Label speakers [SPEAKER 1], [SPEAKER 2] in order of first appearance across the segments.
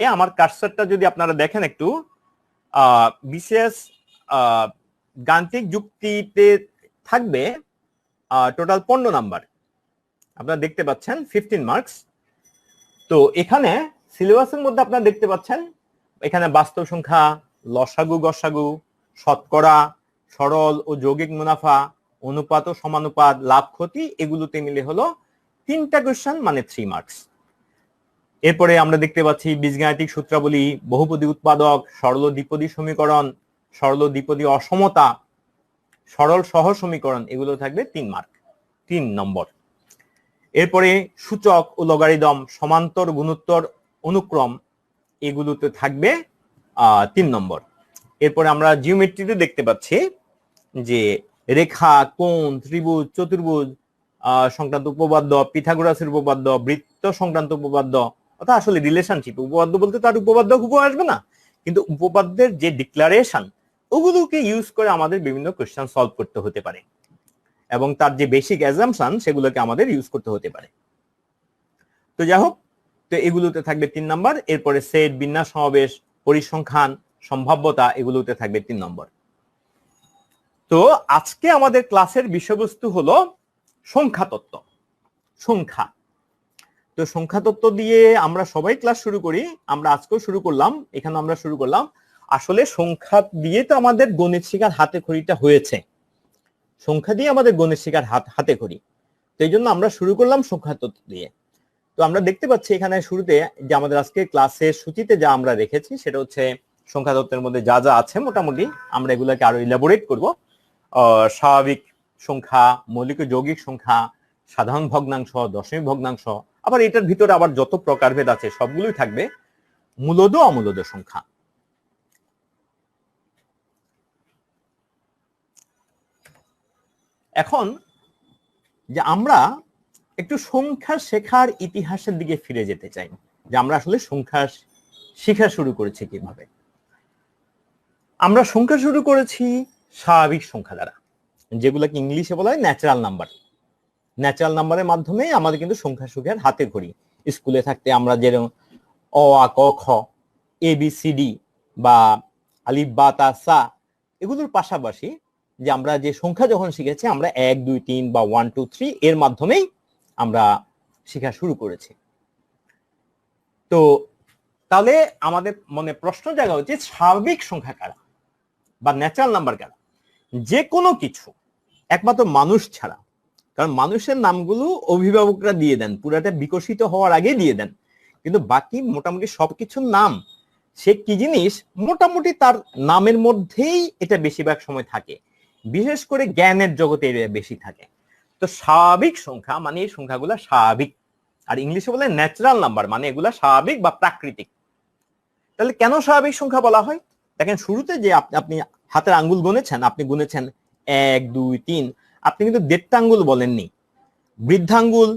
[SPEAKER 1] আমার কার্সারটা যদি আপনারা দেখেন একটু বিশেষ গাণিতিক যুক্তিতে থাকবে টোটাল 15 নাম্বার, আপনারা দেখতে পাচ্ছেন 15 মার্কস। তো এখানে সিলেবাসের মধ্যে আপনারা দেখতে পাচ্ছেন এখানে বাস্তব সংখ্যা, লসাগু গসাগু, শতকরা, সরল ও যৌগিক মুনাফা, অনুপাত ও সমানুপাত, লাভ ক্ষতি, এগুলোতে মিলে হলো 3টা কোশ্চেন, মানে 3 মার্কস। এরপরে আমরা দেখতে পাচ্ছি বীজগাণিতিক সূত্রাবলী, বহুপদী উৎপাদক, সরল ও দ্বিপদী সমীকরণ, সরল ও দ্বিপদী অসমতা, সরল সহ সমীকরণ, এগুলো থাকবে 3 মার্ক, 3 নম্বর। এরপরে সূচক ও লগারিদম, সমান্তর গুণোত্তর অনুক্রম, এগুলোতে থাকবে 3 নম্বর। এরপরে আমরা জিওমেট্রিতে দেখতে পাচ্ছি যে রেখা, কোণ, ত্রিভুজ, চতুর্ভুজ সংক্রান্ত উপপাদ্য, পিথাগোরাসের উপপাদ্য, বৃত্ত সংক্রান্ত উপপাদ্য, অর্থাৎ আসলে রিলেশনশিপ। উপপাদ্য বলতে তার উপপাদ্য খুব আসবে না, কিন্তু উপপাদ্যের যে ডিক্লারেশন ওগুলোকে ইউজ করে আমাদের বিভিন্ন কোশ্চেন সলভ করতে হতে পারে, এবং তার যে বেসিক অ্যাজাম্পশন সেগুলোকে আমাদের ইউজ করতে হতে পারে। তো যাই হোক, তো এগুলোতে থাকবে 3 নম্বর। এরপরে সেট, বিন্যাস, সমাবেশ, পরিসংখ্যান, সম্ভাব্যতা, এগুলোতে থাকবে 3 নম্বর। তো আজকে আমাদের ক্লাসের বিষয়বস্তু হলো সংখ্যা তত্ত্ব। সংখ্যা, তো সংখ্যা তত্ত্ব দিয়ে আমরা সবাই ক্লাস শুরু করি, আমরা আজকেও শুরু করলাম, এখানে আমরা শুরু করলাম। আসলে সংখ্যা দিয়ে তো আমাদের গণিত শেখার হাতে খড়িটা হয়েছে, সংখ্যা দিয়ে আমাদের গণিত শেখার হাতে খড়ি, তো এই জন্য আমরা শুরু করলাম সংখ্যা তত্ত্ব দিয়ে। তো আমরা দেখতে পাচ্ছি এখানে শুরুতে যে আমাদের আজকে ক্লাসের সূচিতে যা আমরা রেখেছি সেটা হচ্ছে সংখ্যা তত্ত্বের মধ্যে যা যা আছে মোটামুটি আমরা এগুলোকে আরো ইলাবোরেট করব। স্বাভাবিক সংখ্যা, মৌলিক ও যৌগিক সংখ্যা, সাধারণ ভগ্নাংশ, দশমিক ভগ্নাংশ, আবার এটার ভিতরে আবার যত প্রকারভেদ আছে সবগুলোই থাকবে, মূলদ অমূলদ সংখ্যা। এখন যে আমরা একটু সংখ্যা শেখার ইতিহাসের দিকে ফিরে যেতে চাই, যে আমরা আসলে সংখ্যা শেখা শুরু করেছি কিভাবে। আমরা সংখ্যা শুরু করেছি স্বাভাবিক সংখ্যা দ্বারা, যেগুলোকে ইংলিশে বলা হয় ন্যাচারাল নাম্বার। ন্যাচারাল নাম্বারের মাধ্যমে আমাদের কিন্তু সংখ্যা শেখার হাতে খড়ি। স্কুলে থাকতে আমরা যেরকম অ আ ক খ, এ বি সি ডি বা আলিফ বা তা সা, এগুলোর পাশাপাশি যে আমরা যে সংখ্যা যখন শিখেছি আমরা 1 2 3 বা 1 2 3 এর মাধ্যমেই আমরা শেখা শুরু করেছি। তো তাহলে আমাদের মনে প্রশ্ন জায়গা হচ্ছে স্বাভাবিক সংখ্যা কারা বা ন্যাচারাল নাম্বার কারা? যে কোনো কিছু, একমাত্র মানুষ ছাড়া, কারণ মানুষের নামগুলো অভিভাবকরা দিয়ে দেন, পুরাটা বিকশিত হওয়ার আগে দিয়ে দেন, কিন্তু বাকি মোটামুটি সবকিছুর নাম সে কি জিনিস মোটামুটি তার নামের মধ্যেই এটা বেশিরভাগ সময় থাকে, বিশেষ করে জ্ঞানের জগতে এটা বেশি থাকে। তো স্বাভাবিক সংখ্যা মানে এই সংখ্যাগুলো স্বাভাবিক, আর ইংলিশে বলে ন্যাচারাল নাম্বার, মানে এগুলা স্বাভাবিক বা প্রাকৃতিক। তাহলে কেন স্বাভাবিক সংখ্যা বলা হয়? দেখেন শুরুতে যে আপনি হাতের আঙ্গুল গুনেছেন, আপনি গুনেছেন 1 2 3, আপনি কিন্তু 1.5টা আঙ্গুল বলেননি। বৃদ্ধাঙ্গুল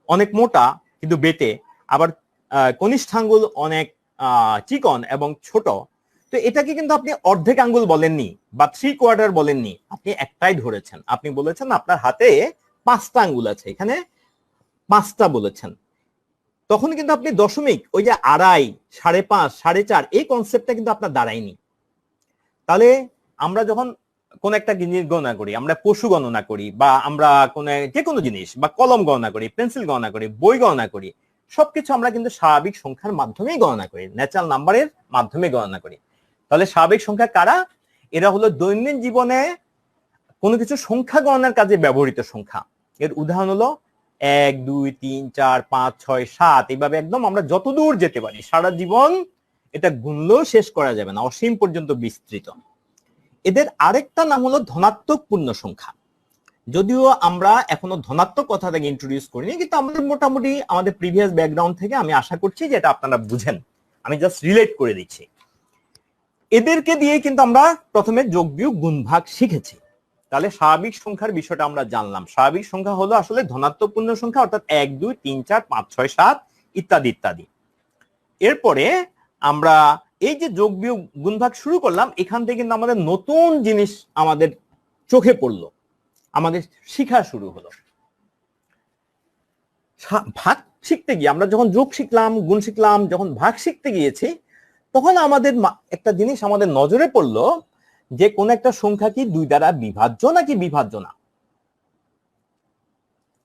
[SPEAKER 1] অনেক মোটা কিন্তু বেটে, আবার কনিষ্ঠাঙ্গুল অনেক চিকন এবং ছোট, তো এটাকে কিন্তু আপনি অর্ধেক আঙ্গুল বলেননি বা 3/4 বলেননি, আপনি একটাই ধরেছেন। আপনি বলেছেন আপনার হাতে 5টা আঙ্গুল আছে, এখানে 5টা বলেছেন। তখন কিন্তু আপনি দশমিক, ওই যে 2.5, 5.5, 4.5, এই কনসেপ্টটা কিন্তু আপনার দাঁড়ায়নি। তাহলে আমরা যখন কোন একটা জিনিস গণনা করি, আমরা পশু গণনা করি, বা আমরা কোন যে কোনো জিনিস, বা কলম গণনা করি, পেন্সিল গণনা করি, বই গণনা করি, সবকিছু আমরা কিন্তু স্বাভাবিক সংখ্যার মাধ্যমেই গণনা করি, ন্যাচারাল নাম্বারের মাধ্যমে গণনা করি। তাহলে স্বাভাবিক সংখ্যা কারা? এরা হলো দৈনন্দিন জীবনে কোনো কিছু সংখ্যা গণনার কাজে ব্যবহৃত সংখ্যা। এর উদাহরণ হলো 1 2 3 4 5 6 7, এইভাবে একদম আমরা যতদূর যেতে পারি, সারা জীবন এটা গুনলেও শেষ করা যাবে না, অসীম পর্যন্ত বিস্তৃত। এদের আরেকটা নাম হলো ধনাত্মক পূর্ণ সংখ্যা। যদিও আমরা এখনো ধনাত্মক কথাটাকে ইন্ট্রোডিউস করিনি, কিন্তু আমাদের মোটামুটি আমাদের প্রিভিয়াস ব্যাকগ্রাউন্ড থেকে আমি আশা করছি যে এটা আপনারা বুঝেন, আমি জাস্ট রিলেট করে দিচ্ছি। এদেরকে দিয়ে কিন্তু আমরা প্রথমে যোগ বিয়োগ গুণ ভাগ শিখেছি। তাহলে স্বাভাবিক সংখ্যার বিষয়টা আমরা জানলাম। স্বাভাবিক সংখ্যা হলো আসলে ধনাত্মক পূর্ণ সংখ্যা, অর্থাৎ 1 2 3 4 5 6 7 ইত্যাদি ইত্যাদি। এরপরে আমরা এই যে যোগ বিয়োগ গুণ ভাগ শুরু করলাম, এখান থেকে কিন্তু আমাদের নতুন জিনিস আমাদের চোখে পড়লো, আমাদের শিখা শুরু হলো। ভাগ শিখতে গিয়ে, আমরা যখন যোগ শিখলাম, গুণ শিখলাম, যখন ভাগ শিখতে গিয়েছি, তখন আমাদের একটা জিনিস আমাদের নজরে পড়লো যে কোন একটা সংখ্যা কি 2 দ্বারা বিভাজ্য নাকি বিভাজ্য না।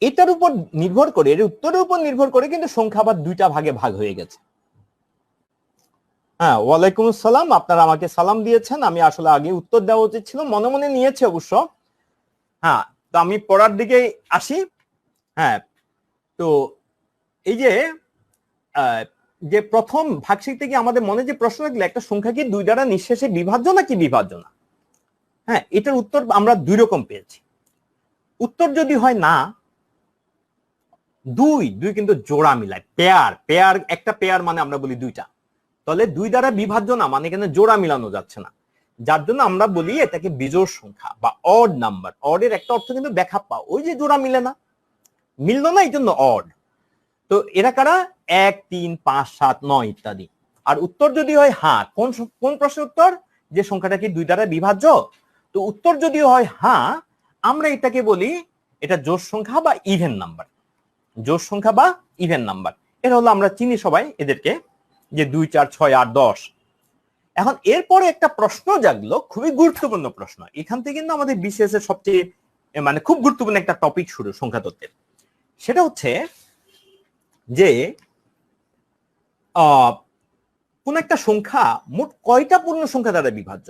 [SPEAKER 1] এটার উপর নির্ভর করে, এর উত্তরের উপর নির্ভর করে কিন্তু সংখ্যা আবার 2টা ভাগে ভাগ হয়ে গেছে। হ্যাঁ, ওয়ালাইকুম আসসালাম, আপনারা আমাকে সালাম দিয়েছেন, আমি আসলে আগে উত্তর দেওয়া উচিত ছিল, মনে মনে নিয়েছি অবশ্য। হ্যাঁ, তো আমি পড়ার দিকে আসি। হ্যাঁ, তো এই যে প্রথম ভাগ শিখতে গিয়ে আমাদের মনে যে প্রশ্ন লাগলো, একটা সংখ্যা কি 2 দ্বারা নিঃশেষে বিভাজ্য নাকি বিভাজ্য না। হ্যাঁ, এটার উত্তর আমরা 2 রকম পেয়েছি। উত্তর যদি হয় না, দুই কিন্তু জোড়া মিলায়, পেয়ার একটা পেয়ার মানে আমরা বলি 2টা, তাহলে 2 দ্বারা বিভাজ্য না মানে এখানে জোড়া মিলানো যাচ্ছে না, যার জন্য আমরা বলি এটাকে বিজোড় সংখ্যা বা অড নাম্বার। অড এর একটা অর্থ কিন্তু দেখা পাও, ওই যে জোড়া মিলে না, মিললো না, এই জন্য অড। তো এরা কারা? 1, 3, 5, 7, 9 ইত্যাদি। আর উত্তর যদি হয় হ্যাঁ, কোন প্রশ্নের উত্তর? যে সংখ্যাটা কি 2 দ্বারা বিভাজ্য? তো উত্তর যদি হয় হ্যাঁ, আমরা এটাকে বলি এটা জোড় সংখ্যা বা ইভেন নাম্বার। জোড় সংখ্যা বা ইভেন নাম্বার, এটা হলো আমরা চিনি সবাই এদেরকে, যে 2, 4, 6, 8, 10। এখন এরপরে একটা প্রশ্ন জাগলো, খুবই গুরুত্বপূর্ণ প্রশ্ন। এখান থেকে কিন্তু আমাদের বিসিএস এর সবচেয়ে মানে খুব গুরুত্বপূর্ণ একটা টপিক শুরু সংখ্যা তত্ত্বের। সেটা হচ্ছে যে কোন একটা সংখ্যা মোট কয়টা পূর্ণ সংখ্যা দ্বারা বিভাজ্য,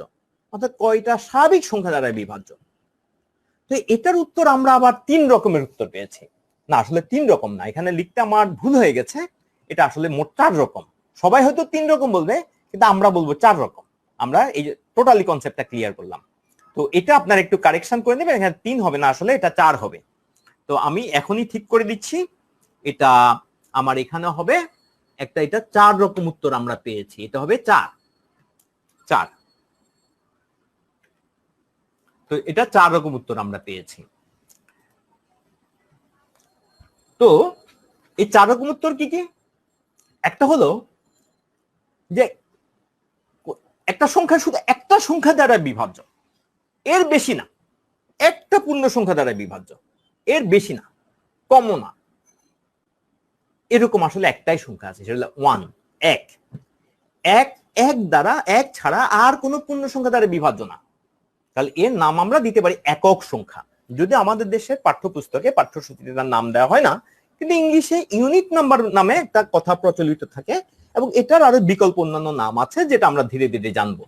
[SPEAKER 1] অর্থাৎ কয়টা স্বাভাবিক সংখ্যা দ্বারা বিভাজ্য। তো এটার উত্তর আমরা আবার 3 রকমের উত্তর পেয়েছি। না, আসলে 3 রকম না, এখানে লিখতে আমার ভুল হয়ে গেছে, এটা আসলে মোট 4 রকম। সবাই হয়তো 3 রকম বলবে, কিন্তু আমরা বলবো 4 রকম। আমরা এই যে টোটালি কনসেপ্টটা ক্লিয়ার করলাম। তো এটা আপনারা একটু কারেকশন করে নেবেন, এখানে 3 হবে না, আসলে এটা 4 হবে। তো আমি এখনই ঠিক করে দিচ্ছি, এটা আমার এখানে হবে একটা, এটা 4 রকম উত্তর আমরা পেয়েছি, এটা হবে 4। তো এটা 4 রকম উত্তর আমরা পেয়েছি। তো এই 4 রকম উত্তর কি কি? একটা হলো যে একটা সংখ্যা শুধু একটা সংখ্যা দ্বারা বিভাজ্য, এর বেশি না, একটা পূর্ণ সংখ্যা দ্বারা বিভাজ্য, এর বেশি না, কমও না, এরকম আসলে একটাই সংখ্যা আছে, সেটা হলো 1, এক দ্বারা, এক ছাড়া আর কোনো পূর্ণ সংখ্যা দ্বারা বিভাজ্য না। তাহলে এর নাম আমরা দিতে পারি একক সংখ্যা। যদি আমাদের দেশের পাঠ্যপুস্তকে, পাঠ্যসূচিতে তার নাম দেওয়া হয় না, কিন্তু ইংলিশে ইউনিট নাম্বার নামে একটা কথা প্রচলিত থাকে, এবং এটার আরো বিকল্প অন্যান্য নাম আছে যেটা আমরা ধীরে ধীরে জানবো।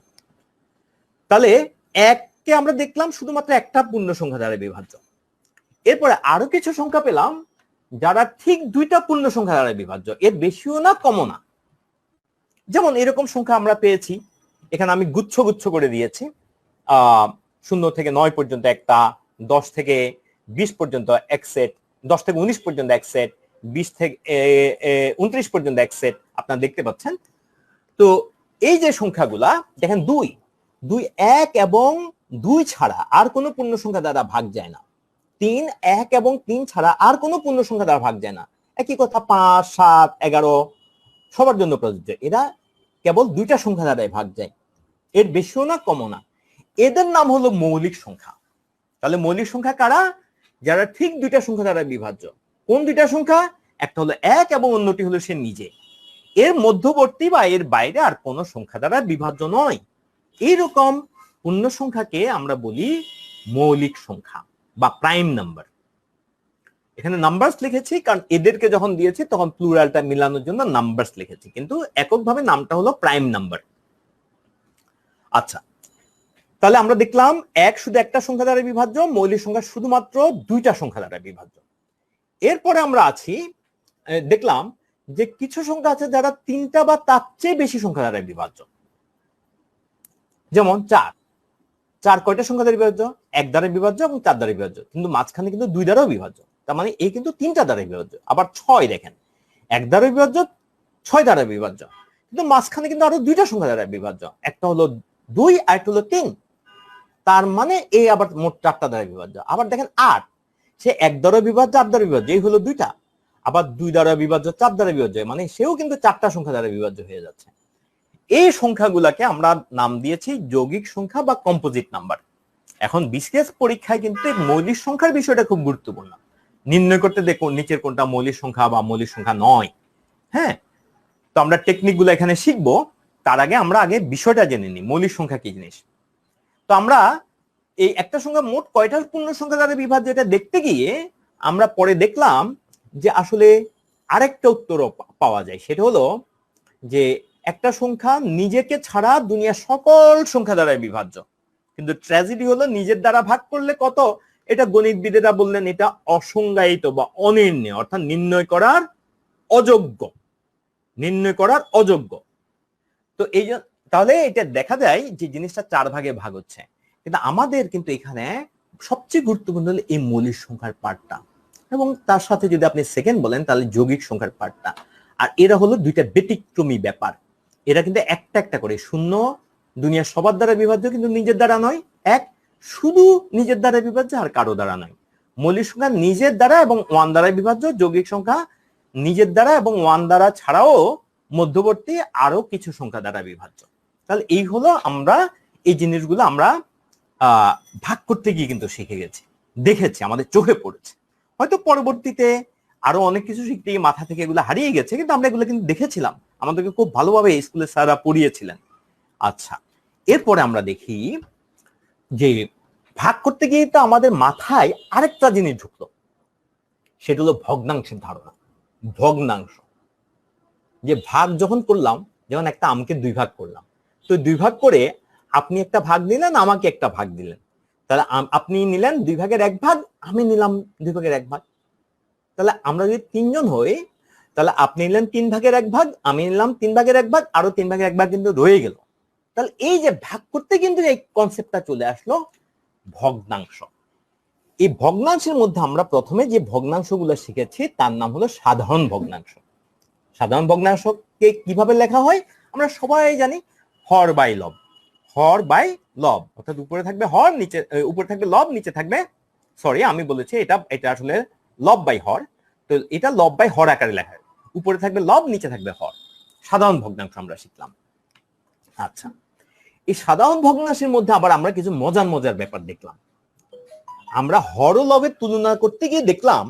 [SPEAKER 1] তাহলে এককে আমরা দেখলাম শুধুমাত্র একটা পূর্ণ সংখ্যা দ্বারা বিভাজ্য। এরপরে আরো কিছু সংখ্যা পেলাম যারা ঠিক 2টা পূর্ণ সংখ্যা দ্বারা বিভাজ্য, এর বেশিও না কমও না। যেমন এরকম সংখ্যা আমরা পেয়েছি, এখানে আমি গুচ্ছ গুচ্ছ করে দিয়েছি, 0 থেকে 9 পর্যন্ত একটা, 10 থেকে 20 পর্যন্ত এক সেট, 10 থেকে 19 পর্যন্ত এক সেট, 20 থেকে 29 পর্যন্ত এক সেট, আপনারা দেখতে পাচ্ছেন। তো এই যে সংখ্যাগুলা দেখেন, 2, 1 এবং 2 ছাড়া আর কোনো পূর্ণ সংখ্যা দ্বারা ভাগ যায় না। 3, 1 এবং 3 ছাড়া আর কোনো পূর্ণ সংখ্যা দ্বারা ভাগ যায় না। একই কথা 5, 7, 11 সবার জন্য প্রযোজ্য। এরা কেবল 2টা সংখ্যা দ্বারাই ভাগ যায়, এর বেশিও না কমও না। এদের নাম হলো মৌলিক সংখ্যা। তাহলে মৌলিক সংখ্যা কারা? যারা ঠিক 2টা সংখ্যা দ্বারা বিভাজ্য। কোন 2টা সংখ্যা? একটা হলো 1 এবং অন্যটি হলো সে নিজে। এর মধ্যবর্তী বা এর বাইরে আর কোন সংখ্যা দ্বারা বিভাজ্য নয়। এইরকম পূর্ণ সংখ্যাকে আমরা বলি মৌলিক সংখ্যা বা প্রাইম নাম্বার। এখানে নাম্বারস লিখেছি কারণ এদেরকে যখন দিয়েছি তখন প্লুরালটা মিলানোর জন্য নাম্বারস লিখেছি, কিন্তু এককভাবে নামটা হলো প্রাইম নাম্বার। আচ্ছা, তাহলে আমরা দেখলাম 1 শুধু একটা সংখ্যা দ্বারা বিভাজ্য, মৌলিক সংখ্যা শুধুমাত্র 2টা সংখ্যা দ্বারা বিভাজ্য। এরপরে আমরা দেখলাম যে কিছু সংখ্যা আছে যারা 3টা বা তার চেয়ে বেশি সংখ্যা দ্বারা বিভাজ্য। যেমন 4 কয়টা সংখ্যা দ্বারা বিভাজ্য? 1 দ্বারা বিভাজ্য এবং 4 দ্বারা বিভাজ্য, কিন্তু মাঝখানে কিন্তু 2 দ্বারাও বিভাজ্য। তার মানে এই কিন্তু 3টা দ্বারা বিভাজ্য। আবার 6 দেখেন, 1 দ্বারা বিভাজ্য, 6 দ্বারা বিভাজ্য, কিন্তু মাঝখানে কিন্তু আরো 2টা সংখ্যা দ্বারা বিভাজ্য, একটা হলো 2 আর একটা হলো 3। তার মানে এই আবার মোট 4টা দ্বারা বিভাজ্য। আবার দেখেন 8, সে 1 দ্বারা বিভাজ্য, 8 দ্বারা বিভাজ্য, এই হলো 2টা। আবার 2 দ্বারা বিভাজ্য, 4 দ্বারা বিভাজ্য, মানে সেও কিন্তু 4টা সংখ্যা দ্বারা বিভাজ্য হয়ে যাচ্ছে। এই সংখ্যাগুলাকে আমরা নাম দিয়েছি যৌগিক সংখ্যা বা কম্পোজিট নাম্বার। এখন বিসিএস পরীক্ষায় কিন্তু মৌলিক সংখ্যার বিষয়টা খুব গুরুত্বপূর্ণ। নির্ণয় করতে দেখো নিচের কোনটা মৌলিক সংখ্যা বা মৌলিক সংখ্যা নয়। হ্যাঁ, তো আমরা টেকনিক গুলো এখানে শিখবো। তার আগে আমরা বিষয়টা জেনে নিই, মৌলিক সংখ্যা কি জিনিস। তো আমরা এই একটা সংখ্যা মোট কয়টা পূর্ণ সংখ্যা দ্বারা বিভাজ্য এটা দেখতে গিয়ে আমরা পরে দেখলাম যে আসলে আরেকটা উত্তরও পাওয়া যায়। সেটা হলো যে একটা সংখ্যা নিজেকে ছাড়া দুনিয়ার সকল সংখ্যা দ্বারা বিভাজ্য, কিন্তু ট্র্যাজেডি হলো নিজের দ্বারা ভাগ করলে কত, এটা গণিতবিদেরা বললেন এটা অসংজ্ঞায়িত বা অনির্ণয়, অর্থাৎ নির্ণয় করার অযোগ্য, নির্ণয় করার অযোগ্য। তো এই তাহলে এটা দেখা যায় যে জিনিসটা 4 ভাগে ভাগ হচ্ছে, কিন্তু আমাদের কিন্তু এখানে সবচেয়ে গুরুত্বপূর্ণ হলো এই মৌলিক সংখ্যার পার্টটা, এবং তার সাথে যদি আপনি সেকেন্ড বলেন তাহলে যৌগিক সংখ্যার পার্টটা। আর এরা হলো দুইটা ব্যতিক্রমী ব্যাপার। এরা কিন্তু একটা একটা করে, শূন্য দুনিয়ার সবার দ্বারা বিভাজ্য কিন্তু নিজের দ্বারা নয়, এক শুধু নিজের দ্বারা বিভাজ্য আর কারো দ্বারা নয়। মৌলিক সংখ্যা নিজের দ্বারা এবং ওয়ান দ্বারা বিভাজ্য, যৌগিক সংখ্যা নিজের দ্বারা এবং ওয়ান দ্বারা ছাড়াও মধ্যবর্তী আরো কিছু সংখ্যা দ্বারা বিভাজ্য। তাহলে এই হলো আমরা এই জিনিসগুলো আমরা ভাগ করতে গিয়ে কিন্তু শিখে গেছি, দেখেছি, আমাদের চোখে পড়েছে। হয়তো পরবর্তীতে আরো অনেক কিছু শিখতে গিয়ে মাথা থেকে এগুলো হারিয়ে গেছে, কিন্তু আমরা এগুলো কিন্তু দেখেছিলাম, আমাদেরকে খুব ভালোভাবে স্কুলে স্যাররা পড়িয়েছিলেন। আচ্ছা, এরপরে আমরা দেখি যে ভাগ করতে গিয়ে তো আমাদের মাথায় আরেকটা জিনিস ঢুকলো, সেটা হলো ভগ্নাংশের ধারণা। ভগ্নাংশ, যে ভাগ যখন করলাম, যেমন একটা আমকে 2 ভাগ করলাম, তো 2 ভাগ করে আপনি একটা ভাগ নিলেন, আমাকে একটা ভাগ দিলেন, তাহলে আপনি নিলেন 2 ভাগের 1 ভাগ, আমি নিলাম 2 ভাগের 1 ভাগ। তাহলে আমরা যদি 3 জন হই, তাহলে আপনি নিলেন 3 ভাগের 1 ভাগ, আমি নিলাম 3 ভাগের 1 ভাগ, আরো 3 ভাগের 1 ভাগ কিন্তু রয়ে গেল। তাহলে এই যে ভাগ করতে কিন্তু এই কনসেপ্টটা চলে আসলো, ভগ্নাংশ। এই ভগ্নাংশের মধ্যে আমরা প্রথমে যে ভগ্নাংশগুলো শিখেছি তার নাম হলো সাধারণ ভগ্নাংশ। সাধারণ ভগ্নাংশকে কিভাবে লেখা হয় আমরা সবাই জানি, হর বাই লব। হর বাই লব, অর্থাৎ উপরে থাকবে হর, নিচে উপরে থাকবে লব, নিচে থাকবে, সরি আমি বলেছি এটা আসলে লব বাই হর, তো এটা লব বাই হর আকারে লেখা হয়, উপরে থাকবে লব, নিচে থাকবে হর। সাধারণ ভগ্নাংশ আমরা শিখলাম। আচ্ছা, এই সাধারণ ভগ্নাংশের মধ্যে আবার আমরা কিছু মজার মজার ব্যাপার দেখলাম। আমরা হর ও লবের তুলনা করতে গিয়ে দেখলাম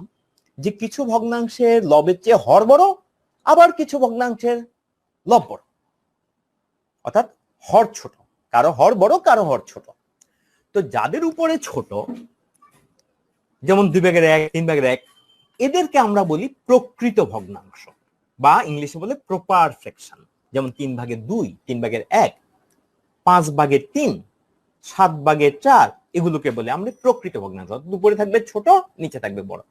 [SPEAKER 1] যে কিছু ভগ্নাংশের লবের চেয়ে হর বড়, আবার কিছু ভগ্নাংশের লব বড়, অর্থাৎ হর ছোট, কারো হর বড় কারো হর ছোট। তো যাদের উপরে ছোট, যেমন 2 ভাগের 1, 3 ভাগের 1, এদেরকে আমরা বলি প্রকৃত ভগ্নাংশ, বা ইংলিশে বলে প্রপার ফ্র্যাকশন। যেমন 3 ভাগের 2, 3 ভাগের 1, 5 ভাগের 3, 7 ভাগের 4, এগুলোকে বলে আমরা প্রকৃত ভগ্নাংশ। উপরে থাকবে ছোট, নিচে থাকবে বড়।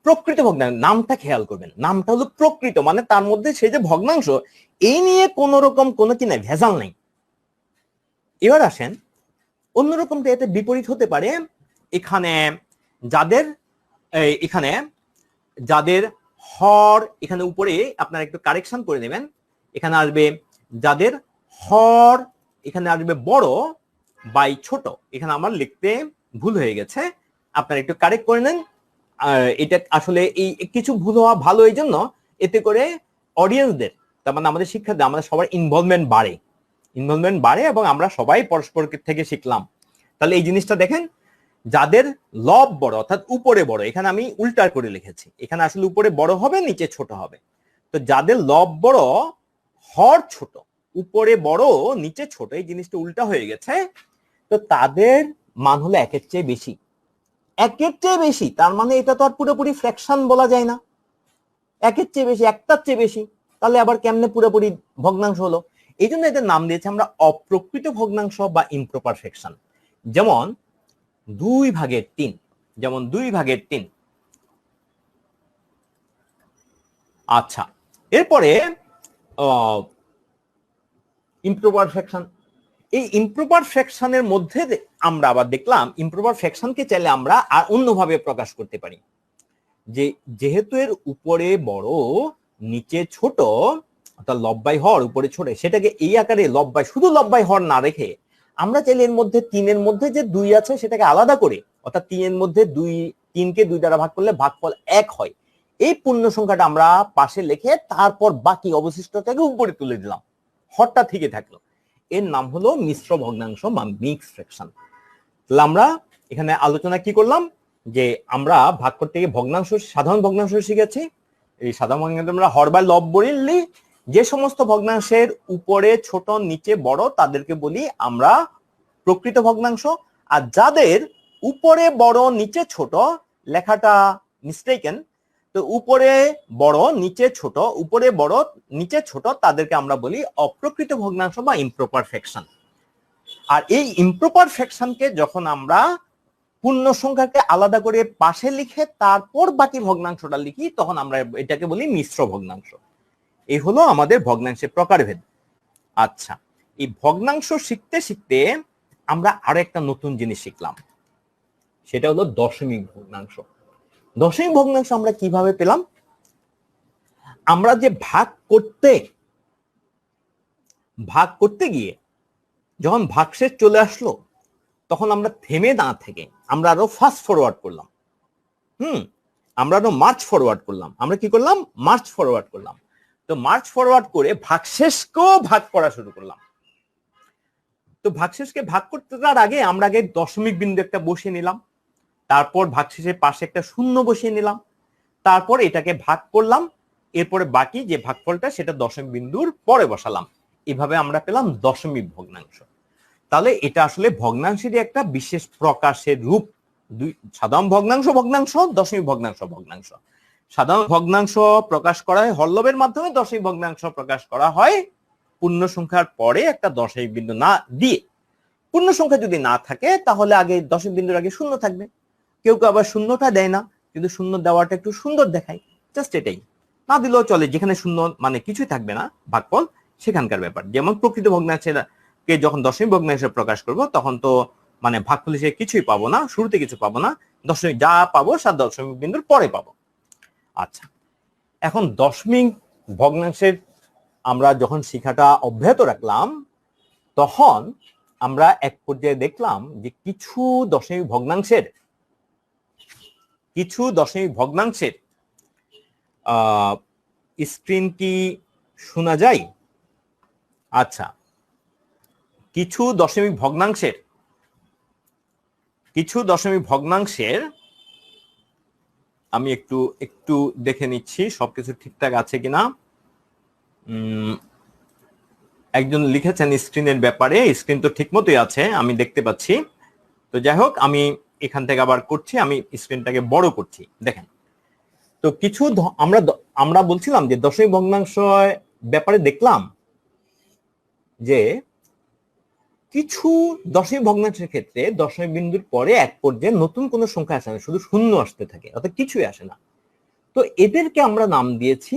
[SPEAKER 1] প্রকৃত ভগ্নাংশ নামটা খেয়াল করবেন, নামটা হলো প্রকৃত, মানে তার মধ্যে সেই যে ভগ্নাংশ, এই নিয়ে কোন রকম কোনো কি নাই, ভেজাল নাই। এবার আসেন অন্যরকমটা, এতে বিপরীত হতে পারে। এখানে যাদের হর, এখানে উপরে আপনারা একটু কারেকশন করে নেবেন, এখানে আসবে যাদের হর এখানে আসবে বড় বাই ছোট। এখানে আমার লিখতে ভুল হয়ে গেছে, আপনারা একটু কারেক্ট করে নেন। এটা আসলে এই কিছু ভুল হওয়া ভালো, এই জন্য এতে করে অডিয়েন্সদের, তার মানে আমাদের শিক্ষার্থীদের, আমাদের সবার ইনভলভমেন্ট বাড়ে এবং আমরা সবাই পরস্পর থেকে শিখলাম। তাহলে এই জিনিসটা দেখেন, যাদের লব বড় অর্থাৎ উপরে বড়, এখানে আমি উল্টা করে লিখেছি, এখানে আসলে উপরে বড় হবে, নিচে ছোট হবে। তো যাদের লব বড় হর ছোট, উপরে বড় নিচে ছোট, এই জিনিসটা উল্টা হয়ে গেছে। তো তাদের মান হলো 1-এর চেয়ে বেশি। 1-এর চেয়ে বেশি, তার মানে এটা তো আর পুরোপুরি ফ্র্যাকশন বলা যায় না। 1-এর চেয়ে বেশি, একটার চেয়ে বেশি, তাহলে আবার কেমনে পুরোপুরি ভগ্নাংশ হলো? এই জন্য এদের নাম দিয়েছে আমরা অপ্রকৃত ভগ্নাংশ বা ইমপ্রপার ফ্র্যাকশন। যেমন 2 ভাগের 3, যেমন 2 ভাগের 3। আচ্ছা, এরপরে ইমপ্রপার ফ্র্যাকশন। এই ইমপ্রপার ফ্র্যাকশনের মধ্যে আমরা আবার দেখলাম, ইমপ্রপার ফ্র্যাকশনকে চাইলে আমরা আর অন্যভাবে প্রকাশ করতে পারি, যে যেহেতু এর উপরে বড় নিচে ছোট, অর্থাৎ লব বাই হর, উপরে ছোট, সেটাকে এই আকারে লব বাই, শুধু লব বাই হর না রেখে আমরা চাইলে এর মধ্যে 3-এর মধ্যে যে 2 আছে সেটাকে আলাদা করে, অর্থাৎ 3-এর মধ্যে 3কে 2 দ্বারা ভাগ করলে ভাগফল 1 হয়, এই পূর্ণ সংখ্যাটা আমরা পাশে লিখে তারপর বাকি অবশিষ্টটাকে উপরে তুলে দিলাম, হরটা থেকে থাকলো। এর নাম হলো মিশ্র ভগ্নাংশ বা মিক্সড ফ্র্যাকশন। তাহলে আমরা এখানে আলোচনা কি করলাম, যে আমরা ভাগ করতে গিয়ে ভগ্নাংশ, সাধারণ ভগ্নাংশ শিখেছি। এই সাধারণ ভগ্নাংশ আমরা হর বা লব বলি। যে সমস্ত ভগ্নাংশের উপরে ছোট নিচে বড় তাদেরকে বলি আমরা প্রকৃত ভগ্নাংশ। আর যাদের উপরে বড় নিচে ছোট, লেখাটা মিস্টেকেন, তো উপরে বড় নিচে ছোট, উপরে বড় নিচে ছোট তাদেরকে আমরা বলি অপ্রকৃত ভগ্নাংশ বা ইমপ্রপার ফ্র্যাকশন। আর এই ইমপ্রপার ফ্র্যাকশনকে যখন আমরা পূর্ণ সংখ্যাকে আলাদা করে পাশে লিখে তারপর বাকি ভগ্নাংশটা লিখি, তখন আমরা এটাকে বলি মিশ্র ভগ্নাংশ। এই হলো আমাদের ভগ্নাংশের প্রকারভেদ। আচ্ছা, এই ভগ্নাংশ শিখতে শিখতে আমরা আরো একটা নতুন জিনিস শিখলাম, সেটা হলো দশমিক ভগ্নাংশ। দশমিক ভগ্নাংশ আমরা কিভাবে পেলাম? আমরা যে ভাগ করতে গিয়ে যখন ভাগশেষ চলে আসলো, তখন আমরা থেমে না থেকে আমরা আরো ফাস্ট ফরওয়ার্ড করলাম। আমরা আরো মার্চ ফরওয়ার্ড করলাম। আমরা কি করলাম? মার্চ ফরওয়ার্ড করলাম। তো মার্চ ফরওয়ার্ড করে ভাগশেষকেও ভাগ করা শুরু করলাম। তো ভাগশেষকে ভাগ করতে তার আগে আমরা আগে দশমিক বিন্দু একটা বসিয়ে নিলাম, তারপর ভাগশেষের পাশে একটা শূন্য বসিয়ে নিলাম, তারপর এটাকে ভাগ করলাম, এরপরে বাকি যে ভাগফলটা সেটা দশমিক বিন্দুর পরে বসালাম। এভাবে আমরা পেলাম দশমিক ভগ্নাংশ। তাহলে এটা আসলে ভগ্নাংশেরই একটা বিশেষ প্রকাশের রূপ। সাধারণ ভগ্নাংশ, দশমিক ভগ্নাংশ। সাধারণ ভগ্নাংশ প্রকাশ করা হয় হরলবের মাধ্যমে, দশমিক ভগ্নাংশ প্রকাশ করা হয় পূর্ণ সংখ্যার পরে একটা দশমিক বিন্দু না দিয়ে। পূর্ণ সংখ্যা যদি না থাকে তাহলে আগে দশমিক বিন্দুর আগে শূন্য থাকবে। কেউ কেউ আবার শূন্যটা দেয় না, কিন্তু শূন্য দেওয়াটা একটু সুন্দর দেখায়, জাস্ট এটাই। না দিলেও চলে, যেখানে শূন্য মানে কিছুই থাকবে না ভাগফল, সেখানকার ব্যাপার। যেমন প্রকৃত ভগ্নাংশের কে যখন দশমিক ভগ্নাংশে প্রকাশ করব তখন তো মানে ভাগফল হিসেবে কিছুই পাবো না, শুরুতে কিছু পাবো না, দশমিক যা পাবো সাত দশমিক বিন্দুর পরে পাবো। আচ্ছা, এখন দশমিক ভগ্নাংশের আমরা যখন শিখাটা অব্যাহত রাখলাম, তখন আমরা এক পর্যায়ে দেখলাম যে কিছু দশমিক ভগ্নাংশের স্ক্রিন কি শোনা যায়? আচ্ছা, কিছু দশমিক ভগ্নাংশের আমি একটু দেখে নিচ্ছি সবকিছু ঠিকঠাক আছে কিনা। একজন লিখেছেন স্ক্রিনের ব্যাপারে, স্ক্রিন তো ঠিক মতোই আছে, আমি দেখতে পাচ্ছি। তো যাই হোক, আমি এখান থেকে আবার করছি, আমি স্ক্রিনটাকে বড় করছি, দেখেন। তো কিছু আমরা বলছিলাম যে দশমিক ভগ্নাংশ ব্যাপারে দেখলাম যে কিছু দশমিক ভগ্নাংশের ক্ষেত্রে দশমিক বিন্দুর পরে এক পর্যায়ে নতুন কোনো সংখ্যা আসে না, শুধু শূন্য আসতে থাকে, অর্থাৎ কিছুই আসে না। তো এদেরকে আমরা নাম দিয়েছি,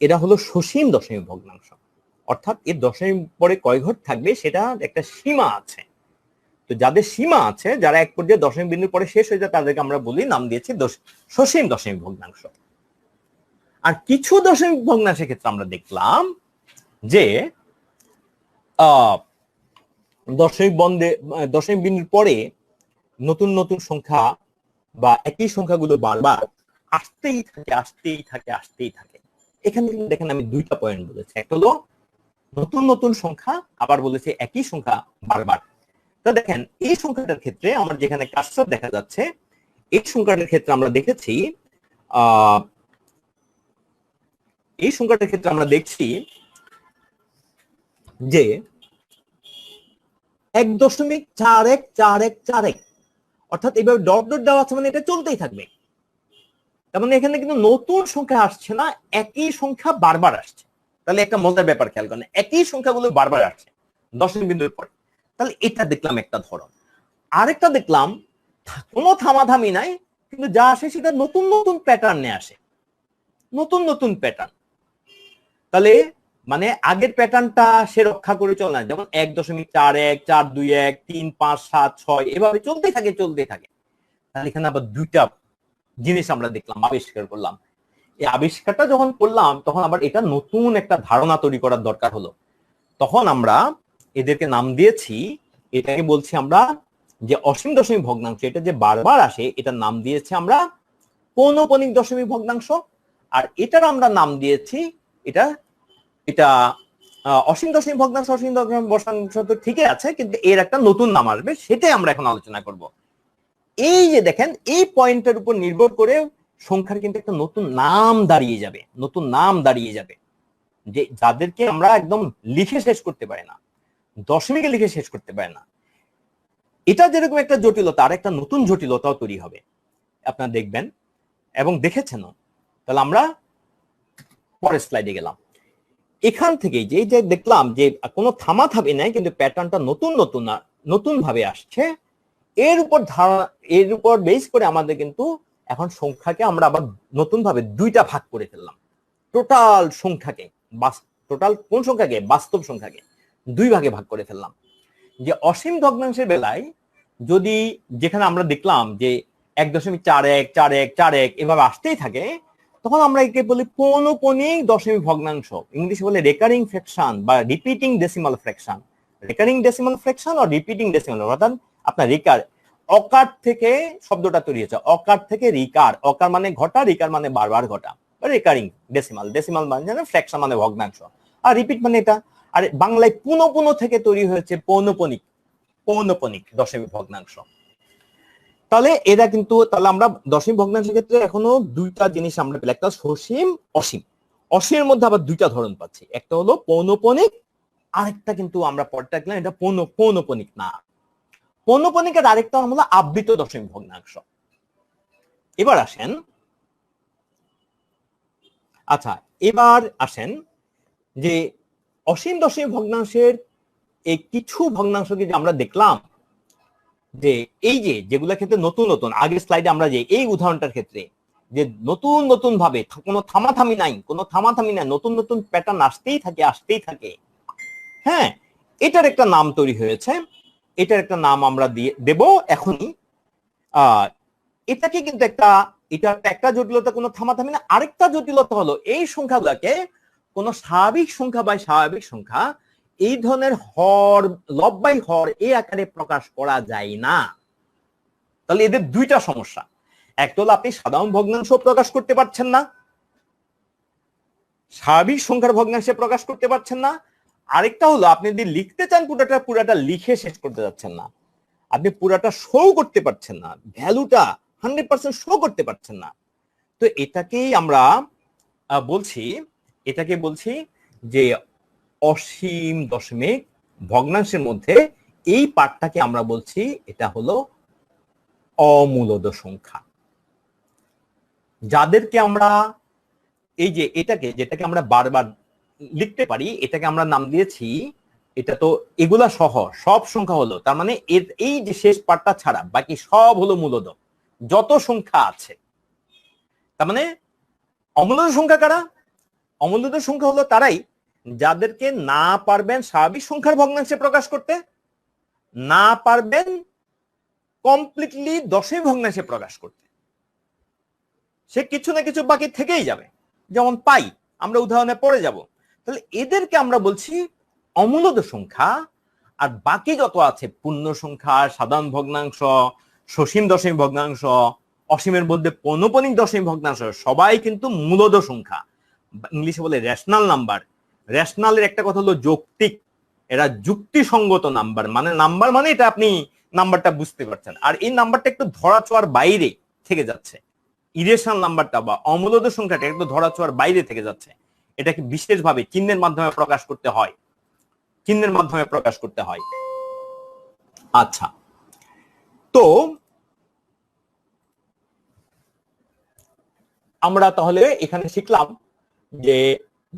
[SPEAKER 1] এরা হলো সসীম দশমিক ভগ্নাংশ। অর্থাৎ এর দশমিক পরে কয় ঘর থাকবে সেটা একটা সীমা আছে। তো যাদের সীমা আছে, যারা এক পর্যায়ে দশমিক বিন্দুর পরে শেষ হয়ে যায়, তাদেরকে আমরা বলি, নাম দিয়েছি সসীম দশমিক ভগ্নাংশ। আর কিছু দশমিক ভগ্নাংশের ক্ষেত্রে আমরা দেখলাম যে দশমিক বিন্দুর পরে নতুন নতুন সংখ্যা বা একই সংখ্যাগুলো বারবার আসতেই থাকে। এখানে কিন্তু দেখেন আমি দুইটা পয়েন্ট বলেছি, একটা হলো নতুন নতুন সংখ্যা, আবার বলেছে একই সংখ্যা বারবার। তো দেখেন এই সংখ্যাটার ক্ষেত্রে আমার যেখানে কার্সর দেখা যাচ্ছে, এই সংখ্যাটার ক্ষেত্রে আমরা দেখেছি আমরা দেখছি যে 1.414141, অর্থাৎ এইভাবে ডট ডট দেওয়া আছে, মানে এটা চলতেই থাকবে। তার মানে এখানে কিন্তু নতুন সংখ্যা আসছে না, একই সংখ্যা বারবার আসছে। তাহলে একটা মজার ব্যাপার খেয়াল করেন, একই সংখ্যাগুলো বারবার আসছে দশমিক বিন্দুর পরে। তাহলে এটা দেখলাম একটা ধরন। আরেকটা দেখলাম কোনো থামাথামি নাই, কিন্তু যা আসে সেটা নতুন নতুন প্যাটার্নে আসে, নতুন প্যাটার্ন। তাহলে মানে আগের প্যাটার্নটা সে রক্ষা করে চলে না, যেমন 1.41, 421, 3, 5, 7, 6 এভাবে চলতে থাকে। তাহলে এখানে আবার দুইটা জিনিস আমরা দেখলাম, আবিষ্কার করলাম। এই আবিষ্কারটা যখন করলাম, তখন আবার এটা নতুন একটা ধারণা তৈরি করার দরকার হলো। তখন আমরা এদেরকে নাম দিয়েছি, এটাকে বলছি আমরা যে অসীম দশমিক ভগ্নাংশ, এটা যে বারবার আসে, এটার নাম দিয়েছি আমরা পৌনঃপুনিক দশমিক ভগ্নাংশ। আর এটার আমরা নাম দিয়েছি, এটা অসীম দশমিক ভগ্নাংশ। অসীম দশমিক ভগ্নাংশ তো ঠিকই আছে, কিন্তু এর একটা নতুন নাম আসবে, সেটাই আমরা এখন আলোচনা করব। এই যে দেখেন, এই পয়েন্টের উপর নির্ভর করে সংখ্যার কিন্তু একটা নতুন নাম দাঁড়িয়ে যাবে, নতুন নাম দাঁড়িয়ে যাবে, যে যাদেরকে আমরা একদম লিখে শেষ করতে পারি না, দশমিকে লিখে শেষ করতে পারে না। এটা যেরকম একটা জটিলতা, আর একটা নতুন জটিলতাও তৈরি হবে, আপনারা দেখবেন এবং দেখেছেনও। তাহলে আমরা পরের স্লাইডে গেলাম। এখান থেকে যে দেখলাম যে কোনো থামাথামি নাই, কিন্তু প্যাটার্নটা নতুন নতুন নতুন ভাবে আসছে। এর উপর ধারণা, এর উপর বেস করে আমাদের কিন্তু এখন সংখ্যাকে আমরা আবার নতুন ভাবে দুইটা ভাগ করে ফেললাম। টোটাল সংখ্যাকে, টোটাল কোন সংখ্যাকে, বাস্তব সংখ্যাকে দুই ভাগে ভাগ করে ফেললাম। যে অসীম ভগ্নাংশের বেলায় যদি, যেখানে আমরা দেখলাম যে 1.41414141 এভাবে আসতেই থাকে, তখন আমরা একে বলি পৌনঃপুনিক দশমিক ভগ্নাংশ, ইংলিশে বলে রেকারিং ফ্র্যাকশন বা repeating decimal fraction. Recurring decimal fraction আর রিপিটিং ডেসিমাল, অর্থাৎ আপনার রিকার, অকার থেকে শব্দটা তৈরি হয়েছে, অকার থেকে রিকার, অকার মানে ঘটা, রিকার মানে বারবার ঘটা, রেকারিং ডেসিমাল, ডেসিমাল মানে ফ্র্যাকশন মানে ভগ্নাংশ, আর রিপিট মানে এটা। আর বাংলায় পুনঃপুন থেকে তৈরি হয়েছে পৌনঃপুনিক, পৌনঃপুনিক দশমিক ভগ্নাংশ। তাহলে এরা কিন্তু, তাহলে আমরা দশমিক ভগ্নাংশের ক্ষেত্রে এখনো দুইটা জিনিস আমরা পেলাম, একটা সসীম, অসীম। অসীমের মধ্যে আবার দুইটা ধরন পাচ্ছি, একটা হলো পৌনঃপুনিক, আরেকটা কিন্তু আমরা পরটা দেখলাম এটা পৌনঃপুনিক না। পৌনঃপুনিকের আরেকটা হলো আবৃত দশমিক ভগ্নাংশ। এবার আসেন, আচ্ছা এবার আসেন যে অসীম দশমিক ভগ্নাংশের এই কিছু ভগ্নাংশকে যে আমরা দেখলাম, যে এই যে যেগুলোর ক্ষেত্রে নতুন নতুন, আগের স্লাইডে আমরা যে এই উদাহরণটার ক্ষেত্রে যে নতুন নতুন ভাবে, কোনো থামাথামি নাই, কোনো থামাথামি নাই, নতুন নতুন প্যাটার্ন আসতেই থাকে, আসতেই থাকে। হ্যাঁ, এটার একটা নাম তৈরি হয়েছে, এটার একটা নাম আমরা দিয়ে দেব এখনই। এটাকে কিন্তু এটা একটা জটিলতা, কোনো থামাথামি না। আরেকটা জটিলতা হলো এই সংখ্যাগুলোকে কোনো স্বাভাবিক সংখ্যা বা স্বাভাবিক সংখ্যা এই ধরনের হর, লব বাই হর এই আকারে প্রকাশ করা যায় না। তাহলে এদের দুইটা সমস্যা, একটা হলো আপনি সাধারণ ভগ্নাংশ প্রকাশ করতে পারছেন না, স্বাভাবিক সংখ্যার ভগ্নাংশে প্রকাশ করতে পারছেন না। আরেকটা হলো আপনি যদি লিখতে চান পুরাটা লিখে শেষ করতে যাচ্ছেন না, আপনি পুরাটা শো করতে পারছেন না, ভ্যালুটা 100% শো করতে পারছেন না। তো এটাকেই আমরা বলছি, এটাকে বলছি যে অসীম দশমিক ভগ্নাংশের মধ্যে এই পার্টটাকে আমরা বলছি এটা হলো অমূলদ সংখ্যা, যাদেরকে আমরা এই যে এটাকে, যেটাকে আমরা বারবার লিখতে পারি, এটাকে আমরা নাম দিয়েছি, এটা তো এগুলা সহ সব সংখ্যা হলো, তার মানে এই যে শেষ পার্টটা ছাড়া বাকি সব হলো মূলদ, যত সংখ্যা আছে। তার মানে অমূলদ সংখ্যা কারা? অমূলদ সংখ্যা হলো তারাই যাদেরকে না পারবেন স্বাভাবিক সংখ্যার ভগ্নাংশে প্রকাশ করতে, না পারবেন কমপ্লিটলি দশমিক ভগ্নাংশে প্রকাশ করতে, সে কিছু না কিছু বাকি থেকেই যাবে, যেমন পাই, আমরা উদাহরণে পড়ে যাব। তাহলে এদেরকে আমরা বলছি অমূলদ সংখ্যা। আর বাকি যত আছে পূর্ণ সংখ্যা, সাধারণ ভগ্নাংশ, সসীম দশমিক ভগ্নাংশ, অসীমের মধ্যে পৌনঃপুনিক দশমিক ভগ্নাংশ, সবাই কিন্তু মূলদ সংখ্যা, ইংলিশে বলে রেশনাল নাম্বার। রেশনালের একটা কথা হলো যৌক্তিক, এরা যুক্তিসঙ্গত নাম্বার, মানে নাম্বার মানে এটা আপনি নাম্বারটা বুঝতে পারছেন, আর এই নাম্বারটা একটু ধরাছোঁয়ার বাইরে থেকে যাচ্ছে, ইরেশনাল নাম্বারটা বা অমূলদ সংখ্যাটা একটু ধরাছোঁয়ার বাইরে থেকে যাচ্ছে, এটাকে বিশেষভাবে চিহ্নের মাধ্যমে প্রকাশ করতে হয়, চিহ্নের মাধ্যমে প্রকাশ করতে হয়। আচ্ছা, তো আমরা তাহলে এখানে শিখলাম যে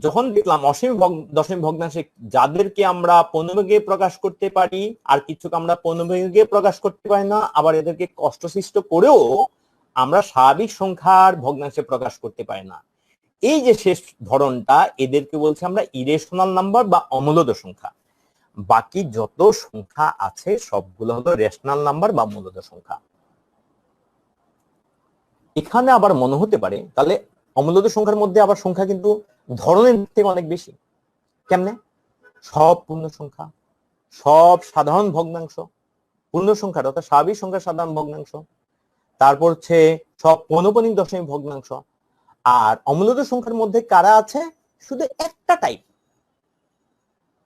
[SPEAKER 1] যখন দেখলাম অসীম দশমিক ভগ্নাংশে যাদেরকে আমরা পৌনঃপুনিকে প্রকাশ করতে পারি, আর কিছুকে আমরা পৌনঃপুনিকে প্রকাশ করতে পারি না, আবার এদেরকে কষ্টসৃষ্ট করেও আমরা স্বাভাবিক সংখ্যার ভগ্নাংশে প্রকাশ করতে পারি না, এই যে শেষ ধরনটা, এদেরকে বলছি আমরা ইরেশনাল নাম্বার বা অমূলদ সংখ্যা। বাকি যত সংখ্যা আছে সবগুলো হলো রেশনাল নাম্বার বা মূলদ সংখ্যা। এখানে আবার মনে হতে পারে তাহলে অমূলদ সংখ্যার মধ্যে আবার সংখ্যা কিন্তু ধরনের থেকে অনেক বেশি, কেমনে? সব পূর্ণ সংখ্যা, সব সাধারণ ভগ্নাংশ, পূর্ণ সংখ্যার অর্থাৎ স্বাভাবিক সংখ্যার সাধারণ ভগ্নাংশ, তারপর হচ্ছে সব পৌনঃপুনিক দশমিক ভগ্নাংশ। আর অমূলদ সংখ্যার মধ্যে কারা আছে? শুধু একটা টাইপ।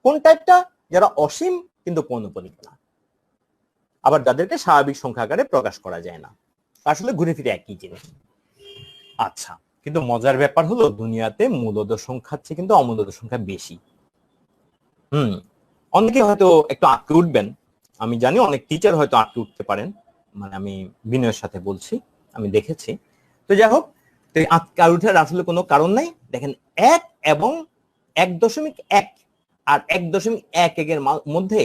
[SPEAKER 1] কোন টাইপটা? যারা অসীম কিন্তু পৌনঃপুনিক না। আবার যাদেরকে স্বাভাবিক সংখ্যা আকারে প্রকাশ করা যায় না। আসলে ঘুরে ফিরে একই জিনিস। আচ্ছা, কিন্তু মজার ব্যাপার হলো দুনিয়াতে মূলদ সংখ্যার চেয়ে কিন্তু অমূলদ সংখ্যা বেশি। অনেকে হয়তো একটু আটকে উঠবেন, আমি জানি অনেক টিচার হয়তো আটকে উঠতে পারেন, মানে আমি বিনয়ের সাথে বলছি, আমি দেখেছি। তো যাই হোক, আটকে উঠার আসলে কোনো কারণ নাই। দেখেন 1 এবং 1.1 আর 1.11 মধ্যে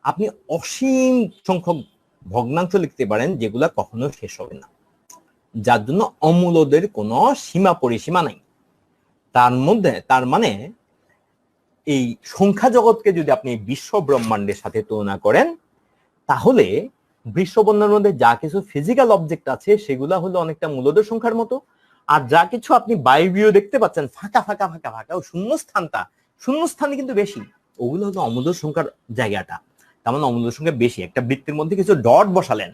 [SPEAKER 1] আপনি অসীম সংখ্যক ভগ্নাংশ লিখতে পারেন, যেগুলা কখনো শেষ হবে না, যার জন্য অমূলদের কোনো সীমা পরিসীমা নাই। তার মানে এই সংখ্যা জগৎকে যদি আপনি বিশ্ব ব্রহ্মাণ্ডের সাথে তুলনা করেন, তাহলে বিশ্বব্রহ্মাণ্ডের মধ্যে যা কিছু ফিজিক্যাল অবজেক্ট আছে সেগুলা হলো অনেকটা মূলদের সংখ্যার মতো, আর যা কিছু আপনি বায়বীয় দেখতে পাচ্ছেন ফাঁকা ফাঁকা ফাঁকা ফাঁকা ও শূন্যস্থানে কিন্তু বেশি, ওগুলো হলো অমূলদ সংখ্যার জায়গাটা। তার মানে অমূলদ সংখ্যা বেশি। একটা বৃত্তের মধ্যে কিছু ডট বসালেন,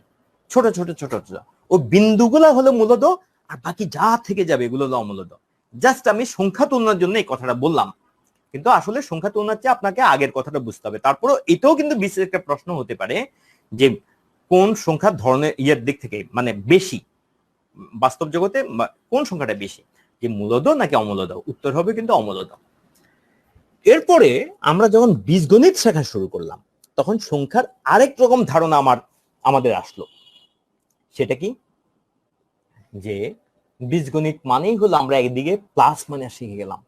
[SPEAKER 1] ছোট ছোট ছোট ছোট, ও বিন্দুগুলা হলো মূলদ, আর বাকি যা থেকে যাবে এগুলো হলো অমূলদ। জাস্ট আমি সংখ্যা তুলনার জন্য এই কথাটা বললাম, কিন্তু আসলে সংখ্যা তুলনার চেয়ে আপনাকে আগের কথাটা বুঝতে হবে। তারপরে এটাও কিন্তু বিশেষ একটা প্রশ্ন হতে পারে যে কোন সংখ্যার ধরনের ইয়ের দিক থেকে মানে বেশি, বাস্তব জগতে কোন সংখ্যাটা বেশি, যে মূলদ নাকি অমূলদ? উত্তর হবে কিন্তু অমূলদ। এরপরে আমরা যখন বীজগণিত শেখা শুরু করলাম, তখন সংখ্যার আরেক রকম ধারণা আমাদের আসলো। সেটা কি? যে বীজগণিত মানেই হলো আমরা একদিকে প্লাস মানে শিখে গেলাম।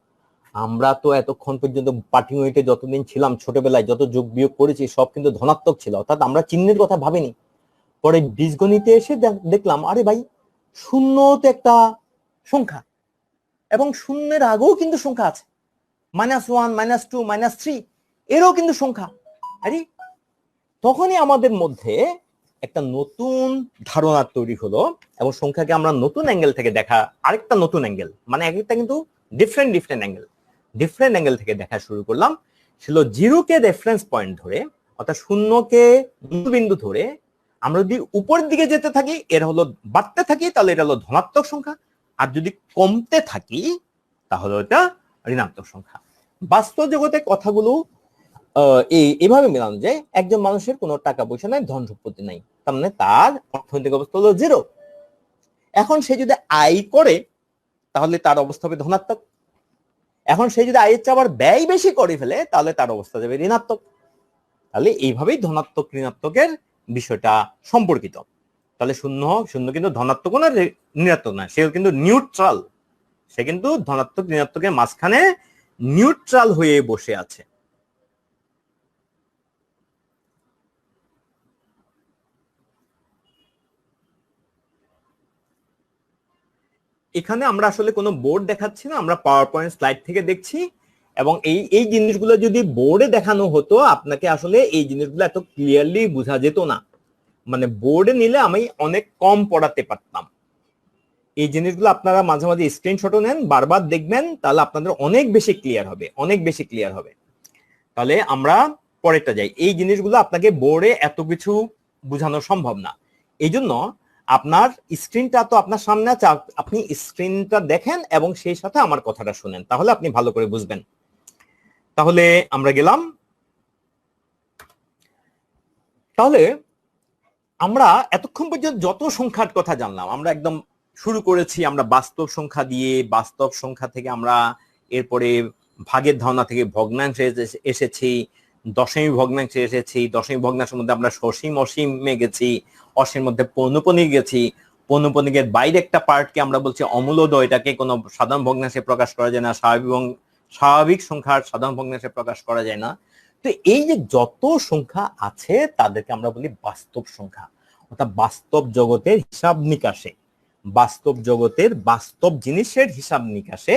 [SPEAKER 1] আমরা তো এতক্ষণ পর্যন্ত পাটিগণিতে যতদিন ছিলাম, ছোটবেলায় যত যোগ বিয়োগ করেছি সব কিন্তু ধনাত্মক ছিল, অর্থাৎ আমরা চিহ্নের কথা ভাবিনি। পরে বীজগণিতে এসে দেখলাম, আরে ভাই, শূন্য তো একটা সংখ্যা, এবং শূন্যের আগেও কিন্তু সংখ্যা আছে, -1, -2, -3, এরও কিন্তু সংখ্যা। আরে তখনই আমাদের মধ্যে একটা নতুন ধারণা তৈরি হলো, এবং সংখ্যাকে আমরা নতুন অ্যাঙ্গেল থেকে দেখা, আরেকটা নতুন অ্যাঙ্গেল, মানে এক একটা কিন্তু ডিফারেন্ট অ্যাঙ্গেল থেকে দেখা শুরু করলাম। ছিল জিরোকে রেফারেন্স পয়েন্ট ধরে, অর্থাৎ শূন্যকে মূলবিন্দু ধরে আমরা যদি উপরের দিকে যেতে থাকি, এর হলো বাড়তে থাকি, তাহলে এটা হলো ধনাত্মক সংখ্যা, আর যদি কমতে থাকি তাহলে এটা ঋণাত্মক সংখ্যা। বাস্তব জগতে কথাগুলো এইভাবে মেলানো যায়। একজন মানুষের কোনো টাকা পয়সা নাই, ধন সম্পত্তি নাই, তার মানে তার অর্থনৈতিক অবস্থা হলো 0। এখন সে যদি আয় করে তাহলে তার অবস্থা হবে ধনাত্মক। এখন সে যদি আয়ের চেয়ে আবার ব্যয় বেশি করে ফেলে তাহলে তার অবস্থা যাবে ঋণাত্মক। তাহলে এইভাবেই ধনাত্মক ঋণাত্মকের বিষয়টা সম্পর্কিত। তাহলে শূন্য কিন্তু ধনাত্মক না ঋণাত্মক না, সে কিন্তু নিউট্রাল। সে কিন্তু ধনাত্মক ঋণাত্মকের মাঝখানে নিউট্রাল হয়ে বসে আছে। এখানে আমরা আসলে কোনো বোর্ড দেখাচ্ছি না, আমরা পাওয়ার পয়েন্ট স্লাইড থেকে দেখছি, এবং এই জিনিসগুলো যদি বোর্ডে দেখানো হতো আপনাকে আসলে এই জিনিসগুলো এত ক্লিয়ারলি বোঝা যেত না। মানে বোর্ডে নিলে আমি অনেক কম পড়াতে পারতাম। এই জিনিসগুলো আপনারা মাঝে মাঝে স্ক্রিনশটও নেন, বারবার দেখবেন, তাহলে আপনাদের অনেক বেশি ক্লিয়ার হবে। তাহলে আমরা পরেরটা যাই। এই জিনিসগুলো আপনাকে বোর্ডে এত কিছু বোঝানো সম্ভব না, এই জন্য আপনার স্ক্রিনটা তো আপনার সামনে আছে, আপনি স্ক্রিনটা দেখেন এবং সেই সাথে আমার কথাটা শুনেন, তাহলে আপনি ভালো করে বুঝবেন। তাহলে আমরা গেলাম। তাহলে আমরা এতক্ষণ পর্যন্ত যত সংখ্যার কথা জানলাম, আমরা একদম শুরু করেছি আমরা বাস্তব সংখ্যা দিয়ে, বাস্তব সংখ্যা থেকে আমরা এরপরে ভাগের ধারণা থেকে ভগ্নাংশে এসেছি, দশমিক ভগ্নাংশে এসেছি, দশমিক ভগ্নাংশের মধ্যে আমরা সসীম অসীমে গেছি, অসীমের মধ্যে পৌনঃপুনিক গেছি, পৌনঃপুনিকের বাইরে একটা পার্টকে আমরা বলছি অমূলদ, এটাকে কোনো সাধারণ ভগ্নাংশে প্রকাশ করা যায় না, স্বাভাবিক সংখ্যার সাধারণ ভগ্নাংশে প্রকাশ করা যায় না। তো এই যে যত সংখ্যা আছে তাদেরকে আমরা বলি বাস্তব সংখ্যা, অর্থাৎ বাস্তব জগতের হিসাব নিকাশে, বাস্তব জগতের বাস্তব জিনিসের হিসাব নিকাশে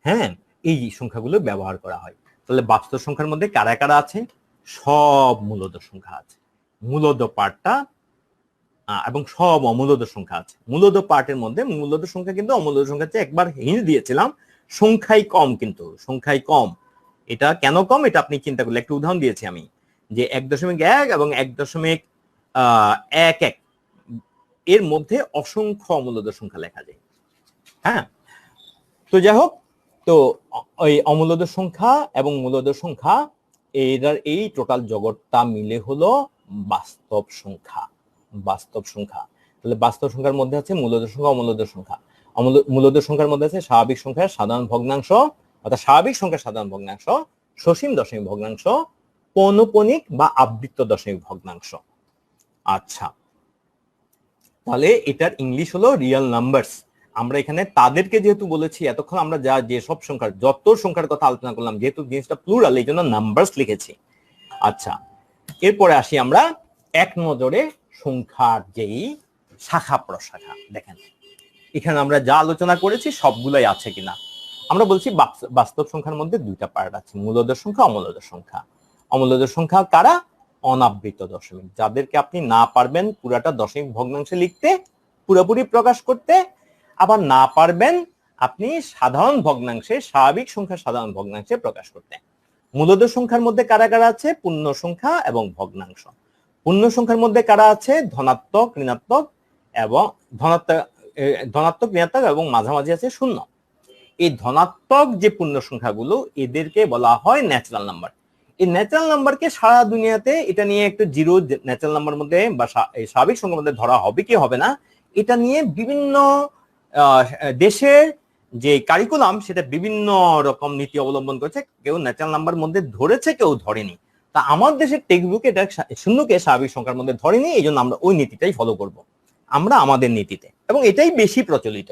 [SPEAKER 1] হ্যাঁ এই সংখ্যাগুলো ব্যবহার করা হয়। তাহলে বাস্তব সংখ্যার মধ্যে কারা কারা আছে? সব মূলদ সংখ্যা আছে, মূলদ পার্টটা, এবং সব অমূলদ সংখ্যা আছে। মূলদ পার্টের মধ্যে মূলদ সংখ্যা কিন্তু অমূলদ সংখ্যা চেয়ে একবার হিন্ট দিয়েছিলাম, সংখ্যাই কম, কিন্তু সংখ্যাই কম। এটা কেন কম এটা আপনি চিন্তা করলে, একটা উদাহরণ দিয়েছি আমি, যে 1.1 এবং 1.11 এর মধ্যে অসংখ্য অমূলদ সংখ্যা লেখা যায়। হ্যাঁ, তো যাই হোক, তো ওই অমূলদ সংখ্যা এবং মূলদ সংখ্যা এই টোটাল জগৎটা মিলে হলো বাস্তব সংখ্যা। বাস্তব সংখ্যা, তাহলে বাস্তব সংখ্যার মধ্যে আছে মূলদ সংখ্যা, অমূলদ সংখ্যা। মূলদ সংখ্যার মধ্যে আছে স্বাভাবিক সংখ্যার সাধারণ ভগ্নাংশ, অর্থাৎ স্বাভাবিক সংখ্যার সাধারণ ভগ্নাংশ, সসীম দশমিক ভগ্নাংশ, পৌনঃপুনিক বা আবৃত্ত দশমিক ভগ্নাংশ। আচ্ছা, তাহলে এটার ইংলিশ হলো রিয়েল নাম্বারস। আমরা এখানে তাদেরকে যেহেতু বলেছি, এতক্ষণ আমরা যেসব সংখ্যার যত সংখ্যার কথা আলোচনা করলাম, যেহেতু জিনিসটা প্লুরাল এই জন্য নাম্বারস লিখেছি। আচ্ছা, এরপরে আসি আমরা এক নজরে সংখ্যার যেই শাখা প্রশাখা। দেখেন এখানে আমরা যা আলোচনা করেছি সবগুলাই আছে কিনা। আমরা বলছি বাস্তব সংখ্যার মধ্যে দুইটা পার্ট আছে, মূলদ সংখ্যা, অমূলদ সংখ্যা। অমূলদ সংখ্যা কারা? অনাবৃত দশমিক, যাদেরকে আপনি না পারবেন পুরাটা দশমিক ভগ্নাংশে লিখতে, পুরোপুরি প্রকাশ করতে, আবার না পারবেন আপনি সাধারণ ভগ্নাংশে, স্বাভাবিক সংখ্যা সাধারণ ভগ্নাংশে প্রকাশ করতে। মূলদ সংখ্যার মধ্যে কারা কারা আছে? পূর্ণ সংখ্যা এবং ভগ্নাংশ। পূর্ণ সংখ্যার মধ্যে কারা আছে? ধনাত্মক, ঋণাত্মক এবং ধনাত্মক, ঋণাত্মক এবং মাঝামাঝি আছে শূন্য। এই ধনাত্মক যে পূর্ণ সংখ্যাগুলো, এদেরকে বলা হয় ন্যাচারাল নাম্বার। এই ন্যাচারাল নাম্বারকে সারা দুনিয়াতে এটা নিয়ে একটু জিরো ন্যাচারাল নাম্বার মধ্যে বা স্বাভাবিক সংখ্যার মধ্যে ধরা হবে কি হবে না, এটা নিয়ে বিভিন্ন দেশের যে কারিকুলাম সেটা বিভিন্ন রকম নীতি অবলম্বন করেছে। কেউ ন্যাচারাল নাম্বার মধ্যে ধরেছে, কেউ ধরেনি। তা আমার দেশের টেক্সট বুকে এটা শূন্যকে স্বাভাবিক সংখ্যার মধ্যে ধরেনি, এই জন্য আমরা ওই নীতিটাই ফলো করব আমরা আমাদের নীতিতে, এবং এটাই বেশি প্রচলিত।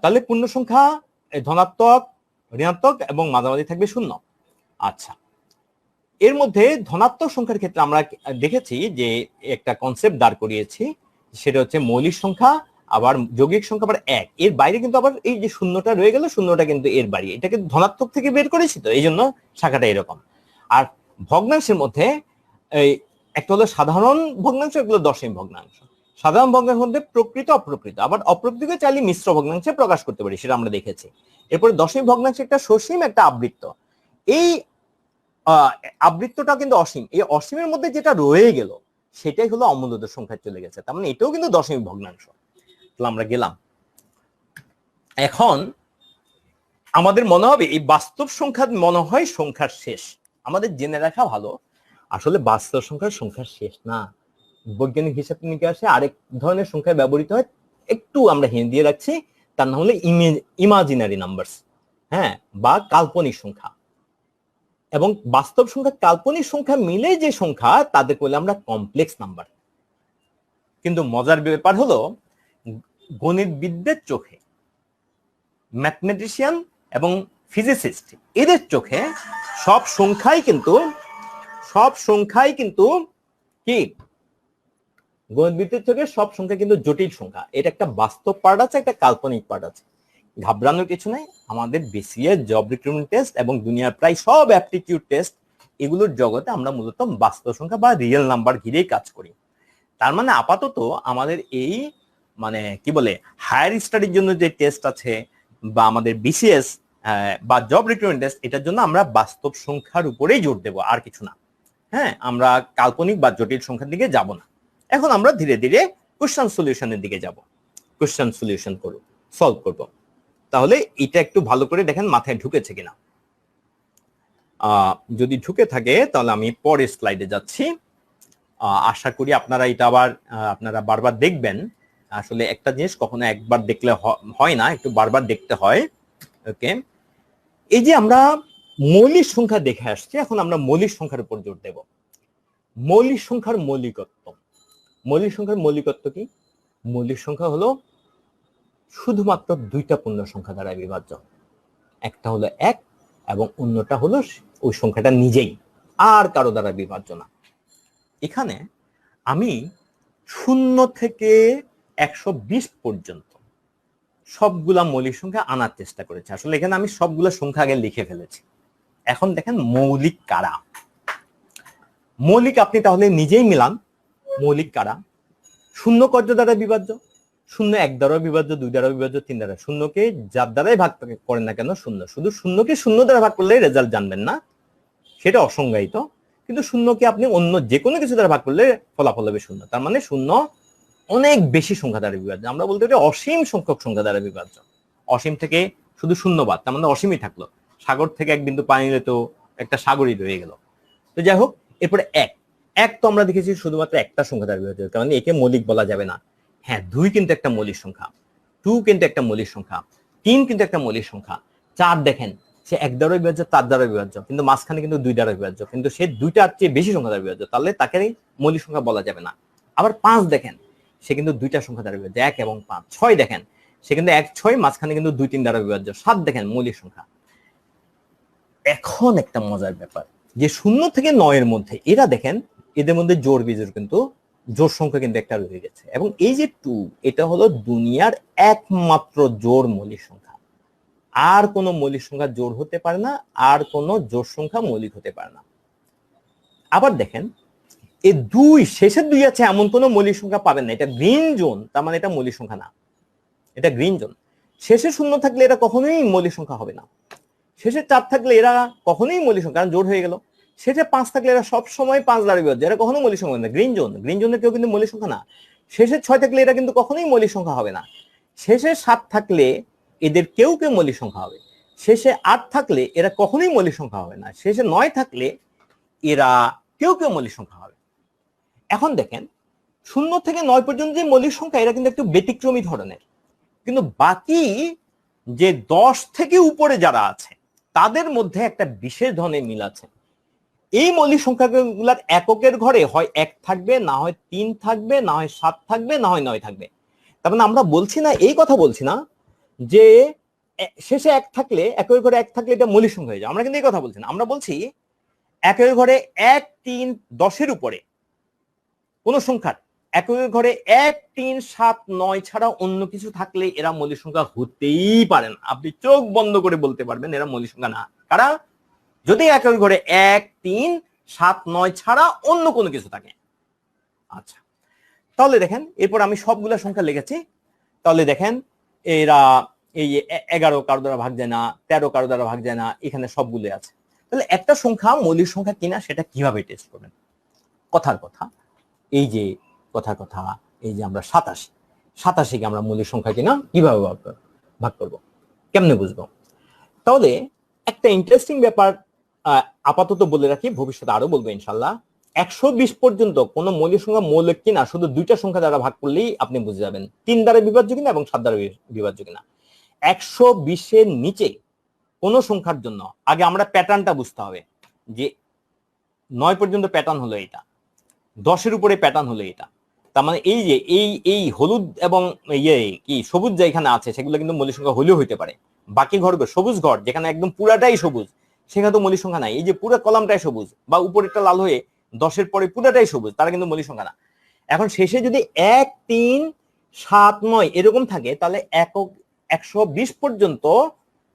[SPEAKER 1] তাহলে পূর্ণ সংখ্যা ধনাত্মক, ঋণাত্মক এবং মাঝামাঝি থাকবে শূন্য। আচ্ছা, এর মধ্যে ধনাত্মক সংখ্যার ক্ষেত্রে আমরা দেখেছি যে একটা কনসেপ্ট দাঁড় করিয়েছি, সেটা হচ্ছে মৌলিক সংখ্যা, আবার যৌগিক সংখ্যা, আবার এক। এর বাইরে কিন্তু আবার এই যে শূন্যটা রয়ে গেল, শূন্যটা কিন্তু এর বাইরে, এটাকে ধনাত্মক থেকে বের করেছি, তো এই জন্য শাখাটা এরকম। আর ভগ্নাংশের মধ্যে এই একটা হলো সাধারণ ভগ্নাংশ, এগুলো দশমিক ভগ্নাংশ। সাধারণ ভগ্নাংশের মধ্যে প্রকৃত, অপ্রকৃত, আবার অপ্রকৃতকে চাইলে মিশ্র ভগ্নাংশে প্রকাশ করতে পারি, সেটা আমরা দেখেছি। এরপরে দশমিক ভগ্নাংশে একটা সসীম, একটা আবৃত্ত। এই আবৃত্তটা কিন্তু অসীম, এই অসীমের মধ্যে যেটা রয়ে গেল সেটাই হলো অমূলদ সংখ্যায় চলে গেছে, তার মানে এটাও কিন্তু দশমিক ভগ্নাংশ। তাহলে আমরা গেলাম। এখন আমাদের মনে হবে এই বাস্তব সংখ্যা মনে হয় সংখ্যার শেষ। আমাদের জেনে রাখা ভালো, আসলে বাস্তব সংখ্যার শেষ না। বৈজ্ঞানিক হিসাব নিকাশে আরেক ধরনের সংখ্যা ব্যবহৃত হয়, একটু আমরা হিন্ট দিয়ে রাখছি, তার নাম হলো ইমাজিনারি নাম্বারস, হ্যাঁ, বা কাল্পনিক সংখ্যা। এবং বাস্তব সংখ্যা, কাল্পনিক সংখ্যা মিলে যে সংখ্যা, তাদের বলে আমরা কমপ্লেক্স নাম্বার। কিন্তু মজার ব্যাপার হলো, গণিতবিদদের চোখে, ম্যাথমেটিশিয়ান এবং ফিজিসিস্ট এদের চোখে সব সংখ্যাই কিন্তু কি, গণিতবিদদের চোখে সব সংখ্যা কিন্তু জটিল সংখ্যা। এটা একটা বাস্তব পার্ট আছে, একটা কাল্পনিক পার্ট আছে। ঘাবড়ানোর কিছু নাই। আমাদের বিসিএস, জব রিক্রুটমেন্ট টেস্ট এবং দুনিয়ার প্রায় সব অ্যাপটিটিউড টেস্ট, এগুলোর জগতে আমরা মূলত বাস্তব সংখ্যা বা রিয়েল নাম্বার ঘিরেই কাজ করি। তার মানে আপাতত আমাদের এই কি বলে হায়ার স্টাডির জন্য যে টেস্ট আছে, বা আমাদের বিসিএস বা জব রিক্রুটমেন্ট টেস্ট, এটার জন্য আমরা বাস্তব সংখ্যার উপরেই জোর দেব, আর কিছু না। হ্যাঁ, আমরা কাল্পনিক বা জটিল সংখ্যার দিকে যাব না। এখন আমরা ধীরে ধীরে কোশ্চেন সলিউশনের দিকে যাব, কোশ্চেন সলিউশন সলভ করব। তাহলে এটা একটু ভালো করে দেখেন মাথায় ঢুকেছে কিনা। যদি ঢুকে থাকে তাহলে আমি পরের স্লাইডে যাচ্ছি। আশা করি আপনারা এটা আবার আপনারা বারবার দেখবেন। আসলে একটা জিনিস কখনো একবার দেখলে হয় না, একটু বারবার দেখতে হয়। ওকে, এই যে আমরা মৌলিক সংখ্যা দেখে আসছি, এখন আমরা মৌলিক সংখ্যার উপর জোর দেব। মৌলিক সংখ্যার মৌলিকত্ব। মৌলিক সংখ্যার মৌলিকত্ব কি? মৌলিক সংখ্যা হলো শুধুমাত্র দুইটা পূর্ণ সংখ্যা দ্বারা বিভাজ্য, একটা হলো এক এবং অন্যটা হলো ওই সংখ্যাটা নিজেই, আর কারো দ্বারা বিভাজ্য না। এখানে আমি 0 থেকে 120 পর্যন্ত সবগুলা মৌলিক সংখ্যা আনার চেষ্টা করেছি। আসলে এখানে আমি সবগুলা সংখ্যা আগে লিখে ফেলেছি। এখন দেখেন মৌলিক কারা। মৌলিক আপনি তাহলে নিজেই মিলান, মৌলিক কারা। 0 কত দ্বারা বিভাজ্য? 0 1 দ্বারা বিভাজ্য, 2 দ্বারা বিভাজ্য, 3 দ্বারা। 0কে যার দ্বারাই ভাগ করেন না কেন 0, শুধু 0কে 0 দ্বারা ভাগ করলে রেজাল্ট জানবেন না, সেটা অসংজ্ঞায়িত। কিন্তু 0কে আপনি অন্য যে কোনো কিছু দ্বারা ভাগ করলে ফলাফল হবে 0। তার মানে 0 অনেক বেশি সংখ্যা দ্বারা বিভাজ্য। আমরা বলতে পারি অসীম সংখ্যক সংখ্যা দ্বারা বিভাজ্য। অসীম থেকে শুধু 0 বাদ, তার মানে অসীমই থাকলো। সাগর থেকে এক বিন্দু পানি নিলে তো একটা সাগরই রয়ে গেল। তো যাই হোক, এরপরে 1 এক তো আমরা দেখেছি শুধুমাত্র একটা সংখ্যা দ্বারা বিভাজ্য, কারণ একে মৌলিক বলা যাবে না। হ্যাঁ, 2 কিন্তু একটা মৌলিক সংখ্যা, 2 কিন্তু একটা মৌলিক সংখ্যা, 3 কিন্তু একটা মৌলিক সংখ্যা, 4 দেখেন সে 1 দ্বারা বিভাজ্য, 4 দ্বারা বিভাজ্য, কিন্তু মাঝখানে কিন্তু 2 দ্বারা বিভাজ্য, কিন্তু সে 2টার চেয়ে বেশি সংখ্যা দ্বারা বিভাজ্য, তাহলে তাকে মৌলিক সংখ্যা বলা যাবে না। আবার 5 দেখেন সে কিন্তু 2টা সংখ্যা দ্বারা বিভাজ্য, 1 এবং 5। 6 দেখেন সে কিন্তু 1, 6, মাঝখানে কিন্তু 2, 3 দ্বারা বিভাজ্য। 7 দেখেন মৌলিক সংখ্যা। এখন একটা মজার ব্যাপার যে 0 থেকে 9 এর মধ্যে এরা দেখেন এদের মধ্যে জোড় বিজোড় কিন্তু জোড় সংখ্যা কিন্তু একটা রয়ে গেছে, এবং এই যে 2 এটা হলো দুনিয়ার একমাত্র জোড় মৌলিক সংখ্যা। আর কোনো মৌলিক সংখ্যা জোড় হতে পারে না, আর কোনো জোড় সংখ্যা মৌলিক হতে পারে না। আবার দেখেন এই 2 শেষের 2 আছে এমন কোনো মৌলিক সংখ্যা পাবেন না, এটা গ্রিন জোন, তার মানে এটা মৌলিক সংখ্যা না, এটা গ্রিন জোন। শেষে 0 থাকলে এটা কখনোই মৌলিক সংখ্যা হবে না, শেষে 4 থাকলে এরা কখনোই মৌলিক সংখ্যা, কারণ জোড় হয়ে গেল। শেষে 5 থাকলে এরা সব সময় 5 দ্বারা বিভাজ্য, এরা কখনো মৌলিক সংখ্যা না, গ্রিন জোন। গ্রিন জোনের কেউ কিন্তু মৌলিক সংখ্যা না। শেষে 6 থাকলে এরা কিন্তু কখনোই মৌলিক সংখ্যা হবে না। শেষে 7 থাকলে এদের কেউ কেউ মৌলিক সংখ্যা হবে। শেষে 8 থাকলে এরা কখনোই মৌলিক সংখ্যা হবে না। শেষে 9 থাকলে এরা কেউ কেউ মৌলিক সংখ্যা হবে। এখন দেখেন 0 থেকে 9 পর্যন্ত যে মৌলিক সংখ্যা এরা কিন্তু একটু ব্যতিক্রমী ধরনের, কিন্তু বাকি যে 10 থেকে উপরে যারা আছে তাদের মধ্যে একটা বিশেষ ধরনের মিল আছে। এই মৌলিক সংখ্যাগুলোর এককের ঘরে হয় 1 থাকবে, না হয় 3 থাকবে, না হয় 7 থাকবে, না হয় 9 থাকবে। তার মানে আমরা বলছি না, এই কথা বলছি না যে শেষে 1 থাকলে, একের ঘরে 1 থাকলে এটা মৌলিক সংখ্যা হয়ে যায়, আমরা কিন্তু এই কথা বলছি না। আমরা বলছি একের ঘরে 1, 3, 10-এর উপরে কোন সংখ্যার একের ঘরে 1, 3, 7, 9 ছাড়া অন্য কিছু থাকলে এরা মৌলিক সংখ্যা হতেই পারে না। আপনি চোখ বন্ধ করে বলতে পারবেন এরা মৌলিক সংখ্যা না। কারা? যদি একের ঘরে 1, 3, 7, 9 ছাড়া অন্য কোনো কিছু থাকে। আচ্ছা, তাহলে দেখেন এরপর আমি সবগুলা সংখ্যা লিখেছি। তাহলে দেখেন এরা এই 11 কারো দ্বারা ভাগ যায় না, 13 কারো দ্বারা ভাগ যায় না, এখানে সবগুলো আছে। তাহলে একটা সংখ্যা মৌলিক সংখ্যা কিনা সেটা কিভাবে টেস্ট করবেন? কথার কথা, এই যে কথার কথা, এই যে আমরা 87 কে আমরা মৌলিক সংখ্যা কিনা কিভাবে ভাগ করব, কেমনে বুঝবো? তাহলে একটা ইন্টারেস্টিং ব্যাপার আপাতত বলে রাখি, ভবিষ্যতে আরো বলবো ইনশাল্লাহ। 120 পর্যন্ত কোন মৌলিক সংখ্যা মৌলিক কিনা শুধু 2টা সংখ্যা দ্বারা ভাগ করলেই আপনি বুঝে যাবেন, 3 দ্বারা বিভাজ্য কিনা এবং 7 দ্বারা বিভাজ্য কিনা। 120-এর নিচে কোন সংখ্যার জন্য আগে আমরা প্যাটার্নটা বুঝতে হবে, যে 9 পর্যন্ত প্যাটার্ন হলো এটা, 10-এর উপরে প্যাটার্ন হলো এটা। তার মানে এই যে এই হলুদ এবং কি সবুজ যেখানে আছে সেগুলো কিন্তু মৌলিক সংখ্যা হলেও হইতে পারে। বাকি ঘর, সবুজ ঘর যেখানে একদম পুরাটাই সবুজ, সেখানে তো মৌলিক সংখ্যা নাই। এই যে পুরো কলামটাই সবুজ বা উপরেরটা লাল হয়ে 10-এর পরে পুরাটাই সবুজ, তারা কিন্তু মৌলিক সংখ্যা না। এখন শেষে যদি 1, 3, 7, 9 এরকম থাকে, তাহলে 120 পর্যন্ত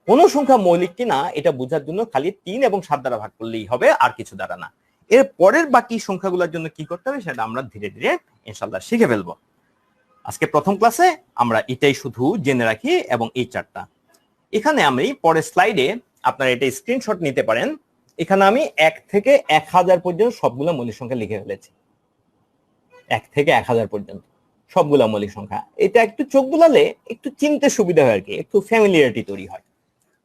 [SPEAKER 1] কোন সংখ্যা মৌলিক কিনা এটা বোঝার জন্য খালি 3 এবং 7 দ্বারা ভাগ করলেই হবে, আর কিছু দ্বারা না। এর পরের বাকি সংখ্যাগুলোর জন্য কি করতে হবে সেটা আমরা ধীরে ধীরে ইনশাআল্লাহ শিখে ফেলবো। আজকে প্রথম ক্লাসে আমরা এটাই শুধু জেনে রাখি, এবং এই চারটা এখানে আমি পরের স্লাইডে আপনারা এটা স্ক্রিনশট নিতে পারেন। এখানে আমি 1 থেকে 1000 পর্যন্ত সবগুলো মৌলিক সংখ্যা লিখে ফেলেছি। 1 থেকে 1000 পর্যন্ত সবগুলো মৌলিক সংখ্যা। এটা একটু চোখ বুলালে একটু চিনতে সুবিধা হয় আর কি, একটু ফ্যামিলিয়ারিটি তৈরি হয়।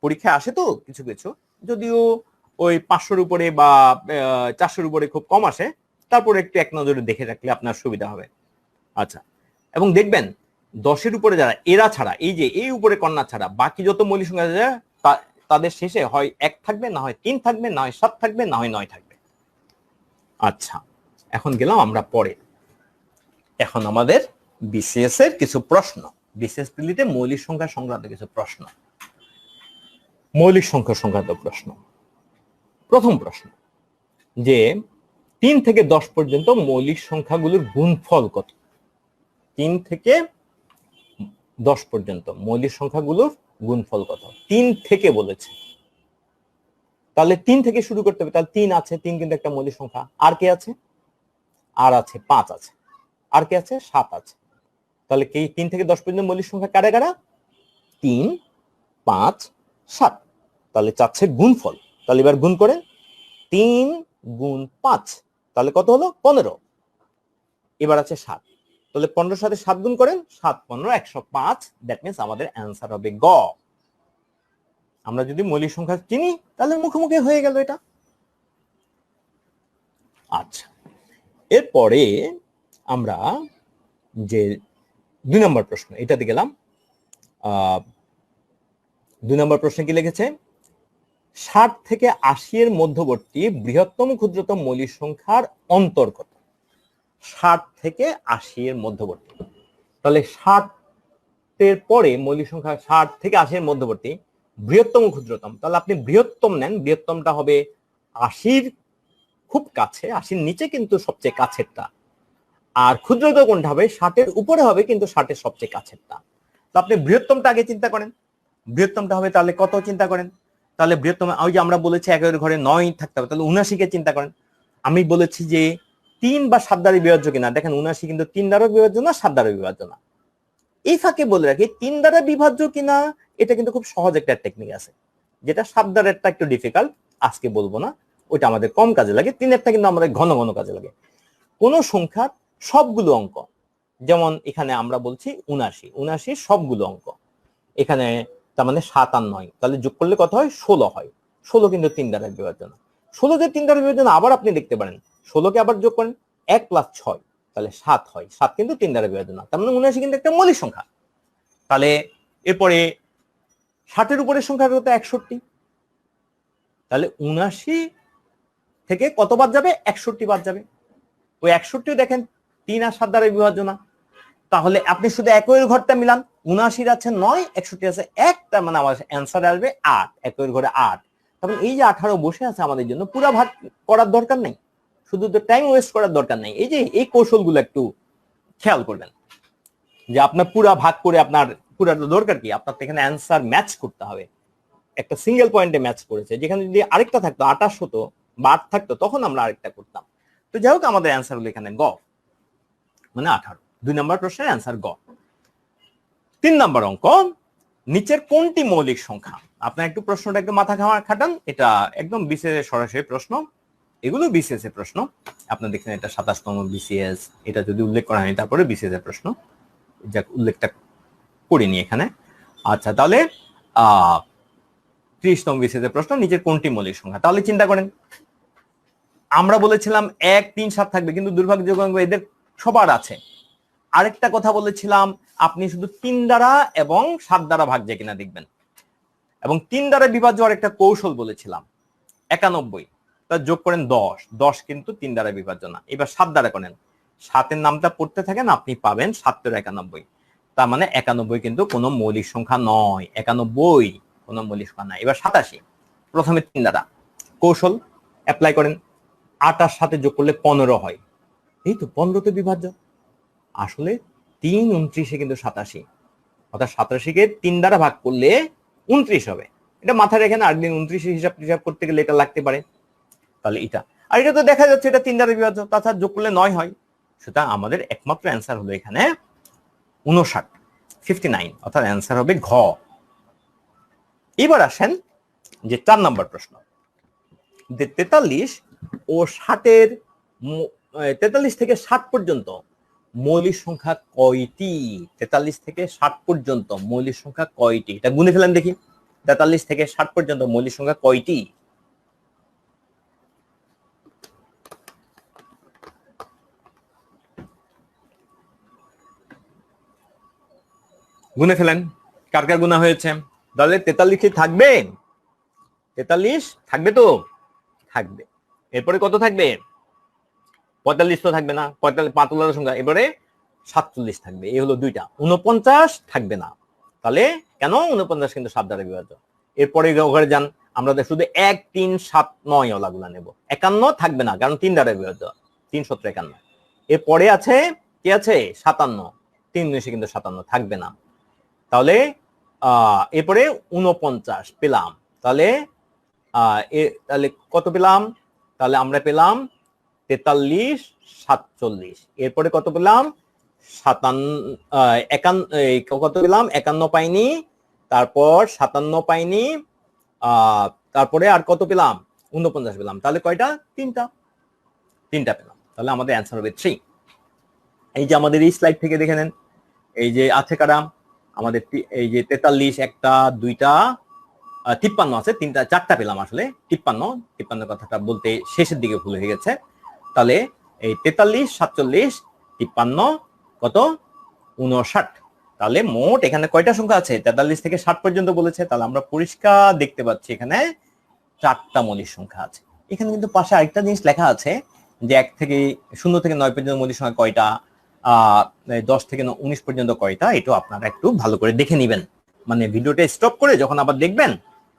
[SPEAKER 1] পরীক্ষায় আসে তো কিছু কিছু, যদিও ওই 500-র উপরে বা 400-র উপরে খুব কম আসে, তারপরে একটু এক নজরে দেখে রাখলে আপনার সুবিধা হবে। আচ্ছা, এবং দেখবেন 10-এর উপরে যারা এরা ছাড়া, এই যে এই উপরে কন্যা ছাড়া বাকি যত মৌলিক সংখ্যা আছে তাদের শেষে হয় 1 থাকবে, না হয় 3 থাকবে, না হয় 7 থাকবে, না হয় 9 থাকবে। আচ্ছা, এখন গেলাম আমরা পরে। এখন আমাদের বিসিএস এর কিছু প্রশ্ন, বিসিএস প্রিলিতে মৌলিক সংখ্যা সংক্রান্ত কিছু প্রশ্ন। মৌলিক সংখ্যা সংক্রান্ত প্রশ্ন। প্রথম প্রশ্ন, যে 3 থেকে 10 পর্যন্ত মৌলিক সংখ্যাগুলোর গুণফল কত? 3 থেকে 10 পর্যন্ত মৌলিক সংখ্যাগুলোর গুণফল কত? 3 থেকে বলেছে, তাহলে 3 থেকে শুরু করতে হবে। তাহলে 3 আছে, 3 কিন্তু একটা মৌলিক সংখ্যা। আর কে আছে? আর আছে 5 আছে। আর কে আছে? 7 আছে। তাহলে কি 3 থেকে 10 পর্যন্ত মৌলিক সংখ্যা কারা কারা? 3, 5, 7। তাহলে চাচ্ছে গুণফল। তাহলে এবার গুণ করেন, 3 গুণ 5, তাহলে কত হলো? 15। এবার আছে 7, তাহলে 15 সাথে 7 গুণ করেন, 7, 15, 105। দ্যাট মিন্স আমাদের অ্যান্সার হবে গ। আমরা যদি মৌলিক সংখ্যা চিনি তাহলে মুখোমুখি হয়ে গেল এটা। আচ্ছা, এরপরে আমরা যে 2 নম্বর প্রশ্ন এটাতে গেলাম। 2 নম্বর প্রশ্নে কি লিখেছে? 60 থেকে 80 এর মধ্যবর্তী বৃহত্তম ক্ষুদ্রতম মৌলিক সংখ্যার অন্তর কত? 60 থেকে 80 এর মধ্যবর্তী, তাহলে 60 এর পরে মৌলিক সংখ্যা 60 থেকে 80 এর মধ্যবর্তী বৃহত্তম ক্ষুদ্রতম, তাহলে আপনি বৃহত্তম নেন, বৃহত্তমটা হবে 80-র খুব কাছে, 80-র নিচে কিন্তু সবচেয়ে কাছেরটা। আর ক্ষুদ্রতম কোনটা হবে? 60-এর উপরে হবে কিন্তু 60-এর সবচেয়ে কাছেরটা। তো আপনি বৃহত্তমটা আগে চিন্তা করেন, বৃহত্তমটা হবে তাহলে কত চিন্তা করেন। তাহলে বৃহত্তম ওই যে আমরা বলেছি 11 ঘরে 9 থাকতে হবে, তাহলে 79 চিন্তা করেন। আমি বলেছি যে 3 বা 7 দ্বারা বিভাজ্য কিনা, দেখেন 79 কিন্তু 3 দ্বারা বিভাজ্য না, 7 দ্বারা বিভাজ্য না। এই ফাঁকে বলে রাখি 3 দ্বারা বিভাজ্য কিনা এটা কিন্তু খুব সহজ একটা টেকনিক আছে, যেটা 7 দ্বারাটা একটু ডিফিকাল্ট, আজকে বলবো না, ওইটা আমাদের কম কাজে লাগে। 3-এরটা কিন্তু আমাদের ঘন ঘন কাজে লাগে। কোন সংখ্যার সবগুলো অঙ্ক, যেমন এখানে আমরা বলছি 79 সবগুলো অঙ্ক, এখানে তার মানে 7 আর 9, তাহলে যোগ করলে কত হয়? 16 হয়। 16 কিন্তু 3 দ্বারা বিভাজ্য না। 16 যে 3 দ্বারা বিভাজ্য না, আবার আপনি দেখতে পারেন 16কে আবার যোগ করেন 1 + 6, তাহলে 7 হয়। 7 কিন্তু 3 দ্বারা বিভাজ্য না, তার মানে 79 কিন্তু একটা মৌলিক সংখ্যা। তাহলে এরপরে 60-এর উপরের সংখ্যা কত? 61। তাহলে 79 থেকে কত বাদ যাবে? 61 বাদ যাবে। ওই 61 দেখেন 3 আর 7 দ্বারা বিভাজ্য না, তাহলে আপনি শুধু একই ঘরটা মিলান, 79 আছে 9, 61 আছে 1, তার মানে আমার অ্যান্সার আসবে 8, একই ঘরে 8। তখন এই যে 18 বসে আছে আমাদের জন্য, পুরো ভাগ করার দরকার নেই, শুধু তো টাইম ওয়েস্ট করার দরকার নেই। এই যে এই কৌশলগুলো একটু খেয়াল করবেন, যে আপনার পুরা ভাগ করে আপনার পুরা দরকার কি? আপনার এখানে অ্যান্সার ম্যাচ করতে হবে। একটা সিঙ্গেল পয়েন্টে ম্যাচ করেছে, যেখানে যদি আরেকটা থাকতো 28 হতো বা 8 থাকতো, তখন আমরা আরেকটা করতাম। তো যাই হোক, আমাদের অ্যান্সার হলো এখানে গ, মানে 18। 2 নম্বর প্রশ্নের অ্যান্সার গ। 3 নম্বর অঙ্ক, নিচের কোনটি মৌলিক সংখ্যা? আপনার একটু প্রশ্নটা একটু মাথা খাটান, এটা একদম বিসিএস এর সরাসরি প্রশ্ন, এগুলো বিসিএস এর প্রশ্ন। আপনার দেখেন এটা 27তম বিসিএস, এটা যদি উল্লেখ করা হয় তারপরে বিসিএস এর প্রশ্ন, যা উল্লেখটা করিনি এখানে। আচ্ছা, তাহলে 30তম বিসিএস এর প্রশ্ন, নিচের কোনটি মৌলিক সংখ্যা? তাহলে চিন্তা করেন, আমরা বলেছিলাম 1, 3, 7 থাকবে, কিন্তু দুর্ভাগ্যজনক এদের সবার আছে। আরেকটা কথা বলেছিলাম, আপনি শুধু 3 দ্বারা এবং 7 দ্বারা ভাগ যায় কিনা দেখবেন, এবং 3 দ্বারা বিভাজ্য আরেকটা কৌশল বলেছিলাম 91, তা যোগ করেন 10, 10 কিন্তু 3 দ্বারা বিভাজ্য না। এবার 7 দ্বারা করেন, 7-এর নামটা পড়তে থাকেন, আপনি পাবেন 7-91, তার মানে 91 কিন্তু কোনো মৌলিক সংখ্যা নয়, 91 কোনো মৌলিক সংখ্যা নয়। এবার 87, প্রথমে 3 দ্বারা কৌশল অ্যাপ্লাই করেন, 8 আর 7 যোগ করলে 15 হয়, এই তো 15তে বিভাজ্য। আসলে 3 29 কিন্তু 87, অর্থাৎ 87কে 3 দ্বারা ভাগ করলে 29 হবে। এটা মাথায় রেখে না, আরেকদিন 29 হিসাব করতে গেলে এটা লাগতে পারে। তাহলে এটা, আর এটা তো দেখা যাচ্ছে এটা 3 দ্বারা বিভাজ্য, তাছাড়া যোগ করলে 9 হয়। সুতরাং আমাদের একমাত্র অ্যান্সার হলো এখানে 59, 59, অর্থাৎ অ্যান্সার হবে ঘ। এবার আসেন যে 4 নম্বর প্রশ্ন, 43 ও 60-এর 43 থেকে 60 পর্যন্ত মৌলিক সংখ্যা কয়টি? 43 থেকে 60 পর্যন্ত মৌলিক সংখ্যা কয়টি? এটা গুনে ফেলেন দেখি, 43 থেকে 60 পর্যন্ত মৌলিক সংখ্যা কয়টি? গুনে ফেলেন, কার কার গুণা হয়েছে? তাহলে 43 থাকবে, 43 থাকবে তো থাকবে। এরপরে কত থাকবে? 45 তো থাকবে না, 45 পাতলার সংখ্যা। এবারে 47 থাকবে, এই হলো দুইটা। 49 থাকবে না, তাহলে কেন? 49 কিন্তু 7 দ্বারা বিভাজ্য। এরপরে ঘরে যান, আমরা শুধু 1, 3, 7, 9 ওলাগুলা নেব। 51 থাকবে না, কারণ 3 দ্বারা বিভাজ্য, 3 7 51। এরপরে আছে কি আছে? 57, 3 19 কিন্তু 57 থাকবে না। তাহলে এরপরে 49 পেলাম, তাহলে তাহলে কত পেলাম? তাহলে আমরা পেলাম 43, 47। এরপরে কত পেলাম? 51 কত পেলাম? 51 পাইনি, তারপর 57 পাইনি, তারপরে আর কত পেলাম? 49 পেলাম। তাহলে কয়টা? তিনটা পেলাম। তাহলে আমাদের অ্যান্সার হবে 3। এই যে আমাদের এই স্লাইড থেকে দেখে নেন, এই যে আছে কারা আমাদের, এই যে 43 একটা, দুইটা, 53 আছে, 4টা পেলাম আসলে। 53 কথাটা বলতে শেষের দিকে ভুল হয়ে গেছে। তাহলে এই 43, 47, 53, কত 59। তাহলে মোট এখানে কয়টা সংখ্যা আছে? 43 থেকে 60 পর্যন্ত বলেছে। তাহলে আমরা পরিষ্কার দেখতে পাচ্ছি এখানে 4টা মৌলিক সংখ্যা আছে। এখানে কিন্তু পাশে আরেকটা জিনিস লেখা আছে যে 1 থেকে 0 থেকে 9 পর্যন্ত মৌলিক সংখ্যা কয়টা, 10 থেকে 19 পর্যন্ত কয়টা, এটাও আপনারা একটু ভালো করে দেখে নেবেন। মানে ভিডিওটা স্টপ করে যখন আবার দেখবেন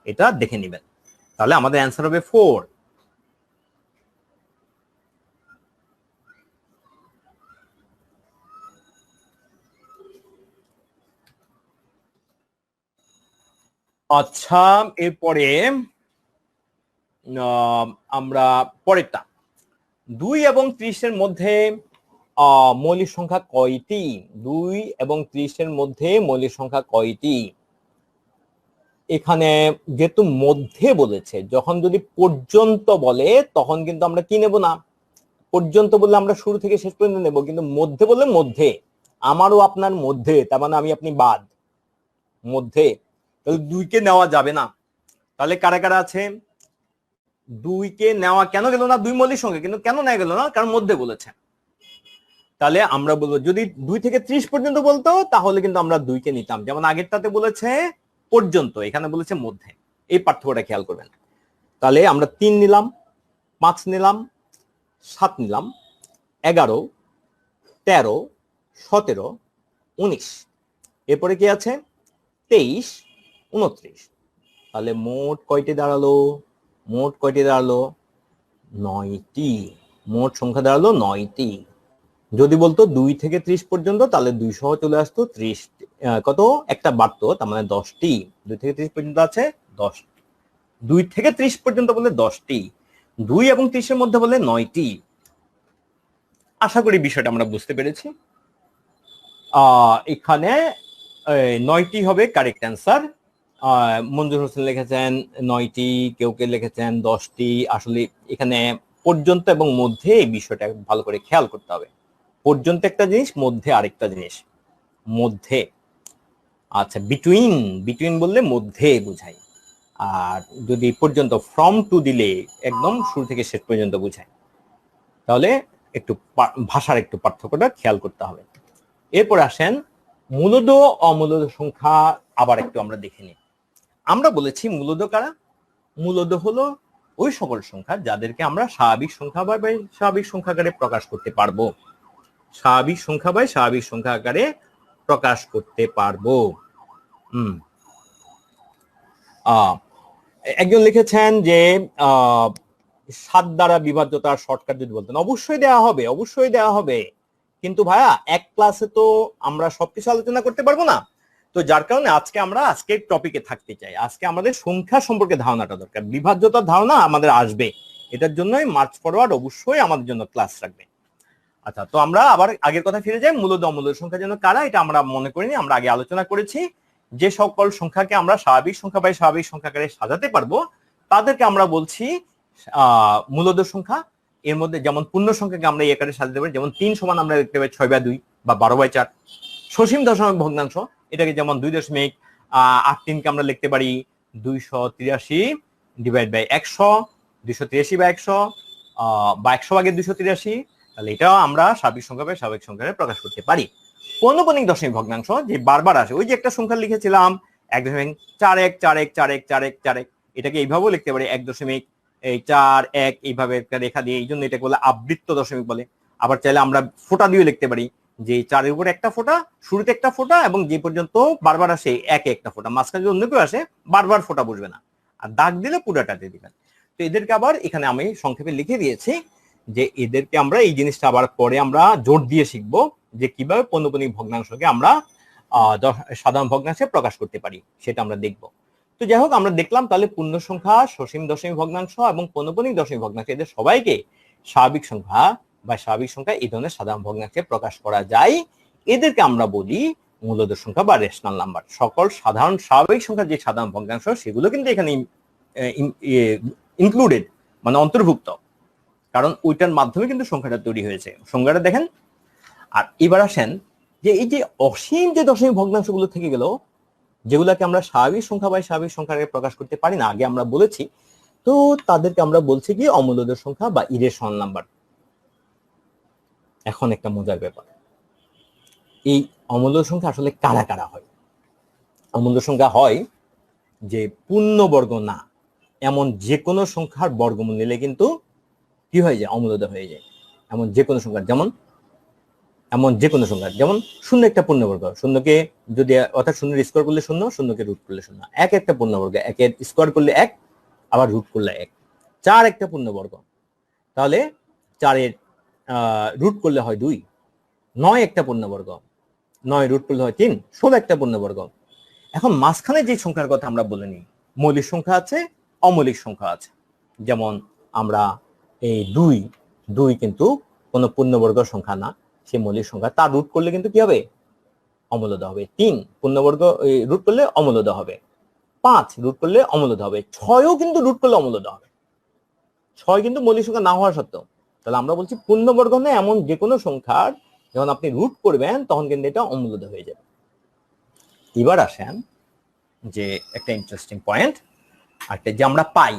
[SPEAKER 1] এটা দেখে নেবেন। তাহলে আমাদের অ্যান্সার হবে 4। আচ্ছা, এরপরে আমরা পরেরটা 2 এবং 30 এর মধ্যে মৌলিক সংখ্যা কয়টি? 2 এবং 30 এর মধ্যে মৌলিক সংখ্যা কয়টি? এখানে যেহেতু মধ্যে বলেছে, যখন যদি পর্যন্ত বলে তখন কিন্তু আমরা কি নেব না। পর্যন্ত বললে আমরা শুরু থেকে শেষ পর্যন্ত নেব, কিন্তু মধ্যে বললে মধ্যে, আমারও আপনার মধ্যে, তার মানে আমি আপনি বাদ, মধ্যে, তাহলে 2 কে নেওয়া যাবে না। তাহলে কারা কারা আছে? 2 কে নেওয়া কেন গেল না? 2 মৌলিক সংখ্যা, কিন্তু কেন নেওয়া গেল না? কারণ মধ্যে বলেছে। তাহলে আমরা বলবো যদি 2 থেকে 30 পর্যন্ত বলতো তাহলে কিন্তু আমরা 2 কে নিতাম, যেমন আগেরটাতে বলেছে পর্যন্ত, এখানে বলেছে মধ্যে। এই পার্থক্যটা খেয়াল করবেন। তাহলে আমরা 3 নিলাম, 5 নিলাম, 7 নিলাম, 11, 13, 17, 19, এরপরে কি আছে 23, 29। তাহলে মোট কয়টি দাঁড়ালো? মোট কয়টি দাঁড়ালো? 9টি। মোট সংখ্যা দাঁড়ালো 9টি। যদি বলতো 2 থেকে 30 পর্যন্ত তাহলে 2 সহ চলে আসতো 30, কত একটা বাড়তো, তার মানে 10টি। 2 থেকে 30 পর্যন্ত আছে 10, 2 থেকে 30 পর্যন্ত বলে 10টি, 2 এবং 30 এর মধ্যে বলে 9টি। আশা করি বিষয়টা আমরা বুঝতে পেরেছি। এখানে 9টি হবে কারেক্ট অ্যান্সার। মঞ্জুর হোসেন লিখেছেন 9টি, কেউ কেউ লিখেছেন 10টি। আসলে এখানে পর্যন্ত এবং মধ্যে এই বিষয়টা ভালো করে খেয়াল করতে হবে। পর্যন্ত একটা জিনিস, মধ্যে আরেকটা জিনিস। মধ্যে, আচ্ছা, বিটুইন, বিটুইন বললে মধ্যে বোঝায়, আর যদি পর্যন্ত ফ্রম টু দিলে একদম শুরু থেকে শেষ পর্যন্ত বোঝায়। তাহলে একটু ভাষার একটু পার্থক্যটা খেয়াল করতে হবে। এরপর আসেন মূলদ অমূলদ সংখ্যা, আবার একটু আমরা দেখে নিই। আমরা বলেছি মূলদ কারা? মূলদ হলো ওই সকল সংখ্যা যাদেরকে আমরা স্বাভাবিক সংখ্যা বা স্বাভাবিক সংখ্যা আকারে প্রকাশ করতে পারবো। স্বাভাবিক সংখ্যা বা স্বাভাবিক সংখ্যা আকারে প্রকাশ করতে পারবো। একজন লিখেছেন যে 7 দ্বারা বিভাজ্যতার শর্টকাট যদি বলতেন। অবশ্যই দেওয়া হবে, অবশ্যই দেওয়া হবে, কিন্তু ভাইয়া এক ক্লাসে তো আমরা সবকিছু আলোচনা করতে পারবো না। তো যার কারণে আজকে আমরা আজকের টপিকে থাকতে চাই। আজকে আমাদের সংখ্যা সম্পর্কে ধারণাটা দরকার, বিভাজ্যতার ধারণা আমাদের আসবে, এটার জন্যই মার্চ ফরওয়ার্ড অবশ্যই আমাদের জন্য ক্লাস রাখবে। আচ্ছা, তো আমরা আবার আগের কথা ফিরে যাই। মূলদ অমূলদ সংখ্যার জন্য কারা, এটা আমরা মনে করিনি, আমরা আগে আলোচনা করেছি। যে সকল সংখ্যাকে আমরা স্বাভাবিক সংখ্যা বা স্বাভাবিক সংখ্যা আকারে সাজাতে পারবো তাদেরকে আমরা বলছি মূলদ সংখ্যা। এর মধ্যে যেমন পূর্ণ সংখ্যাকে আমরা এই আকারে সাজাতে পারি, যেমন 3 সমান আমরা দেখতে পাই 6/2 বা 12/4। সসীম দশমিক ভগ্নাংশ, এটাকে যেমন 2.83 কে আমরা লিখতে পারি 283 ডিভাইড বাই 100, 283/100 বা 100/283। তাহলে এটাও আমরা স্বাভাবিক সংখ্যা বা স্বাভাবিক সংখ্যায় প্রকাশ করতে পারি। পৌনঃপুনিক দশমিক ভগ্নাংশ যে বারবার আসে, ওই যে একটা সংখ্যা লিখেছিলাম 1.4141414141, এটাকে এইভাবেও লিখতে পারি 1.41 এইভাবে একটা রেখা দিয়ে, এই জন্য এটাকে বলে আবৃত্ত দশমিক বলে। আবার চাইলে আমরা ফোঁটা দিয়ে লিখতে পারি যে 4 এর উপর একটা ফোঁটা, শুরুতে একটা ফোঁটা, এবং যে পর্যন্ত বারবার আসে একে একটা ফোঁটা, মাঝখানে যদি অন্য কেউ আসে বারবার ফোঁটা বসবে না, আর দাগ দিলে পুরাটা দিয়ে দিবেন। তো এদেরকে আবার এখানে আমি সংক্ষেপে লিখে দিয়েছি যে এদেরকে আমরা এই জিনিসটা আবার পরে আমরা জোর দিয়ে শিখবো যে কিভাবে পৌনঃপুনিক ভগ্নাংশকে আমরা সাধারণ ভগ্নাংশে প্রকাশ করতে পারি, সেটা আমরা দেখব। তো যাই হোক, আমরা দেখলাম তাহলে পূর্ণ সংখ্যা, সসীম দশমিক ভগ্নাংশ এবং পৌনঃপুনিক দশমিক ভগ্নাংশ, এদের সবাইকে স্বাভাবিক সংখ্যা বা স্বাভাবিক সংখ্যা এই ধরনের সাধারণ ভগ্নাংশে প্রকাশ করা যায়। এদেরকে আমরা বলি মূলদ সংখ্যা বা রেশনাল নাম্বার। সকল সাধারণ স্বাভাবিক সংখ্যার যে সাধারণ ভগ্নাংশ সেগুলো কিন্তু এখানে ইনক্লুডেড, মানে অন্তর্ভুক্ত, কারণ ওইটার মাধ্যমে কিন্তু সংখ্যাটা তৈরি হয়েছে। সংখ্যাটা দেখেন। আর এবার আসেন যে এই যে অসীম যে দশমিক ভগ্নাংশগুলো থেকে গেল, যেগুলোকে আমরা স্বাভাবিক সংখ্যা বা স্বাভাবিক সংখ্যাকে প্রকাশ করতে পারি না, আগে আমরা বলেছি, তো তাদেরকে আমরা বলছি কি অমূলদ সংখ্যা বা ইরেশনাল নাম্বার। এখন একটা মজার ব্যাপার, এই অমূল্য সংখ্যা আসলে কারা কারা হয়? অমূল্য সংখ্যা হয় যে পূর্ণবর্গ না এমন যে কোনো সংখ্যার বর্গমূল নিলে কিন্তু কি হয়ে যায়? অমূল্য হয়ে যায়। এমন যে কোনো সংখ্যার, যেমন শূন্য একটা পূর্ণবর্গ, শূন্যকে যদি অর্থাৎ শূন্যের স্কোয়ার করলে শূন্য, শূন্যকে রুট করলে শূন্য। এক একটা পূর্ণবর্গ, একের স্কোয়ার করলে এক, আবার রুট করলে এক। চার একটা পূর্ণবর্গ, তাহলে চারের রুট করলে হয় দুই। নয় একটা পূর্ণবর্গ, নয় রুট করলে হয় তিন। 16 একটা পূর্ণবর্গ। এখন মাঝখানে যে সংখ্যার কথা আমরা বলে নিই, মৌলিক সংখ্যা আছে, অমৌলিক সংখ্যা আছে। যেমন আমরা এই দুই কিন্তু কোনো পূর্ণবর্গ সংখ্যা না, সে মৌলিক সংখ্যা। তার রুট করলে কিন্তু কি হবে? অমূল্য হবে। 3 পূর্ণবর্গ রুট করলে অমূল্য হবে। 5 রুট করলে অমূল্য হবে। 6ও কিন্তু রুট করলে অমূল্য হবে। 6 কিন্তু মৌলিক সংখ্যা না হওয়া সত্ত্বেও। তাহলে আমরা বলছি পূর্ণবর্গ না এমন যে কোনো সংখ্যার যখন আপনি রুট করবেন তখন কিন্তু এটা অমূল্য হয়ে যাবে। এবার আসেন যে একটা ইন্টারেস্টিং পয়েন্ট, একটা যে আমরা পাই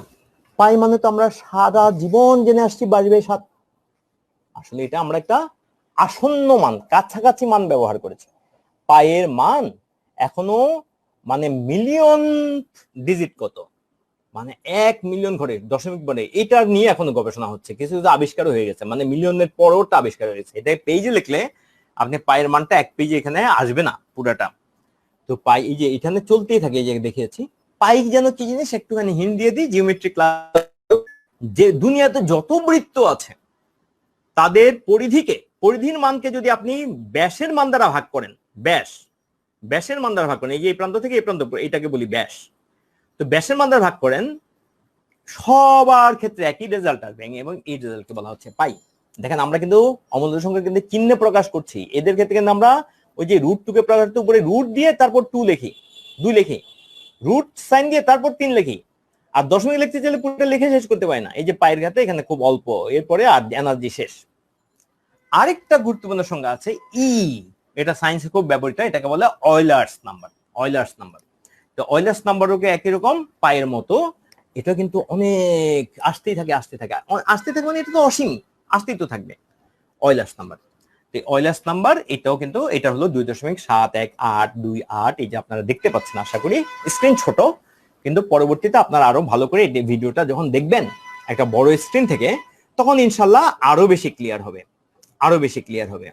[SPEAKER 1] মানে তো আমরা সারা জীবন জেনে আসছি বাজবে 7। আসলে এটা আমরা একটা আসন্ন মান, কাছাকাছি মান ব্যবহার করেছি। পায়ের মান এখনো মানে মিলিয়ন ডিজিট কত, মানে 1 মিলিয়ন ঘরে দশমিক বলে, এটা নিয়ে এখনো গবেষণা হচ্ছে। কিছু আবিষ্কার হয়ে গেছে, মানে মিলিয়নের পরওটা আবিষ্কার হয়ে গেছে। এটা পেজে লিখলে আপনি পায়ের মানটা এক পেজে এখানে আসবে না পুরাটা। তো পাই এই যে এখানে চলতেই থাকে, এই যে দেখিয়েছি। পাই যেন কি জিনিস একটুখানি হিন্ট দিয়ে দিই, জিওমেট্রি ক্লাস। যে দুনিয়াতে যত বৃত্ত আছে তাদের পরিধির মানকে যদি আপনি ব্যাসের মান দ্বারা ভাগ করেন, ব্যাসের মান দ্বারা ভাগ করেন, এই যে এই প্রান্ত থেকে এই প্রান্ত, এটাকে বলি ব্যাস। তো ব্যাসের মান দ্বারা ভাগ করেন, সবার ক্ষেত্রে একই রেজাল্ট আসবে এবং এই রেজাল্টকে বলা হচ্ছে পাই। দেখেন আমরা কিন্তু অমূল্য সংখ্যা কিন্তু চিহ্নে প্রকাশ করছি। এদের ক্ষেত্রে কিন্তু আমরা ওই যে রুট 2 কে প্রকাশ করতে উপরে রুট দিয়ে তারপর 2 লিখি, 2 লিখি, রুট সাইন দিয়ে তারপর 3 লিখি। আর দশমিক লিখতে চাইলে পুরোটা লিখে শেষ করতে পারি না। এই যে পায়ের ঘাতে এখানে খুব অল্প, এরপরে আর এনার্জি শেষ। আরেকটা গুরুত্বপূর্ণ সংখ্যা আছে ই, এটা সায়েন্সে খুব ব্যবহৃত, এটাকে বলে অয়লার্স নাম্বার। তো অয়লার্স নাম্বারকে একই রকম পায়ের মতো, এটা কিন্তু অনেক আসতেই থাকে মানে এটা তো অসীম, আসতেই তো থাকবে অয়লার্স নাম্বার। অয়লার্স নাম্বার এটাও কিন্তু, এটা হলো 2.71828। এই যে আপনারা দেখতে পাচ্ছেন, আশা করি স্ক্রিন ছোট, কিন্তু পরবর্তীতে আপনারা আরো ভালো করে এই ভিডিওটা যখন দেখবেন একটা বড় স্ক্রিন থেকে, তখন ইনশাল্লাহ আরো বেশি ক্লিয়ার হবে।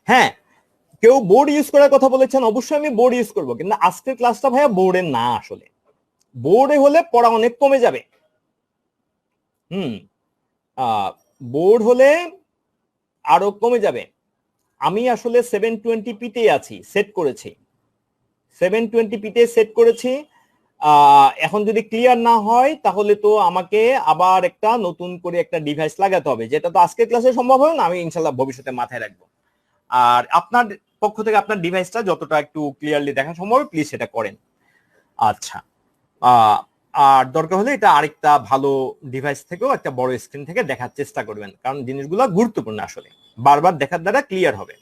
[SPEAKER 1] হ্যাঁ, কেউ বোর্ড ইউজ করার কথা বলেছেন, অবশ্যই আমি বোর্ড ইউজ করবো, কিন্তু আজকের ক্লাসটা ভাইয়া বোর্ডে না। আসলে বোর্ডে হলে পড়া অনেক কমে যাবে। বোর্ড হলে আরো কমে যাবে। আমি আসলে 720p তে আছি, সেট করেছি 720p তে সেট করেছি। এখন যদি ক্লিয়ার না হয় তাহলে তো আমাকে আবার একটা নতুন করে একটা ডিভাইস লাগাতে হবে, যেটা তো আজকের ক্লাসে সম্ভব হবে না। আমি ইনশাল্লাহ ভবিষ্যতে মাথায় রাখবো। আর আপনার পক্ষ থেকে আপনার ডিভাইসটা যতটা একটু ক্লিয়ারলি দেখা সম্ভব প্লিজ সেটা করেন। আচ্ছা, আর দরকার হলে এটা আরেকটা ভালো ডিভাইস থেকেও একটা বড় স্ক্রিন থেকে দেখার চেষ্টা করবেন, কারণ জিনিসগুলো গুরুত্বপূর্ণ। আসলে বারবার দেখার দ্বারা ক্লিয়ার হবে,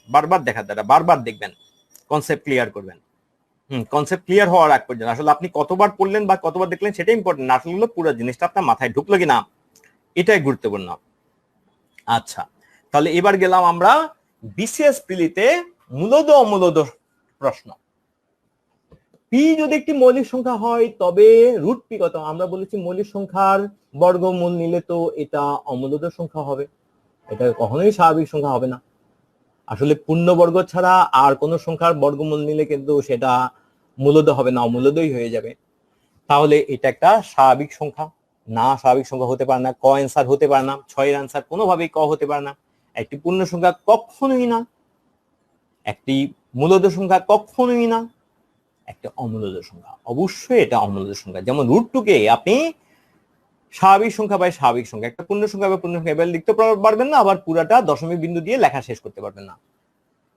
[SPEAKER 1] বারবার দেখবেন, কনসেপ্ট ক্লিয়ার করবেন। কনসেপ্ট ক্লিয়ার হওয়ার আগ পর্যন্ত আসলে আপনি কতবার পড়লেন বা কতবার দেখলেন সেটা ইম্পর্টেন্ট না, আসলে পুরো জিনিসটা আপনার মাথায় ঢুকলো কিনা এটাই গুরুত্বপূর্ণ। আচ্ছা, তাহলে এবার গেলাম আমরা বিসিএস প্রিলিতে মূলদ অমূলদ প্রশ্ন। পি যদি একটি মৌলিক সংখ্যা হয় তবে রুট পি কত? আমরা বলেছি মৌলিক সংখ্যার বর্গমূল নিলে তো এটা অমূলদ সংখ্যা হবে, এটা কখনোই স্বাভাবিক সংখ্যা হবে না। আসলে পূর্ণবর্গ ছাড়া আর কোন সংখ্যার বর্গমূল নিলে কিন্তু সেটা মূলদ হবে না, অমূলদই হয়ে যাবে। তাহলে এটা একটা স্বাভাবিক সংখ্যা না, স্বাভাবিক সংখ্যা হতে পারে না। ক অ্যান্সার হতে পারে না, 6 এর অ্যান্সার কোনোভাবেই ক হতে পারে না। একটি পূর্ণ সংখ্যা কখনোই না, একটি মূলদ সংখ্যা কখনোই না, একটা অমূলদ সংখ্যা অবশ্যই এটা অমূলদ সংখ্যা। যেমন রুট 2 কে আপনি স্বাভাবিক সংখ্যা বা স্বাভাবিক সংখ্যা, একটা পূর্ণ সংখ্যা বা পূর্ণ সংখ্যা এবার লিখতে পারবেন না, আবার পুরাটা দশমিক বিন্দু দিয়ে লেখা শেষ করতে পারবেন না।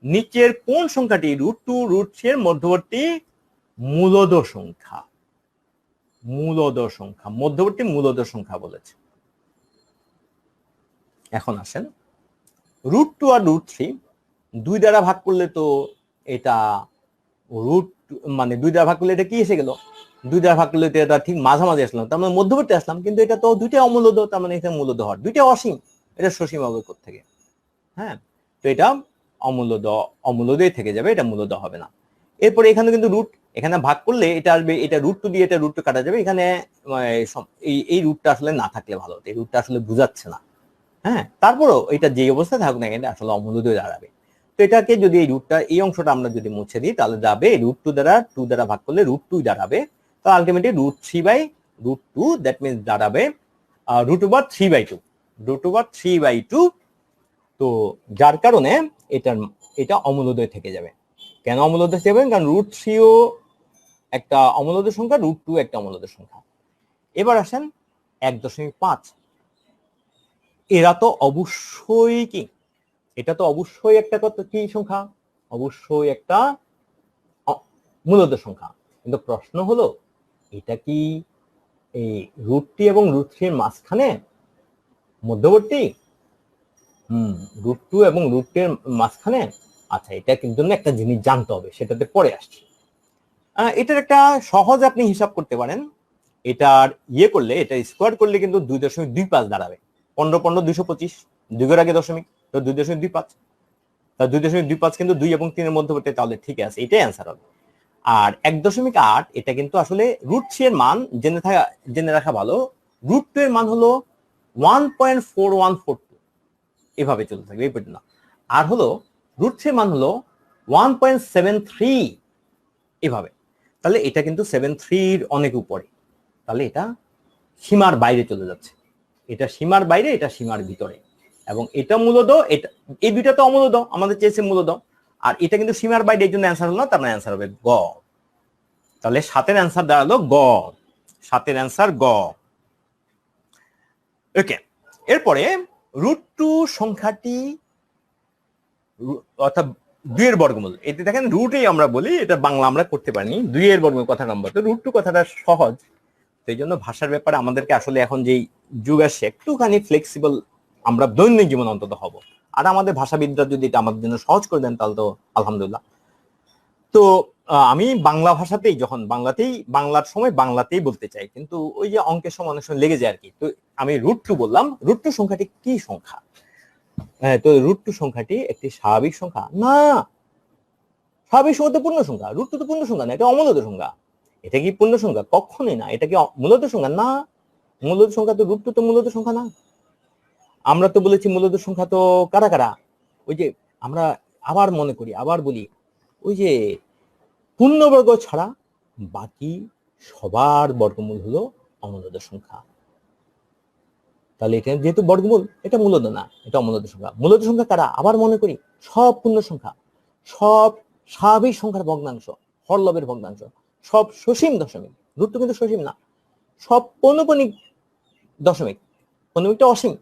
[SPEAKER 1] নিচের কোন সংখ্যাটি রুট 2 রুট 3 এর মধ্যবর্তী মূলদ সংখ্যা? মধ্যবর্তী মূলদ সংখ্যা বলেছে। এখন আসেন, রুট 2 আর রুট 3 2 দ্বারা ভাগ করলে তো এটা রুট, মানে 2 দ্বারা ভাগ করলে এটা কি এসে গেল? 2 দ্বারা ভাগ করলে এটা ঠিক মাঝামাঝি আসলাম, তার মানে মধ্যবর্তী আসলাম, কিন্তু এটা তো দুইটা অমূলদ, তার মানে এটা মূলদ হওয়ার, দুইটা অসীম, এটা সসীম হবে কোথা থেকে? হ্যাঁ, তো এটা অমূলদয় থেকে যাবে, এটা মূলদ হবে না। এরপরে এখানে কিন্তু রুট, এখানে ভাগ করলে এটা আসবে, এটা রুট টু দিয়ে এটা রুট টু কাটা যাবে। এখানে এই রুটটা আসলে না থাকলে ভালো, এই রুটটা আসলে বুঝাচ্ছে না। হ্যাঁ, তারপরও এটা যে অবস্থায় থাকুক না কেন আসলে অমূলদয় দাঁড়াবে। তো এটাকে যদি এই রুটটা, এই অংশটা আমরা যদি মুছে দিই, তাহলে যাবে রুট টু দ্বারা ভাগ করলে রুট টু দাঁড়াবে। তো ultimately root three by root two, that means দাঁড়াবে রুট ওভার 3/2, রুট ওভার 3/2। তো যার কারণে এটা অমূলদয় থেকে যাবে। কেন অমূলদয় থেকে যাবে? কারণ রুট থ্রিও একটা অমূলদয় সংখ্যা, রুট টু একটা অমূলদয় সংখ্যা। এবার আসেন 1.5, এরা তো অবশ্যই কি, এটা তো অবশ্যই একটা কত কি সংখ্যা, অবশ্যই একটা মূলদ সংখ্যা। কিন্তু প্রশ্ন হলো এটা কি এই রুটটি এবং রুট থ্রি এর মাঝখানে, মধ্যবর্তী? রুট টু এবং রুট থ্রি এর মাঝখানে। আচ্ছা, এটা কিন্তু একটা জিনিস জানতে হবে, সেটাতে পরে আসছি। এটার একটা সহজ আপনি হিসাব করতে পারেন। এটার করলে, এটা স্কোয়ার করলে কিন্তু 2.25 দাঁড়াবে। 15 15 225, 2 এর আগে দশমিক, তো 2.25। 2.25 কিন্তু 2 এবং 3 এর মধ্যবর্তী, তাহলে ঠিক আছে, এটাই অ্যান্সার হবে। আর 1.8 এটা কিন্তু আসলে রুট থ্রি এর মান জেনে রাখা ভালো। রুট টু এর মান হলো 1.4142, এভাবে চলতে থাকবে এই পর্যন্ত। আর হলো রুট থ্রি এর মান হলো 1.73, এভাবে। তাহলে এটা কিন্তু 73 অনেক উপরে, তাহলে এটা সীমার বাইরে চলে যাচ্ছে। এটা সীমার বাইরে, এটা সীমার ভিতরে, এবং এটা মূলদ, এটা এই দুইটা তো অমূলদ, আমাদের চেয়েছে মূলদ, আর এটা কিন্তু সীমার বাইরে, এই জন্য অ্যান্সার হলো না, তার মানে অ্যান্সার হবে গ। তাহলে 7-এর অ্যান্সার দাঁড়ালো গ, 7-এর অ্যান্সার গ। ওকে, এরপরে রুট টু সংখ্যাটি অর্থাৎ 2 এর বর্গমূল, এতে দেখেন রুটেই আমরা বলি, এটা বাংলা আমরা করতে পারিনি, 2 এর বর্গমূল কথা নাম্বার। তো রুট টু কথাটা সহজ, সেই জন্য ভাষার ব্যাপারে আমাদেরকে আসলে এখন যেই যুগ আসছে, একটুখানি ফ্লেক্সিবল আমরা দৈনিক জীবন অন্তত হব। আর আমাদের ভাষাবিদরা যদি এটা আমাদের জন্য সহজ করে দেন, তাহলে তো আলহামদুলিল্লাহ। তো আমি বাংলা ভাষাতেই, যখন বাংলার সময় বাংলাতেই বলতে চাই, কিন্তু ওই যে অঙ্কের সময় অনেক সময় লেগে যায় আর কি। তো আমি রুট টু বললাম, রুট টু সংখ্যাটি কি সংখ্যা? তো রুট টু সংখ্যাটি একটি স্বাভাবিক সংখ্যা না। স্বাভাবিক সংখ্যা তো পূর্ণ সংখ্যা, রুট টু তো পূর্ণ সংখ্যা না, এটা অমূলদ সংখ্যা। এটা কি পূর্ণ সংখ্যা? কখনোই না। এটা কি মূলদ সংখ্যা? না, মূলদ সংখ্যা তো, রুট টু তো মূলদ সংখ্যা না। আমরা তো বলেছি মূলদ সংখ্যা তো কারা কারা, ওই যে আমরা আবার মনে করি, আবার বলি, ওই যে পূর্ণবর্গ ছাড়া বাকি সবার বর্গমূল হলো অমূলদ সংখ্যা। তাহলে এটা যেহেতু বর্গমূল, এটা মূলদ না, এটা অমূলদ সংখ্যা। মূলদ সংখ্যা কারা? আবার মনে করি, সব পূর্ণ সংখ্যা, সব স্বাভাবিক সংখ্যার ভগ্নাংশ, হরলবের ভগ্নাংশ, সব সসীম দশমিক। রুট টু কিন্তু সসীম না, সব পৌনঃপুনিক দশমিক, পৌনঃপুনিকটা অসীম,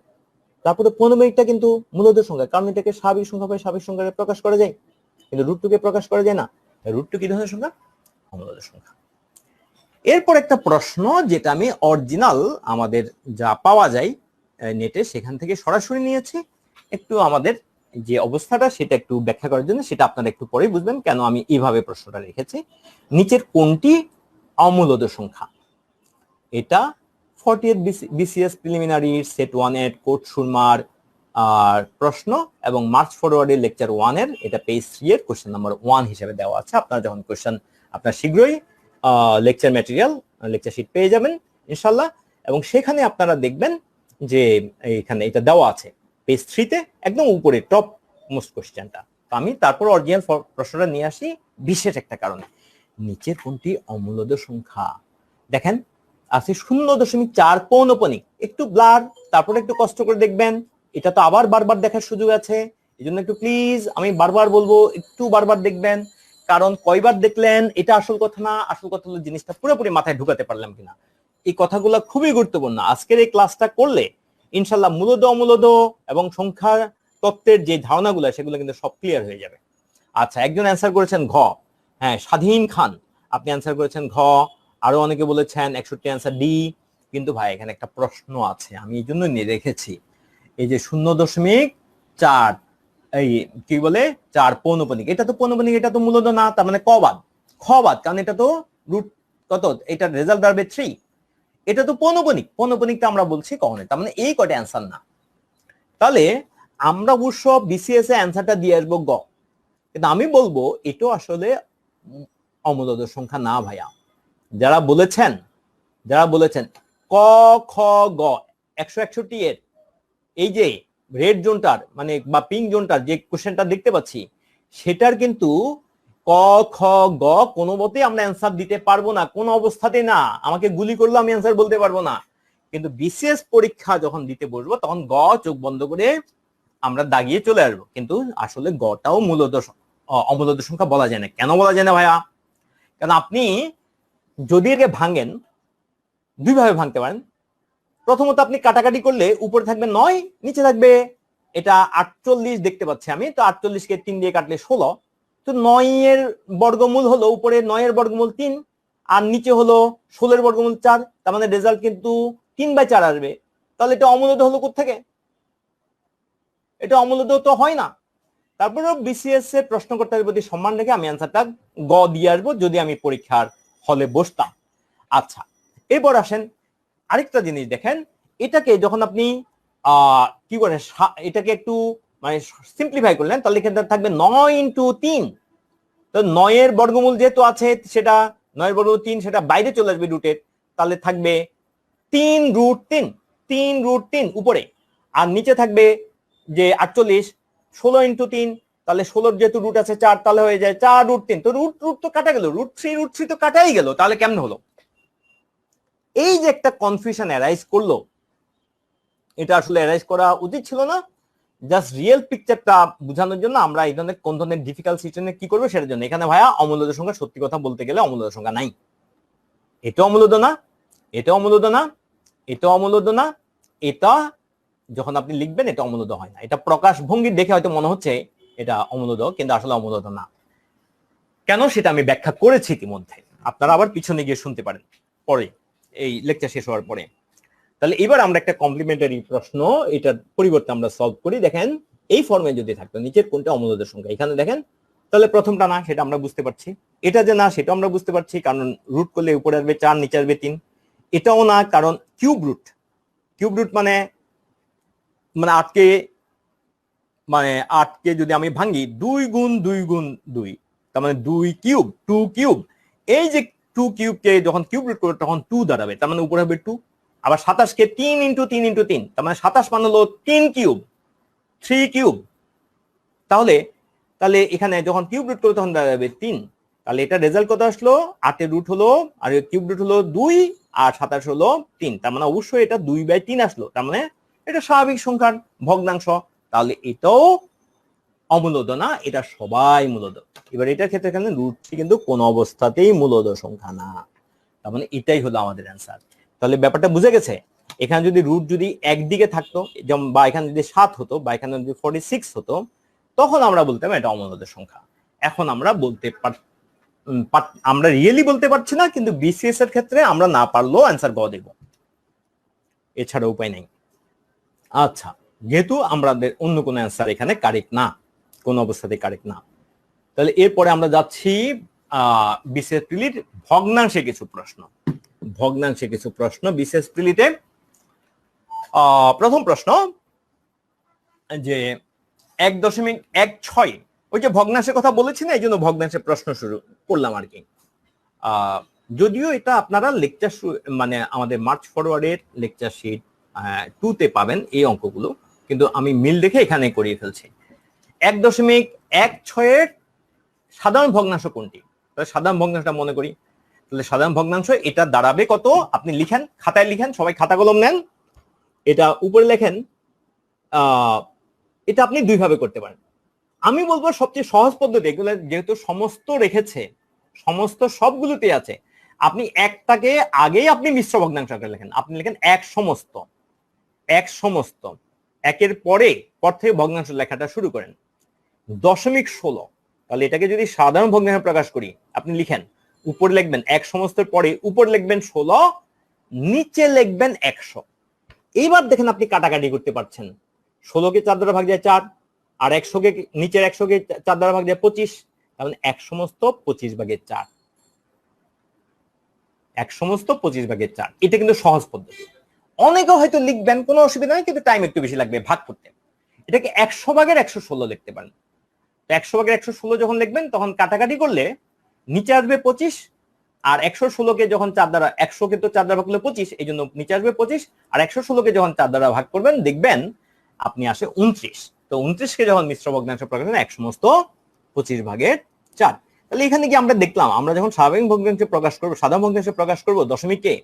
[SPEAKER 1] তারপরে পৌনঃপুনিকটা কিন্তু মূলদ সংখ্যা, কারণ এটাকে স্বাভাবিক সংখ্যা বা স্বাভাবিক সংখ্যাকে প্রকাশ করা যায়, কিন্তু রুট টুকে প্রকাশ করা যায় না। রুট টু কি ধরনের সংখ্যা? অমূলদ সংখ্যা। এরপর একটা প্রশ্ন, যেটা আমি অরিজিনাল আমাদের যা পাওয়া যায় নেটে, সেখান থেকে সরাসরি নিয়েছি। একটু আমাদের যে অবস্থাটা সেটা একটু ব্যাখ্যা করার জন্য, সেটা আপনারা একটু পরে বুঝবেন কেন আমি এইভাবে প্রশ্নটা রেখেছি। নিচের কোনটি অমূলদ সংখ্যা? এটা 40th BCS প্রিলিমিনারি সেট 1 এর কোর্ট সুরমার প্রশ্ন, এবং মার্চ ফরওয়ার্ডের লেকচার 1 এর, এটা পেজ 3 এর কোশ্চেন নাম্বার 1 হিসেবে দেওয়া আছে। আপনারা যখন কোশ্চেন, আপনারা শীঘ্রই লেকচার ম্যাটেরিয়াল, লেকচার শিট পেয়ে যাবেন ইনশাল্লাহ, এবং সেখানে আপনারা দেখবেন যে এখানে এটা দেওয়া আছে পেজ 3 তে, একদম উপরে টপ মোস্ট কোশ্চেনটা। তো আমি তারপর অরিজিনাল প্রশ্নটা নিয়ে আসি বিশেষ একটা কারণে। নিচের কোনটি অমূলদ সংখ্যা? দেখেন আছে 0.4 পৌনঃপুনিক, একটু ব্লার, তারপরে একটু কষ্ট করে দেখবেন, এটা তো আবার বারবার দেখার সুযোগ আছে, এই জন্য একটু প্লিজ আমি বারবার বলবো, একটু বারবার দেখবেন, কারণ কয়বার দেখলেন এটা আসল কথা না, আসল কথা হলো জিনিসটা পুরোপুরি মাথায় ঢুকাতে পারলাম কিনা। এই কথাগুলো খুবই গুরুত্বপূর্ণ। আজকের এই ক্লাসটা করলে ইনশাল্লাহ মূলদ অমূলদ এবং সংখ্যা তত্ত্বের যে ধারণাগুলো, সেগুলো কিন্তু সব ক্লিয়ার হয়ে যাবে। আচ্ছা, একজন অ্যান্সার করেছেন ঘ, হ্যাঁ স্বাধীন খান, আপনি অ্যান্সার করেছেন ঘ। আরো অনেকে বলেছেন 61 অ্যান্সার ডি। কিন্তু ভাই এখানে একটা প্রশ্ন আছে, আমি এই জন্য নিয়ে রেখেছি। এই যে 0.4, এই কি বলে 4 পৌনঃপুনিক, এটা তো পৌনঃপুনিক, এটা তো মূলদ না, তার মানে কবাদ, খবাদ, কারণ এটা তো রুট কত, এটার রেজাল্ট দাঁড়াবে 3। এটা তো পৌনঃপুনিক, পৌনঃপুনিকটা আমরা বলছি কখনো, তার মানে এই কয়টা অ্যান্সার না। তাহলে আমরা অবশ্য বিসিএস এ অ্যান্সারটা দিয়ে আসবো গ, কিন্তু আমি বলবো এটাও আসলে অমূলদ সংখ্যা না ভাইয়া। যারা বলেছেন ক খ গ 161 এর এই যে রেড জোনটার মানে বা পিঙ্ক জোনটার যে কোশ্চেনটা দেখতে পাচ্ছি সেটার কিন্তু ক খ গ কোনো মতেই আমরা অ্যান্সার দিতে পারবো না, কোনো অবস্থাতেই না। আমাকে গুলি করলে আমি অ্যান্সার বলতে পারবো না, কিন্তু বিসিএস পরীক্ষা যখন দিতে বসবো তখন গ চোখ বন্ধ করে আমরা দাগিয়ে চলে আসবো। কিন্তু আসলে গটাও মূলত অমূলদ সংখ্যা বলা যায় না। কেন বলা যায় না ভাইয়া? কারণ আপনি যদি একে ভাঙেন দুই ভাবে ভাঙতে পারেন। প্রথমত আপনি কাটাকাটি করলে উপরে থাকবে 9, নিচে থাকবে এটা 48 দেখতে পাচ্ছি আমি, তো 48 কে 3 দিয়ে কাটলে 16, তো 9 এর বর্গমূল হলো উপরে 9 এর বর্গমূল 3 আর নিচে হলো 16 এর বর্গমূল 4, তার মানে রেজাল্ট কিন্তু 3/4 আসবে। তাহলে এটা অমূলদ হলো কোত্থেকে? এটা অমূলদ তো হয় না। তারপরেও বিসিএস এর প্রশ্নকর্তার প্রতি সম্মান রেখে আমি অ্যান্সারটা গ দিয়ে আসবো যদি আমি পরীক্ষার হলে বসতাম। আচ্ছা, এরপর আসেন আরেকটা জিনিস দেখেন, এটাকে যখন আপনি কি করেন এটাকে একটু মানে সিম্পলিফাই করলেন তাহলে এখানে থাকবে 9 × 3, তো 9 এর বর্গমূল যেহেতু আছে সেটা 9 এর বর্গমূল 3 সেটা বাইরে চলে আসবে রুটের, তাহলে থাকবে 3√3, 3√3 উপরে, আর নিচে থাকবে যে 48, 16 × 3, তাহলে 16 যেহেতু রুট আছে 4 তাহলে হয়ে যায় 4√3, তো রুট তো কাটা গেল, √3 তো কাটাই গেল, তাহলে কেমন হলো? এই যে একটা কনফিউশন অ্যারাইজ করলো, এটা আসলে অ্যারাইজ করা উচিত ছিল না। জাস্ট রিয়েল পিকচারটা বোঝানোর জন্য আমরা এই ধরনের কোন ধরনের ডিফিকাল্ট সিচুয়েশনে কি করবো সেটার জন্য। এখানে ভাইয়া অমূলদ সংখ্যা সত্যি কথা বলতে গেলে অমূলদ সংখ্যা নাই। এটা অমূলদ না, এটা অমূলদ না, এটা অমূলদ না, এটা যখন আপনি লিখবেন এটা অমূলদ হয় না। এটা প্রকাশ ভঙ্গি দেখে হয়তো মনে হচ্ছে এটা অমূলদ, কিন্তু আসলে অমূলদ না। কেন সেটা আমি ব্যাখ্যা করেছি ইতিমধ্যে, আপনারা আবার পিছনে গিয়ে শুনতে পারেন পরে এই লেকচার শেষ হওয়ার পরে। তাহলে এবার আমরা একটা কমপ্লিমেন্টারি প্রশ্ন এটার পরিবর্তে আমরা সলভ করি। দেখেন এই ফর্মে যদি থাকতো নিচের কোনটা অমূলদের সংখ্যা, এখানে দেখেন তাহলে প্রথমটা না সেটা আমরা বুঝতে পারছি, এটা যে না সেটা আমরা বুঝতে পারছি, কারণ রুট করলে উপরে আসবে 4 নিচে আসবে 3। এটাও না, কারণ কিউব রুট মানে 8কে মানে 8কে যদি আমি ভাঙি 2 × 2 × 2, তার মানে 2 কিউব, 2 কিউব। এই যে 2 কিউবকে যখন কিউব রুট করবে তখন 2 দাঁড়াবে, তার মানে উপরে হবে 2। আবার 27কে 3 × 3 × 3, তার মানে 27 মানে হলো 3 কিউব, 3 কিউব। তাহলে এখানে যখন কিউব রুট করবে তখন দাঁড়াবে 3। তাহলে এটা রেজাল্ট কত আসলো? 8 এর রুট হলো আর কিউব রুট হলো 2 আর 27 হলো 3, তার মানে অবশ্যই এটা 2/3 আসলো, তার মানে এটা স্বাভাবিক সংখ্যার ভগ্নাংশ। তাহলে এটাও অমূলদ না, এটা সবাই মূলদ। এবার এটার ক্ষেত্রে এখানে রুটটি কিন্তু কোনো অবস্থাতেই মূলদ সংখ্যা না, তার মানে এটাই হলো আমাদের অ্যান্সার। তাহলে ব্যাপারটা বুঝে গেছে? এখানে যদি রুট যদি একদিকে থাকতো, যেমন বা এখানে যদি 7 হতো বা এখানে যদি 46 হতো, তখন আমরা বলতাম এটা অমূলদ সংখ্যা। এখন আমরা আমরা রিয়েলি বলতে পারছি না, কিন্তু বিসিএস এর ক্ষেত্রে আমরা না পারলেও অ্যান্সার গ দেব, এছাড়া উপায় নেই। আচ্ছা, যেহেতু আমাদের অন্য কোনো অ্যান্সার এখানে কারেক্ট না, কোন অবস্থাতে কারেক্ট না, তাহলে এরপরে আমরা যাচ্ছি বিসিএস প্রিলির ভগ্নাংশে কিছু প্রশ্ন। বিসিএস প্রিলিতে প্রথম প্রশ্ন যে 1.16, ওই যে ভগ্নাংশের কথা বলেছি না, এই জন্য ভগ্নাংশের প্রশ্ন শুরু করলাম আর কি। যদিও এটা আপনারা লেকচার মানে আমাদের মার্চ ফরওয়ার্ডের লেকচার শিট 2-তে পাবেন এই অঙ্কগুলো, কিন্তু আমি মিল দেখে এখানে করিয়ে ফেলছি। 1.16 সাধারণ ভগ্নাংশ কোনটি? তাহলে সাধারণ ভগ্নাংশটা মনে করি। তাহলে সাধারণ ভগ্নাংশ এটা দাঁড়াবে কত? আপনি লিখেন, খাতায় লিখেন, সবাই খাতা কলম নেন, এটা উপরে লেখেন। এটা আপনি দুই ভাবে করতে পারেন। আমি বলবো সবচেয়ে সহজ পদ্ধতি, এগুলো যেহেতু সমস্ত রেখেছে, সমস্ত সবগুলোতে আছে, আপনি একটাকে আগেই আপনি মিশ্র ভগ্নাংশ আকারে লেখেন। আপনি লেখেন 1 সমস্ত, 1 সমস্ত, একের পর থেকে ভগ্নাংশ লেখাটা শুরু করেন। 0.16, তাহলে এটাকে যদি সাধারণ ভগ্নাংশে প্রকাশ করি, আপনি লিখেন উপরে লিখবেন 1 সমস্তের পরে উপরে লিখবেন 16, নিচে লিখবেন 100। এইবার দেখেন আপনি কাটাকাটি করতে পারছেন। 16কে 4 দ্বারা ভাগ যায় 4, আর 100কে নিচের 100কে 4 দ্বারা ভাগ যায় 25, তার মানে 1 সমস্ত 25/4, 1 সমস্ত 25/4। এটা কিন্তু সহজ পদ্ধতি। অনেকে হয়তো লিখবেন, কোনো অসুবিধা নেই, কিন্তু টাইম একটু বেশি লাগবে ভাগ করতে। এটাকে 100 ভাগের 116 লিখতে পারেন। তো 100 ভাগের 116 যখন লিখবেন তখন কাটাকাটি করলে নিচে আসবে 25, আর 116কে যখন 4 দ্বারা, 100কে তো 4 দ্বারা ভাগ করলে 25, এই জন্য নিচে আসবে 25, আর 116কে যখন 4 দ্বারা ভাগ করবেন দেখবেন আপনি আসে 29। তো 29কে যখন মিশ্র ভগ্নাংশে প্রকাশ করেন 1 সমস্ত 25 ভাগের 4। তাহলে এখানে কি আমরা দেখলাম, আমরা যখন স্বাভাবিক ভগ্নাংশে প্রকাশ করব, সাধারণ ভগ্নাংশে প্রকাশ করব দশমিককে,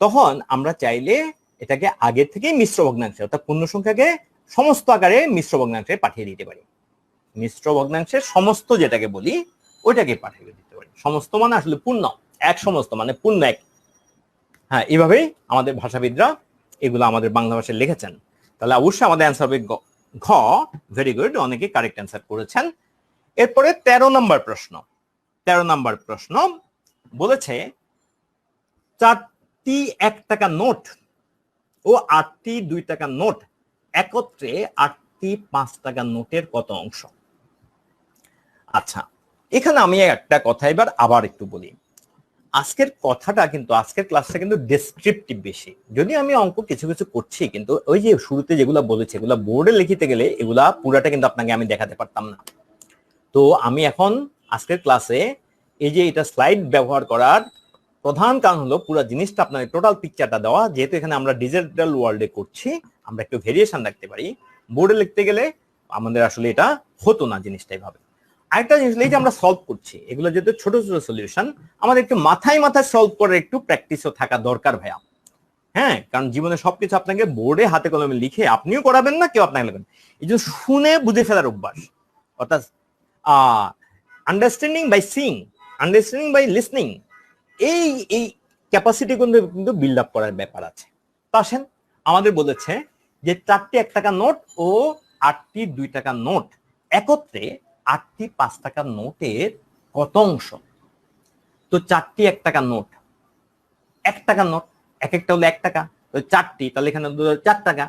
[SPEAKER 1] তখন আমরা চাইলে এটাকে আগে থেকেই মিশ্র ভগ্নাংশে অর্থাৎ পূর্ণ সংখ্যাকে সমস্ত আকারে মিশ্র ভগ্নাংশে পাঠিয়ে দিতে পারি। মিশ্র ভগ্নাংশের সমস্ত যেটাকে বলি ওইটাকে পাঠিয়ে দিতে পারি। সমস্ত মানে আসলে পূর্ণ, এক সমস্ত মানে পূর্ণ এক। হ্যাঁ, এইভাবেই আমাদের ভাষাবিদরা এগুলো আমাদের বাংলা ভাষায় লিখেছেন। তাহলে অবশ্যই আমাদের অ্যান্সার হবে ঘ। ভেরি গুড, অনেকে কারেক্ট অ্যান্সার করেছেন। এরপরে 13 নম্বর প্রশ্ন। 13 নম্বর প্রশ্ন বলেছে 4টি 1 টাকা নোট ও 8টি 2 টাকা নোট একত্রে 8টি 5 টাকা নোটের কত অংশ? আচ্ছা, এখানে আমি একটা কথা এবার আবার একটু বলি। আজকের কথাটা কিন্তু, আজকের ক্লাসটা কিন্তু ডেসক্রিপটিভ বেশি। যদি আমি অঙ্ক কিছু কিছু করছি, কিন্তু ওই যে শুরুতে যেগুলো বলেছে এগুলা বোর্ডে লিখিতে গেলে এগুলা পুরাটা কিন্তু আপনাকে আমি দেখাতে পারতাম না। তো আমি এখন আজকের ক্লাসে এই যে এটা স্লাইড ব্যবহার করার প্রধান কারণ হলো পুরো জিনিসটা আপনার টোটাল পিকচারটা দেওয়া। যেহেতু এখানে আমরা ডিজিটাল ওয়ার্ল্ডে করছি, আমরা একটু ভেরিয়েশন রাখতে পারি। বোর্ডে লিখতে গেলে আমাদের আসলে এটা হতো না জিনিসটা এইভাবে। আরেকটা জিনিস, এই যে আমরা সলভ করছি এগুলো যেহেতু ছোট ছোট সলিউশন, আমাদের একটু মাথায় মাথায় সলভ করে একটু প্র্যাকটিসও থাকা দরকার ভাইয়া। হ্যাঁ, কারণ জীবনে সবকিছু আপনাকে বোর্ডে হাতে কলমে লিখে আপনিও করাবেন না, কেউ আপনাকে লিখবেন। এই জন্য শুনে বুঝে ফেলার অভ্যাস, অর্থাৎ understanding by seeing, understanding by listening, এই এই ক্যাপাসিটি কিন্তু বিল্ড আপ করার ব্যাপার আছে। তো আসেন, আমাদের বলেছে যে 4টি 1 টাকা নোট ও 8টি 2 টাকা নোট একত্রে 8টি 5 টাকা নোটের কত অংশ? তো 4টি 1 টাকা নোট, 1 টাকা নোট, এক একটা হলো 1 টাকা, তো 4টি, তাহলে এখানে 4 টাকা।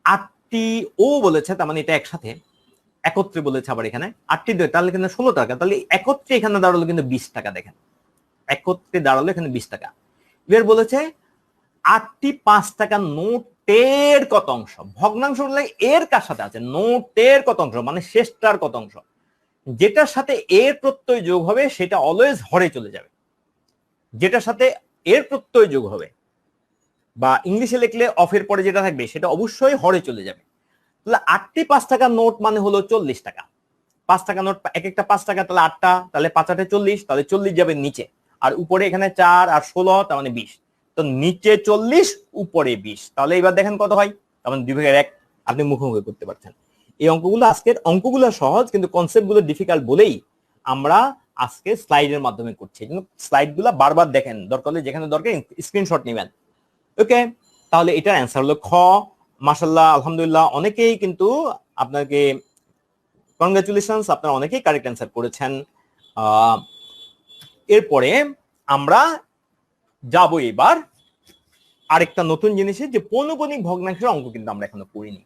[SPEAKER 1] 8টি ও বলেছে, তার মানে এটা একসাথে, একত্রে বলেছে আবার এখানে 8টি 2, তাহলে এখানে 16 টাকা, তাহলে একত্রে এখানে দাঁড়ালো কিন্তু 20 টাকা। দেখেন, একত্রে দাঁড়ালো এখানে 20 টাকা। এবার বলেছে 8টি 5 টাকা নোটের কত অংশ? ভগ্নাংশ বললে এর কার সাথে আছে? নোটের কত অংশ মানে শেষটার কত অংশ? যেটার সাথে এর প্রত্যয় যোগ হবে সেটা অলওয়েজ হরে চলে যাবে। যেটার সাথে এর প্রত্যয় যোগ হবে বা ইংলিশে লিখলে অফের পরে যেটা থাকবে সেটা অবশ্যই হরে চলে যাবে। তাহলে 8টি 5 টাকা নোট মানে হলো 40 টাকা। 5 টাকা নোট এক একটা 5 টাকা, তাহলে 8টা, তাহলে 5 8 40, তাহলে 40 যাবে নিচে, আর উপরে এখানে 4 আর 16, তার মানে 20। তো নিচে 40, উপরে 20, তাহলে এবার দেখেন কত হয়। তার মানে 2 ভাগের 1 আপনি মুখোমুখি করতে পারছেন। এই অঙ্কগুলো, আজকের অঙ্কগুলো সহজ, কিন্তু কনসেপ্টগুলো ডিফিকাল্ট বলেই আমরা আজকে স্লাইডের মাধ্যমে করছি। এই জন্য স্লাইডগুলো বারবার দেখেন, দরকার হলে যেখানে দরকার স্ক্রিনশট নেবেন। ওকে, তাহলে এটার অ্যান্সার হলো খ। মাশাআল্লাহ, আলহামদুলিল্লাহ, অনেকেই কিন্তু আপনাকে কনগ্রাচুলেশনস, আপনারা অনেকেই কারেক্ট অ্যান্সার করেছেন। এরপরে আমরা যাব এবার আরেকটা নতুন জিনিসে, যে পৌনঃপুনিক ভগ্নাংশের অঙ্ক কিন্তু আমরা এখনো করিনি।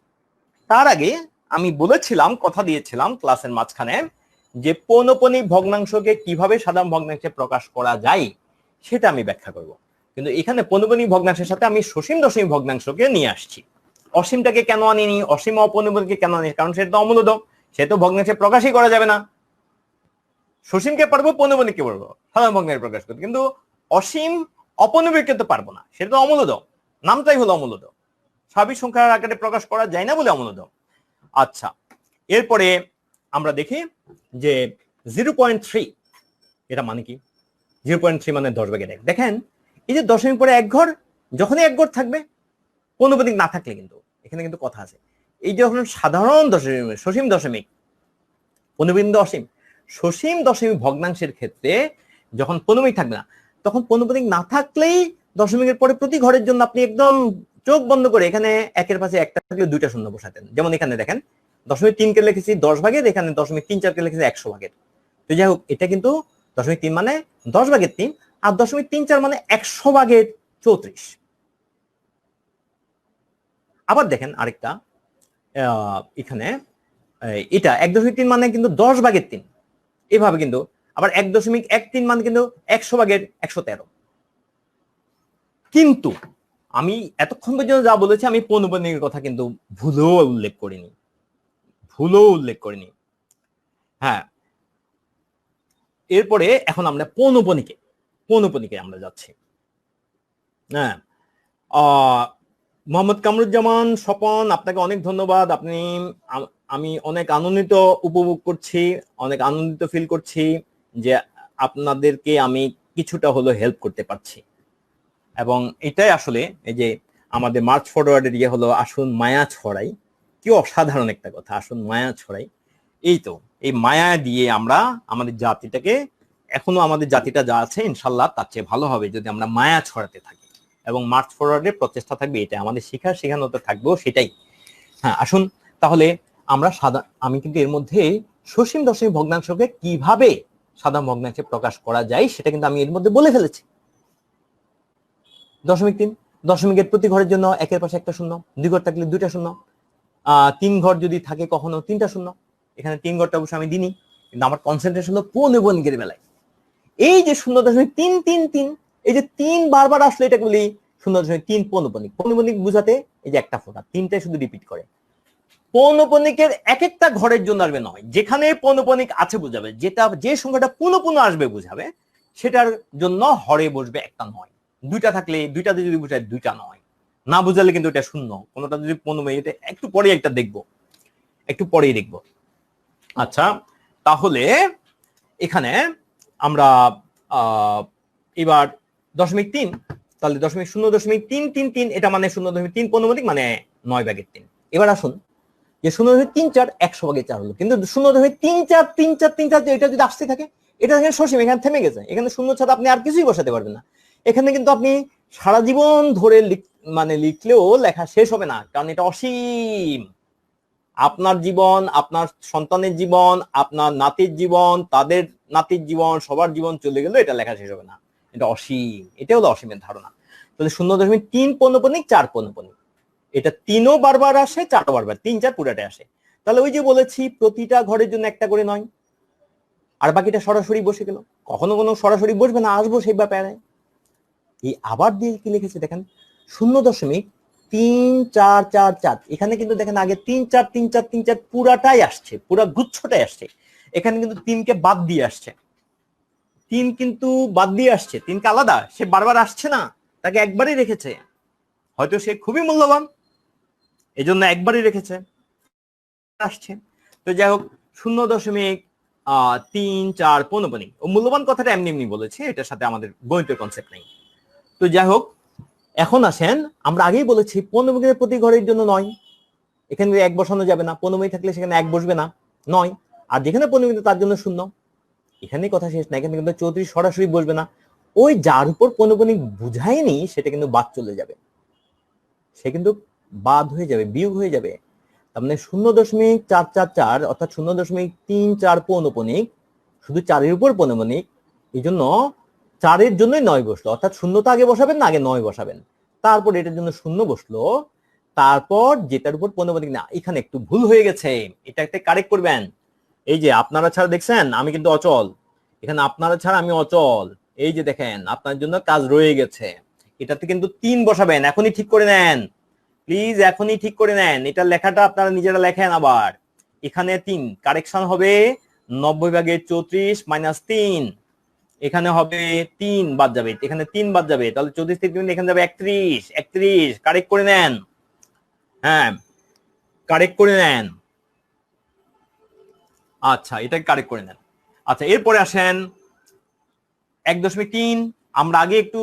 [SPEAKER 1] তার আগে আমি বলেছিলাম, কথা দিয়েছিলাম ক্লাসের মাঝখানে, যে পৌনঃপুনিক ভগ্নাংশকে কিভাবে সাধারণ ভগ্নাংশে প্রকাশ করা যায় সেটা আমি ব্যাখ্যা করব। কিন্তু এখানে পৌনঃপুনিক ভগ্নাংশের সাথে আমি সসীম দশমিক ভগ্নাংশকে নিয়ে আসছি। অসীমটাকে কেন আনিনি, অসীম অপৌনঃপুনিককে কেন আনি? কারণ সেটা তো অমূলদ, সে তো ভগ্নাংশে প্রকাশই করা যাবে না। সসীমকে পারবো, পৌনঃপুনিককে পারবো সাধারণ ভগ্নাংশে প্রকাশ করতে, কিন্তু অসীম অপৌনঃপুনিককে তো পারবো না, সেটা তো অমূলদ, নামটাই হলো অমূলদ, স্বাভাবিক সংখ্যার আকারে প্রকাশ করা যায় না বলে অমূলদ। আচ্ছা, এরপরে আমরা দেখি যে 0.3 এটা মানে কি? 0.3 মানে 10 ভাগের 1। দেখেন, এই যে দশমিক পরে এক ঘর, যখনই এক ঘর থাকবে, পৌনঃপুনিক না থাকলে কিন্তু এখানে কিন্তু কথা আছে। এই যখন সাধারণ দশমিক, সসীম দশমিক, পৌনঃপুনিক অসীম, সসীম দশমিক ভগ্নাংশের ক্ষেত্রে যখন পৌনঃপুনিক থাকবে না, তখন পৌনঃপুনিক না থাকলেই দশমিকের পরে প্রতি ঘরের জন্য আপনি একদম চোখ বন্ধ করে এখানে একের পাশে একটা থাকলে 2টা শূন্য বসাতেন। যেমন এখানে দেখেন 0.3 কে লিখেছি 10 ভাগের, এখানে 0.34 কে লিখেছি 100 ভাগের। তো যাই হোক, এটা কিন্তু 0.3 মানে 10 ভাগের 3, আর 0.34 মানে 100 ভাগের 34। আবার দেখেন আরেকটা, এখানে এটা 1.3 মানে কিন্তু 10 ভাগের 3, এভাবে কিন্তু আবার 1.13 মানে কিন্তু 100 ভাগের 113। কিন্তু আমি এতক্ষণ পর্যন্ত যা বলেছি আমি পৌনঃপুনিকের কথা কিন্তু ভুলেও উল্লেখ করিনি। হ্যাঁ, এরপরে এখন আমরা পৌনঃপুনিকে আমরা যাচ্ছি। হ্যাঁ, মোহাম্মদ কামরুজ্জামান স্বপন, আপনাকে অনেক ধন্যবাদ। আমি অনেক আনন্দিত উপভোগ করছি, অনেক আনন্দিত ফিল করছি যে আপনাদেরকে আমি কিছুটা হলো হেল্প করতে পারছি। এবং এটাই আসলে এই যে আমাদের মার্চ ফরওয়ার্ডের ইয়ে হলো আসুন মায়া ছড়াই, কি অসাধারণ একটা কথা, আসুন মায়া ছড়াই। এই তো এই মায়া দিয়ে আমরা আমাদের জাতিটাকে, এখনো আমাদের জাতিটা যা আছে ইনশাল্লাহ তার চেয়ে ভালো হবে যদি আমরা মায়া ছড়াতে থাকি। এবং মার্চ ফরওয়ার্ডের প্রচেষ্টা থাকবে এটা, আমাদের শেখানোতে থাকবেও সেটাই। হ্যাঁ, আসুন তাহলে আমরা আমি কিন্তু এর মধ্যে সসীম দশমিক ভগ্নাংশকে কিভাবে সাধারণ ভগ্নাংশে প্রকাশ করা যায় সেটা কিন্তু আমি এর মধ্যে বলে ফেলেছি। 0.3 দশমিকের প্রতি ঘরের জন্য একের পাশে একটা শূন্য, 2 ঘর থাকলে 2টা শূন্য, 3 ঘর যদি থাকে কখনো 3টা শূন্য। এখানে 3 ঘরটা অবশ্য আমি দিইনি, কিন্তু আমার কনসেন্ট্রেশন হলো পৌনঃপুনিকের বেলায়। এই যে 0.333, এই যে 3 বারবার আসলে এটা বলি 0.3 পৌনঃপুনিক। পৌনঃপুনিক বুঝাতে এই যে একটা ফোঁটা, 3টাই শুধু রিপিট করে। পৌনঃপুনিকের এক একটা ঘরের জন্য আসবে নয়, যেখানে পৌনঃপুনিক আছে বুঝাবে, যে সংখ্যাটা পুনঃ আসবে বুঝাবে, সেটার জন্য হরে বসবে একটা নয়। 2টা থাকলে 2টাতে যদি বুঝায় 2টা নয়, না বুঝালে কিন্তু এটা শূন্য। কোনোটা যদি পৌনঃপুনিক, এটা একটু পরে একটু পরেই দেখবো। আচ্ছা, তাহলে এখানে আমরা এবার 0.3, তাহলে 0.333 এটা মানে 0.3 পৌনঃপুনিক মানে 9/3। এবার আসুন যে 0.34 100/4 হলো, কিন্তু 0.34 এটা যদি আসতে থাকে, এটা এখানে সসীম, এখানে থেমে গেছে। এখানে শূন্য ছাড়া আপনি আর কিছুই বসাতে পারবেন না। এখানে কিন্তু আপনি সারা জীবন ধরে লিখলেও লেখা শেষ হবে না, কারণ এটা অসীম। আপনার জীবন, আপনার সন্তানের জীবন, আপনার নাতির জীবন, তাদের নাতির জীবন, সবার জীবন চলে গেল, এটা লেখা শেষ হবে না। এটা অসীম, এটা হলো অসীমের ধারণা। তাহলে 0.3 পৌনঃপুনিক 4 পৌনঃপুনিক, এটা 3ও বারবার আসে, 4ও বারবার, 3 4 পুরাটাই আসে। তাহলে ওই যে বলেছি প্রতিটা ঘরের জন্য একটা করে নয়, আর বাকিটা সরাসরি বসে গেল। কখনো কোনো সরাসরি বসবে না, আসবো সেই ব্যাপারে। এই আবার দিয়ে কি লিখেছে দেখেন, 0.3444। এখানে কিন্তু দেখেন আগে 3 4 3 4 3 4 পুরাটাই আসছে, পুরা গুচ্ছটাই আসছে। এখানে কিন্তু 3কে বাদ দিয়ে আসছে, 3 কিন্তু বাদ দিয়ে আসছে, 3কে আলাদা, সে বারবার আসছে না, তাকে একবারই রেখেছে। হয়তো সে খুবই মূল্যবান, এজন্য একবারই রেখেছে, আসছে। তো যাই হোক, 0.34 পৌনঃপুনিক। ও মূল্যবান কথাটা এমনি এমনি বলেছে, এটার সাথে আমাদের গণিতের কনসেপ্ট নেই। তো যাই হোক, এখন আসেন, আমরা আগেই বলেছি পৌনঃপুনিকের প্রতি ঘরের জন্য নয়, এখানে 1 বসানো যাবে না, পৌনঃপুনিক থাকলে সেখানে 1 বসবে না, নয়। আর যেখানে পৌনঃপুনিক তার জন্য শূন্য, এখানে কথা শেষ না। এখানে কিন্তু 34 সরাসরি বসবে না, ওই যার উপর পৌনঃপুনিক বুঝায়নি সেটা কিন্তু বাদ চলে যাবে, সে কিন্তু বাদ হয়ে যাবে, বিয়োগ হয়ে যাবে। তার মানে 0.444 অর্থাৎ 0.34 পৌনঃপুনিক, শুধু 4-এর উপর পৌনঃপুনিক, এই জন্য 4-এর জন্যই 9 বসলো। অর্থাৎ শূন্য তো আগে বসাবেন না, আগে 9 বসাবেন, তারপর এটার জন্য শূন্য বসলো, তারপর যেটার উপর পৌনঃপুনিক না। এখানে একটু ভুল হয়ে গেছে, এটাকে কারেক্ট করবেন। এই যে আপনারা ছাড়া দেখছেন আমি কিন্তু অচল, এখানে আপনারা ছাড়া আমি অচল। এই যে দেখেন আপনার জন্য কাজ রয়ে গেছে, এটাতে কিন্তু 3 বসাবেন। এখনই ঠিক করে নেন প্লিজ, এখনই ঠিক করে নেন। এটা লেখাটা আপনারা নিজেরা লেখেন। আবার এখানে 3 কারেকশন হবে, 90/34 - 3, এখানে হবে 3 বাদ যাবে, এখানে 3 বাদ যাবে, তাহলে 34 থেকে এখানে যাবে 31 কারেক্ট করে নেন। হ্যাঁ, কারেক্ট করে নেন। আচ্ছা, এটা কারেক্ট করে নেন। আচ্ছা, এরপরে আসেন 1.3। আমরা আগে একটু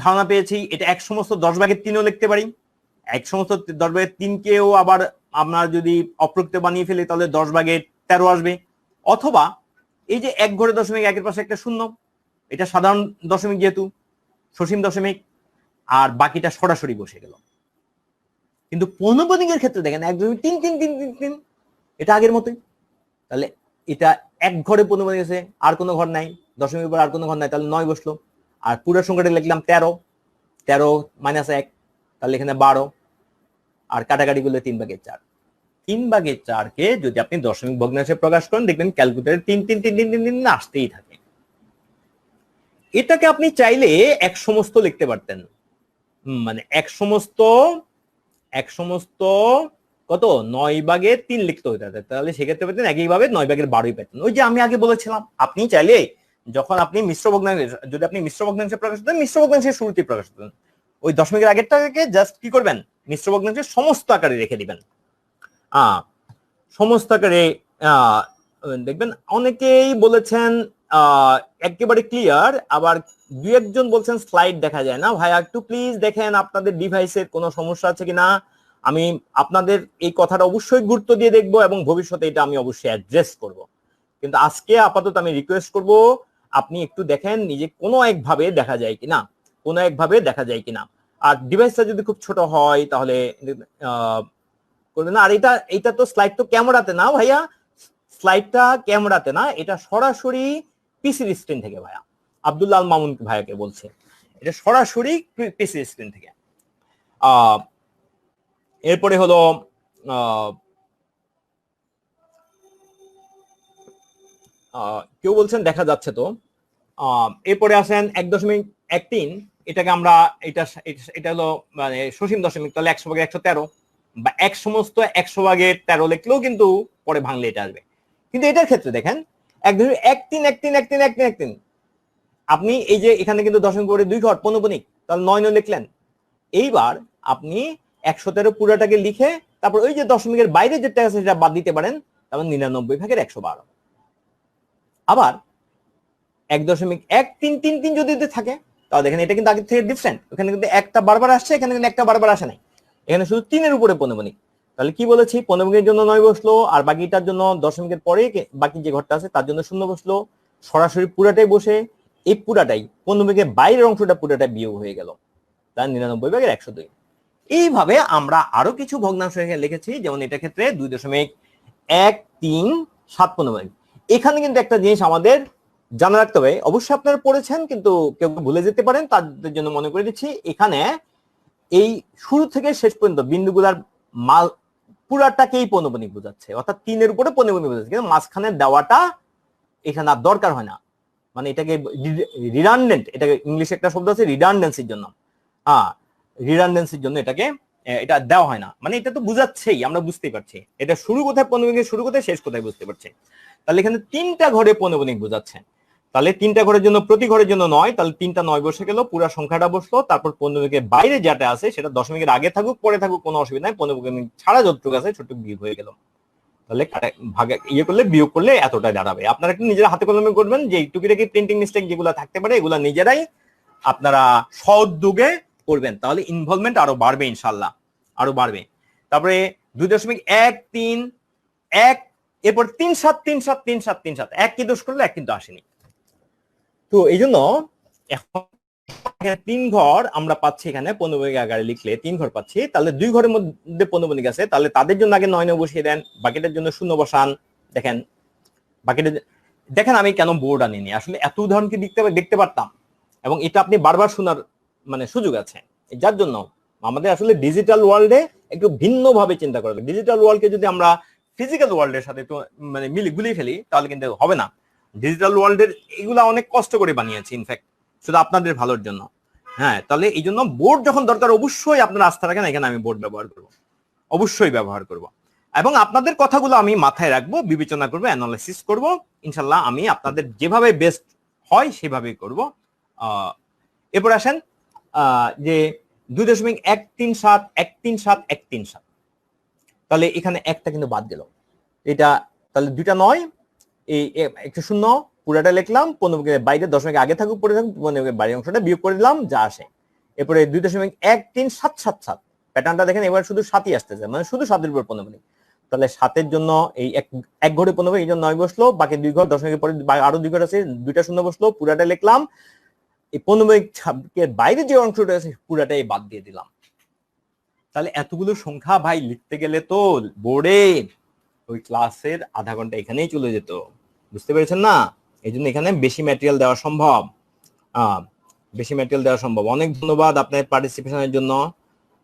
[SPEAKER 1] ধারণা পেয়েছি, এটা 1 সমস্ত 10/3ও লিখতে পারি। 1 সমস্ত 10/3কেও আবার আমরা যদি অপ্রকৃত বানিয়ে ফেলি তাহলে 10/13 আসবে। অথবা এই যে 1 ঘরে দশমিক, 1-এর পাশে একটা শূন্য, এটা সাধারণ দশমিক যেহেতু সসীম দশমিক, আর বাকিটা সরাসরি বসে গেল। কিন্তু পৌনঃপুনিকের ক্ষেত্রে দেখেন 1.33333, এটা আগের মতোই। তাহলে এটা 1 ঘরে পৌনঃপুনিক আছে, আর কোনো ঘর নাই, দশমিকের পর আর কোনো ঘর নাই, তাহলে 9 বসলো। আর পুরো সংখ্যাটা লিখলাম 13 -1, তাহলে এখানে 12, আর কাটাকাটি করলে 3/4। 3/4কে যদি আপনি দশমিক ভগ্নাংশে প্রকাশ করেন দেখবেন ক্যালকুলেটরে 3 আসতেই থাকে। এটাকে আপনি চাইলে 1 সমস্ত লিখতে পারতেন, মানে এক সমস্ত কত 9/3 লিখতে হতো, তাহলে সেক্ষেত্রে পেতেন একইভাবে 9/12 পেতেন। ওই যে আমি আগে বলেছিলাম, আপনি চাইলে যখন আপনি মিশ্র ভগ্নাংশ, যদি আপনি মিশ্র ভগ্নাংশে প্রকাশ করতেন, মিশ্র ভগ্নাংশের শুরুতে প্রকাশ করতেন, ওই দশমিকের আগেরটাকে জাস্ট কি করবেন, মিশ্র ভগ্নাংশের সমস্ত আকারে রেখে দিবেন। সমস্ত আকারে দেখবেন অনেকেই বলেছেন একেবারে ক্লিয়ার, আবার দুই একজন বলছেন স্লাইড দেখা যায় না। ভাই একটু প্লিজ দেখেন আপনাদের ডিভাইসের কোনো সমস্যা আছে কিনা। আমি আপনাদের এই কথাটা অবশ্যই গুরুত্ব দিয়ে দেখবো এবং ভবিষ্যতে এটা আমি অবশ্যই অ্যাড্রেস করব। কিন্তু আজকে আপাতত আমি রিকোয়েস্ট করব আপনি একটু দেখেন নিজে কোনো একভাবে দেখা যায় কিনা, আর ডিভাইসটা যদি খুব ছোট হয় তাহলে করবেন না। আর এটা তো স্লাইড তো ক্যামেরাতে না ভাইয়া, স্লাইডটা ক্যামেরাতে না, এটা সরাসরি পিসির স্ক্রিন থেকে ভাইয়া, আব্দুল্লাহ আল মামুন ভাইয়াকে বলছে, এটা সরাসরি পিসির স্ক্রিন থেকে। এরপরে হলো কেউ বলছেন দেখা যাচ্ছে তো। এরপরে আসেন 1.13, এটাকে আমরা এটা হলো মানে সসীম দশমিক, তাহলে 100/113 বা 100/113 লিখলেও কিন্তু পরে ভাঙলে এটা আসবে। কিন্তু এটার ক্ষেত্রে দেখেন 1.13 আপনি এই যে এখানে কিন্তু দশমিক পরে 2 ঘর পৌনঃপুনিক, তাহলে 9 লিখলেন। এইবার আপনি 113 পুরাটাকে লিখে তারপর ওই যে দশমিকের বাইরে যেটা আছে সেটা বাদ দিতে পারেন, তারপর 99/112। আবার 1.133 যদি থাকে তাহলে দেখেন এটা কিন্তু আগে থেকে ডিফারেন্ট, ওখানে কিন্তু একটা বারবার আসছে, এখানে কিন্তু একটা বারবার আসে নাই, এখানে শুধু 3-এর উপরে পৌনঃপুনিক। তাহলে কি বলেছি, পৌনঃপুনিকের জন্য 9 বসলো, আর বাকিটার জন্য দশমিকের পরে বাকি যে ঘরটা আছে তার জন্য 0 বসলো। সরাসরি পুরাটাই বসে এই পুরাটাই পৌনঃপুনিকের বাইরের অংশটা পুরাটাই বিয়োগ হয়ে গেল, তার 99/102। এইভাবে আমরা আরো কিছু ভগ্নাংশ লিখেছি, যেমন এটা ক্ষেত্রে 2.137 পৌনঃপুনিক। এখানে কিন্তু একটা জিনিস আমাদের জানা রাখতে হবে, অবশ্যই আপনারা পড়েছেন কিন্তু কেউ ভুলে যেতে পারেন, তাদের জন্য মনে করে দিচ্ছি। এখানে এই শুরু থেকে শেষ পর্যন্ত বিন্দুগুলার মাল পুরাটাকেই পৌনঃপুনিক বোঝাচ্ছে, অর্থাৎ 3-এর উপরে পৌনঃপুনিক বোঝাচ্ছে, কিন্তু মাঝখানে দেওয়াটা এখানে আর দরকার হয় না। মানে এটাকে রিডান্ডেন্ট, এটাকে ইংলিশে একটা শব্দ আছে রিডান্ডেন্সির জন্য, রিডান্ডেন্সির জন্য এটা দেওয়া হয় না। মানে এটা তো বুঝাচ্ছেই, আমরা বুঝতেই পারছি এটা শুরু কোথায় পৌনঃপুনিকের শুরু কোথায় শেষ কোথায় বুঝতে পারছি। তাহলে এখানে 3টা ঘরে পৌনঃপুনিক বোঝাচ্ছে, তাহলে 3টা ঘরের জন্য প্রতি ঘরের জন্য 9, তাহলে 3টা 9 বসে গেল, পুরো সংখ্যাটা বসলো। তারপর পৌনঃপুনিকের বাইরে যেটা আছে সেটা দশমিকের আগে থাকুক পরে থাকুক কোনো অসুবিধা নাই, পৌনঃপুনিক ছাড়া যতটুকু আছে ছোটটুকু বিয়োগ হয়ে গেল। তাহলে ভাগে করলে বিয়োগ করলে এতটাই দাঁড়াবে। আপনারা একটু নিজেরা হাতে কলমে করবেন, যে টুকিটাকি প্রিন্টিং মিস্টেক যেগুলো থাকতে পারে এগুলো নিজেরাই আপনারা সউদ্যোগে করবেন, তাহলে ইনভলভমেন্ট আরো বাড়বে, ইনশাল্লাহ আরো বাড়বে। তারপরে 2.131, এরপর 3-7 এক কি দোষ করলে এক কিন্তু আসেনি। তো এই জন্য এখন 3 ঘর আমরা পাচ্ছি, এখানে পৌনঃপুনিক আকারে লিখলে 3 ঘর পাচ্ছি, তাহলে 2 ঘরের মধ্যে পৌনঃপুনিক আছে, তাহলে তাদের জন্য আগে 9 বসিয়ে দেন, বাকিটার জন্য 0 বসান। দেখেন বাকিটা, দেখেন আমি কেন বোর্ড আনিনি, আসলে এত উদাহরণ কি দেখতে পারতাম, এবং এটা আপনি বারবার শোনার মানে সুযোগ আছে, যার জন্য আমাদের আসলে ডিজিটাল ওয়ার্ল্ডে একটু ভিন্নভাবে চিন্তা করা লাগে। ডিজিটাল ওয়ার্ল্ডকে যদি আমরা ফিজিক্যাল ওয়ার্ল্ডের সাথে একটু মানে গুলিয়ে ফেলি তাহলে কিন্তু হবে না। ডিজিটাল ওয়ার্ল্ডের এগুলা অনেক কষ্ট করে বানিয়েছি, ইনফ্যাক্ট শুধু আপনাদের ভালোর জন্য। হ্যাঁ, তাহলে এই জন্য বোর্ড যখন দরকার অবশ্যই আপনারা আস্থা রাখেন, এখানে আমি বোর্ড ব্যবহার করব, অবশ্যই ব্যবহার করব, এবং আপনাদের কথাগুলো আমি মাথায় রাখবো, বিবেচনা করবো, অ্যানালাইসিস করব। ইনশাল্লাহ আমি আপনাদের যেভাবে বেস্ট হয় সেভাবেই করব। এরপর আসেন যে 2.137, তাহলে এখানে একটা কিন্তু বাদ গেল, এটা তাহলে 2টা 9, এই একটা 0 পুরাটা লিখলাম, পৌনঃপুনিকের বাইরে দশমিক আগে থাকুক পরে থাকুক পৌনঃপুনিকের বাইরের অংশটা বিয়োগ করে দিলাম, যা আসে। এরপরে 2.13777, প্যাটার্নটা দেখেন এবার শুধু 7ই আসতেছে, মানে শুধু 7-এর উপর পৌনঃপুনিক। তাহলে 7-এর জন্য এই এক ঘরে পৌনঃপুনিক, এই জন্য 9 বসলো, বাকি 2 ঘর দশমিকের পরে আরো 2 ঘর আছে, 2টা 0 বসলো, পুরাটা লিখলাম, এই পৌনঃপুনিকের বাইরে যে অংশটা আছে পুরাটাই বাদ দিয়ে দিলাম। তাহলে এতগুলো সংখ্যা ভাই লিখতে গেলে তো বোর্ডে ওই ক্লাসের আধা ঘন্টা এখানেই চলে যেত, বুঝতে পেরেছেন না? এই জন্য এখানে বেশি ম্যাটেরিয়াল দেওয়া সম্ভব, অনেক ধন্যবাদ আপনাদের পার্টিসিপেশনের জন্য,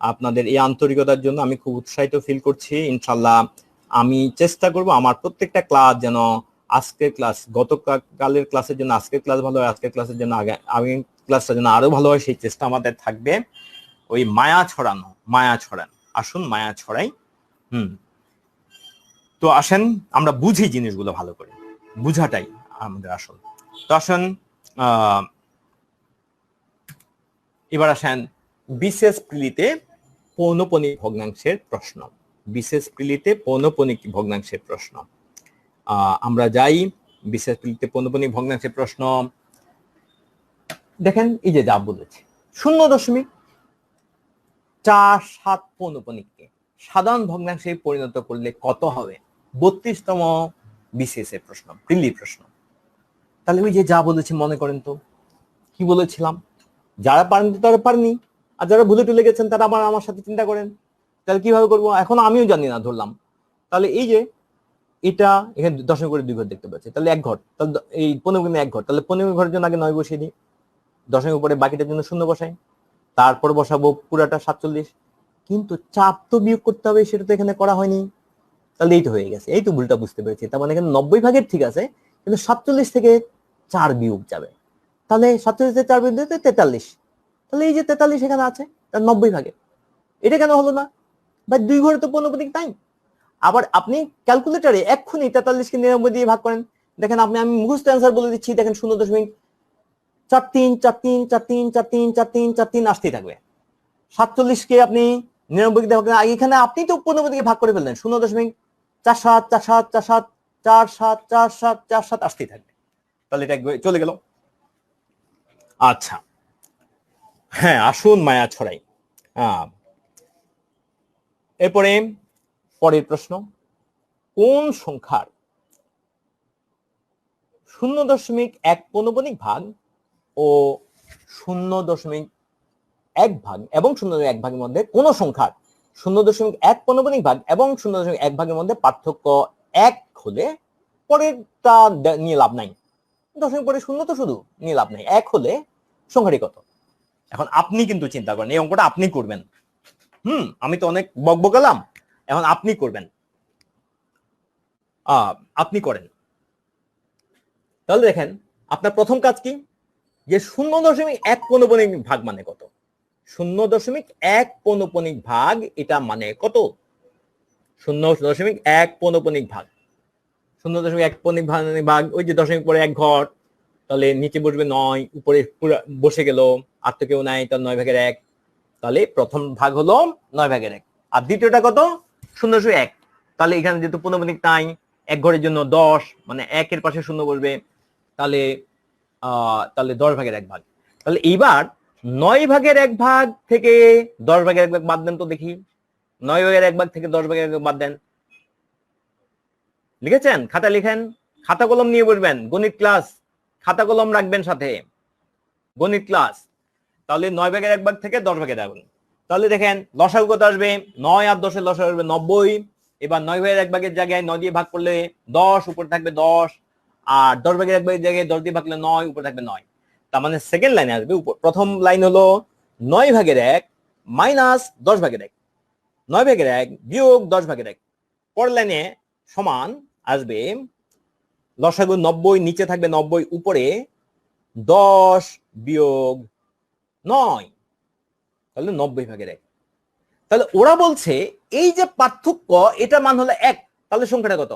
[SPEAKER 1] আপনাদের এই আন্তরিকতার জন্য আমি খুব উৎসাহিত ফিল করছি। ইনশাল্লাহ আমি চেষ্টা করব আমার প্রত্যেকটা ক্লাস যেন আজকের ক্লাস গতকালের ক্লাসের জন্য আজকের ক্লাস ভালো হয়, আজকের ক্লাসের জন্য আগে ক্লাসটা যেন আরো ভালো হয়, সেই চেষ্টা আমাদের থাকবে। ওই মায়া ছড়ান, আসুন মায়া ছড়াই। তো আসেন আমরা বুঝি জিনিসগুলো ভালো করে, বুঝাটাই আমাদের আসল। তো আসেন এবার আসেন বিশেষ প্রিলিতে পৌনঃপুনিক ভগ্নাংশের প্রশ্ন। বিশেষ প্রিলিতে পৌনঃপুনিক ভগ্নাংশের প্রশ্ন আমরা যাই। বিশেষ প্রিলিতে পৌনঃপুনিক ভগ্নাংশের প্রশ্ন দেখেন, এই যে যা বলেছে 0.47 পৌনঃপুনিককে সাধারণ ভগ্নাংশে পরিণত করলে কত হবে? 32তম বিশেষের প্রশ্ন, প্রিলি প্রশ্ন। তাহলে ওই যে যা বলেছি মনে করেন তো কি বলেছিলাম, যারা পারেন তারা পারেনি, আর যারা ভুলে টুলে গেছেন তারা আবার আমার সাথে চিন্তা করেন। তাহলে কিভাবে করবো এখন আমিও জানি না, ধরলাম। তাহলে এই যে এটা এখানে 10 করে 2 ঘর দেখতে পাচ্ছি, তাহলে 1 ঘর, তাহলে এই 15 1 ঘর, তাহলে 15 ঘরের জন্য আগে 9 বসিয়ে দিই, 10 উপরে বাকিটার জন্য 0 বসাই, তারপর বসাবো পুরাটা 47। কিন্তু চাপ তো বিয়োগ করতে হবে, সেটা তো এখানে করা হয়নি। তাহলে এই তো হয়ে গেছে, এই তো ভুলটা বুঝতে পেরেছি। তার মানে এখানে 90 ভাগের ঠিক আছে, কিন্তু 47 থেকে 4 বিয়োগ যাবে, তাহলে 47 থেকে 4 বিয়োগ দিতে 43। তাহলে এই যে 43 এখানে আছে, তার 90 ভাগে এটা কেন হলো না ভাই? 2 ঘরে তো পৌনঃপুনিক তাই। আবার আপনি ক্যালকুলেটরে এক্ষুনি 43কে 99 দিয়ে ভাগ করেন, দেখেন আমি মুখস্থ অ্যান্সার বলে দিচ্ছি, দেখেন 0.434343434343 আসতেই থাকবে। 47কে আপনি 99 দিয়ে ভাগ করেন, এখানে আপনি তো 15 দিয়ে ভাগ করে ফেললেন, 0.474747474747 আসতেই থাকবে। তাহলে এটা চলে গেল। আচ্ছা হ্যাঁ, আসুন মায়া ছড়াই। এরপরে পরের প্রশ্ন, কোন সংখ্যার 0.1 পৌনঃপুনিক ভাগ ও 0.1 ভাগ এবং 0.1 ভাগের মধ্যে কোন সংখ্যার 0.1 পৌনঃপুনিক ভাগ এবং 0.1 ভাগের মধ্যে পার্থক্য 1 হলে, পরেরটা নিয়ে লাভ নাই, দশমিক পরে 0 তো শুধু নিয়ে লাভ নাই, 1 হলে সংখ্যাটি কত? এখন আপনি কিন্তু চিন্তা করেন, এই অঙ্কটা আপনি করবেন। আমি তো অনেক বকবকালাম, এখন আপনি করবেন, আপনি করেন। তাহলে দেখেন আপনার প্রথম কাজ কি, যে 0.1 পৌনঃপুনিক ভাগ মানে কত? 0.1 পৌনঃপুনিক ভাগ এটা মানে কত? 0.1 পৌনঃপুনিক ভাগ, 0.1 পৌনঃপুনিক ভাগ ওই যে দশমিক পরে 1 ঘর, তাহলে নিচে বসবে 9, উপরে পুরো বসে গেল, আর তো কেউ নাই, তাহলে 9 ভাগের 1। তাহলে প্রথম ভাগ হলো 9 ভাগের 1, আর দ্বিতীয়টা কত? 0.1। তাহলে এখানে যেহেতু পৌনঃপুনিক নাই, 1 ঘরের জন্য 10, মানে 1 এর পাশে 0 বসবে, তাহলে 10 ভাগের 1 ভাগ। তাহলে এইবার 9 ভাগের 1 ভাগ থেকে 10 ভাগের 1 ভাগ বাদ দেন তো দেখি, 9 ভাগের 1 ভাগ থেকে 10 ভাগের 1 ভাগ বাদ দেন। লিখেছেন? খাতা লিখেন, খাতা কলম নিয়ে বসবেন, গণিত ক্লাস, খাতা কলম রাখবেন সাথে, গণিত ক্লাস। তাহলে 9 ভাগের 1 ভাগ থেকে 10 ভাগের 1 ভাগ, তাহলে দেখেন লসাগু কত আসবে? 9 আর 10 এর লসাগু আসবে 90। এবার 9 ভাগের 1 ভাগের জায়গায় 9 দিয়ে ভাগ করলে 10, উপরে থাকবে 10, আর 10 ভাগের 1 ভাগের জায়গায় 10 দিয়ে ভাগ করলে 9, উপরে থাকবে 9। তার মানে সেকেন্ড লাইনে আসবে, প্রথম লাইন হলো 9 ভাগের 1 মাইনাস 10 ভাগের 1, 9 ভাগের 1 বিয়োগ 10 ভাগের 1। পরের লাইনে সমান আসবে লসাগু 90, নিচে থাকবে 90, উপরে 10 বিয়োগ 9, তাহলে 90 ভাগের 1। তাহলে ওরা বলছে এই যে পার্থক্য, এটা মান হলো 1, তাহলে সংখ্যাটা কত?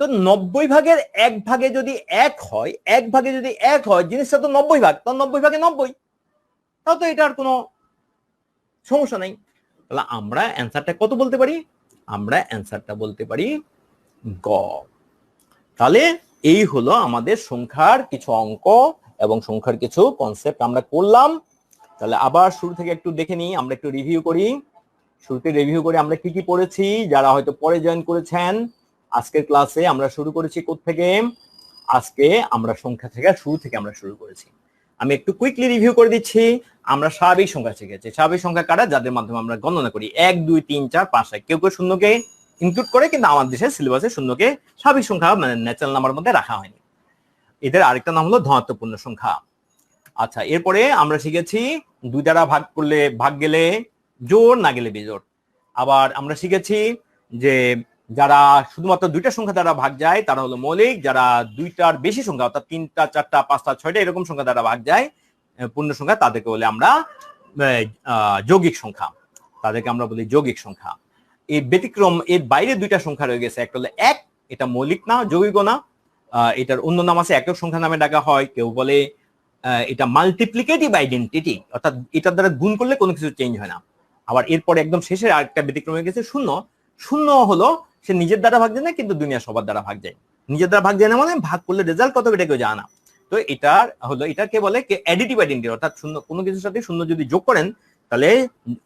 [SPEAKER 1] তো 90 ভাগের 1 ভাগে যদি 1 হয়, 1 ভাগে যদি 1 হয়, জিনিসটা তো 90 ভাগ, তো 90 ভাগে 90, তাহলে তো এটার কোনো সমস্যা নাই। তাহলে আমরা অ্যান্সারটা কত বলতে পারি? আমরা অ্যান্সারটা বলতে পারি গ। তাহলে এই হলো আমাদের সংখ্যার কিছু অঙ্ক এবং সংখ্যার কিছু কনসেপ্ট আমরা করলাম। তাহলে আবার শুরু থেকে একটু দেখে নিই, আমরা একটু রিভিউ করি। শুরুতে রিভিউ করে আমরা কি কি পড়েছি, যারা হয়তো পরে জয়েন করেছেন। আজকের ক্লাসে আমরা শুরু করেছি কোথা থেকে? আজকে আমরা সংখ্যা থেকে আমরা শুরু করেছি। আমি একটু কুইকলি রিভিউ করে দিচ্ছি। আমরা স্বাভাবিক সংখ্যা শিখেছি। স্বাভাবিক সংখ্যা কারা? যাদের মাধ্যমে আমরা গণনা করি 1 2 3 4 5 6। কেউ কেউ শূন্যকে ইনক্লুড করে, কিন্তু আমাদের দেশের সিলেবাসে শূন্যকে স্বাভাবিক সংখ্যা মানে ন্যাচারাল নাম্বার মধ্যে রাখা হয়নি। এদের আরেকটা নাম হলো ধনাত্মক পূর্ণ সংখ্যা। আচ্ছা, এরপরে আমরা শিখেছি 2 দ্বারা ভাগ করলে ভাগ গেলে জোড়, না গেলে বিজোড়। আবার আমরা শিখেছি যে যারা শুধুমাত্র 2টা সংখ্যা দ্বারা ভাগ যায় তারা হলো মৌলিক, যারা 2টার বেশি সংখ্যা অর্থাৎ 3টা 4টা 5টা 6টা এরকম সংখ্যা দ্বারা ভাগ যায় পূর্ণ সংখ্যা, তাদেরকে বলে আমরা যৌগিক সংখ্যা, তাদেরকে আমরা বলি যৌগিক সংখ্যা। এই ব্যতিক্রম, এর বাইরে দুইটা সংখ্যা রয়ে গেছে। একটা হলো এক, এটা মৌলিক না, যৌগিক না, এটার অন্য নাম আছে একক সংখ্যা নামে ডাকা হয়। কেউ বলে এটা মাল্টিপ্লিকেটিভ আইডেন্টিটি, অর্থাৎ এটার দ্বারা গুণ করলে কোনো কিছু চেঞ্জ হয় না। আবার এরপরে একদম শেষে আরেকটা ব্যতিক্রম হয়ে গেছে শূন্য। শূন্য হলো সে নিজের দ্বারা ভাগ যায় না, কিন্তু দুনিয়া সবার দ্বারা ভাগ যায়। নিজের দ্বারা ভাগ যায় না মানে ভাগ করলে রেজাল্ট কত এটা কেউ জানে না। তো এটার হলো, এটাকে বলে অ্যাডিটিভ আইডেন্টিটি, অর্থাৎ শূন্য, কোনো কিছুর সাথে শূন্য যদি যোগ করেন তাহলে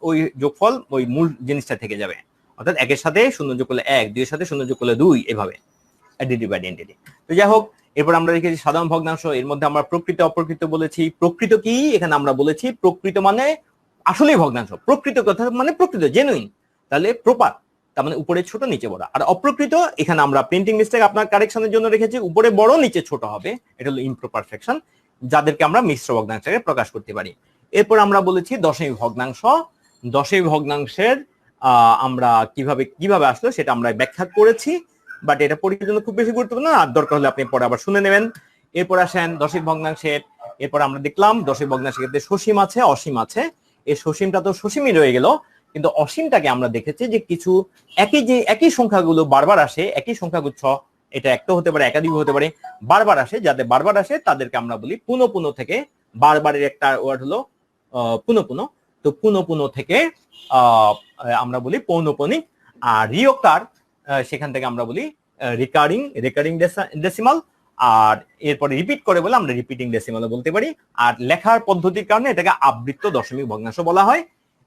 [SPEAKER 1] ওই যোগফল ওই মূল জিনিসটা থেকে যাবে। অর্থাৎ একের সাথে শূন্য যোগ করলে এক, দুইয়ের সাথে শূন্য যোগ করলে দুই, এভাবে অ্যাডিটিভ আইডেন্টিটি। তো যাই হোক, এরপর আমরা রেখেছি সাধারণ ভগ্নাংশ। এর মধ্যে আমরা প্রকৃত অপ্রকৃত বলেছি। প্রকৃত কি, এখানে আমরা বলেছি প্রকৃত মানে আসলেই ভগ্নাংশ, প্রকৃত কথা মানে প্রকৃত, জেনুইন, তাহলে প্রপার, তার মানে উপরে ছোট নিচে বড়। আর অপ্রকৃত এখানে আমরা প্রিন্টিং মিস্টেক আপনার কারেকশনের জন্য রেখেছি, উপরে বড় নিচে ছোট হবে, এটা হলো ইমপ্রপার ফ্র্যাকশন, যাদেরকে আমরা মিশ্র ভগ্নাংশে প্রকাশ করতে পারি। এরপর আমরা বলেছি দশমিক ভগ্নাংশ। দশমিক ভগ্নাংশের আমরা কিভাবে আসলো সেটা আমরা ব্যাখ্যা করেছি, বাট এটা পরীক্ষার জন্য খুব বেশি গুরুত্বপূর্ণ না, আর দরকার হলে আপনি পরে আবার শুনে নেবেন। এরপর আসেন দশমিক ভগ্নাংশের। এরপর আমরা দেখলাম দশমিক ভগ্নাংশের ক্ষেত্রে সসীম আছে, অসীম আছে। এই সসীমটা তো সসীমই রয়ে গেল, কিন্তু অসীমটাকে আমরা দেখেছি যে কিছু একই সংখ্যাগুলো বারবার আসে, একই সংখ্যাগুচ্ছ, এটা একটা হতে পারে, একাধিক হতে পারে, বারবার আসে, যাদের বারবার আসে তাদেরকে আমরা বলি পুনঃপুন থেকে। বারবারের একটা ওয়ার্ড হলো পুনঃপুন, তো পুনঃপুন থেকে আমরা বলি পৌনঃপুনিক। আর রিওকার, সেখান থেকে আমরা বলি রেকারিং ডেসিমাল। আর এরপরে রিপিট করে বলে আমরা রিপিটিং ডেসিমাল বলতে পারি। আর লেখার পদ্ধতির কারণে এটাকে আবৃত্ত দশমিক ভগ্নাংশ বলা হয়।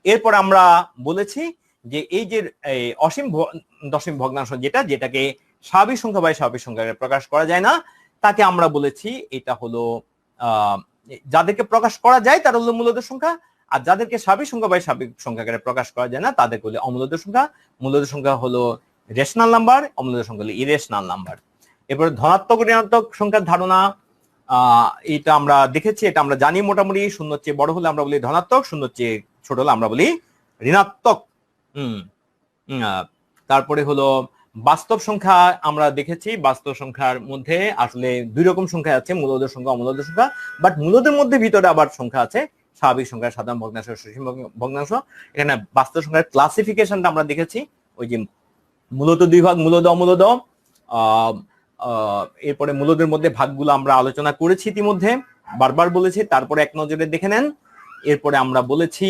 [SPEAKER 1] এরপর আমরা বলেছি যে এই যে অসীম দশমিক ভগ্নাংশ, যেটাকে স্বাভাবিক সংখ্যা বা স্বাভাবিক সংখ্যাকে প্রকাশ করা যায় না, তাকে আমরা বলেছি এটা হলো যাদেরকে প্রকাশ করা যায় তারা হলো মূলদ সংখ্যা, আর যাদেরকে স্বাভাবিক সংখ্যা বা স্বাভাবিক সংখ্যাকে প্রকাশ করা যায় না তাদেরকে বলে অমূলদ সংখ্যা। মূলদ সংখ্যা হলো রেশনাল নাম্বার, অমূলদ সংখ্যা হলো ইরেশনাল নাম্বার। এরপরে ধনাত্মক ঋণাত্মক সংখ্যার ধারণা, এটা আমরা দেখেছি, এটা আমরা জানি মোটামুটি। শূন্যর চেয়ে বড় হলে আমরা বলি ধনাত্মক, শূন্যর চেয়ে ছোট হলে আমরা বলি ঋণাত্মক। তারপরে হলো বাস্তব সংখ্যা, আমরা দেখেছি বাস্তব সংখ্যার মধ্যে আসলে দুই রকম সংখ্যা আছে, মূলদ সংখ্যা, অমূলদ সংখ্যা। বাট মূলদের মধ্যে ভিতরে আবার সংখ্যা আছে, স্বাভাবিক সংখ্যা, সাধারণ ভগ্নাংশ, সসীম ভগ্নাংশ। এখানে বাস্তব সংখ্যার ক্লাসিফিকেশনটা আমরা দেখেছি, ওই যে মূলত দুই ভাগ, মূলদ অমূলদ। এরপরে মূলদের মধ্যে ভাগগুলো আমরা আলোচনা করেছি ইতিমধ্যে, বারবার বলেছি, তারপরে এক নজরে দেখে নেন। এরপরে আমরা বলেছি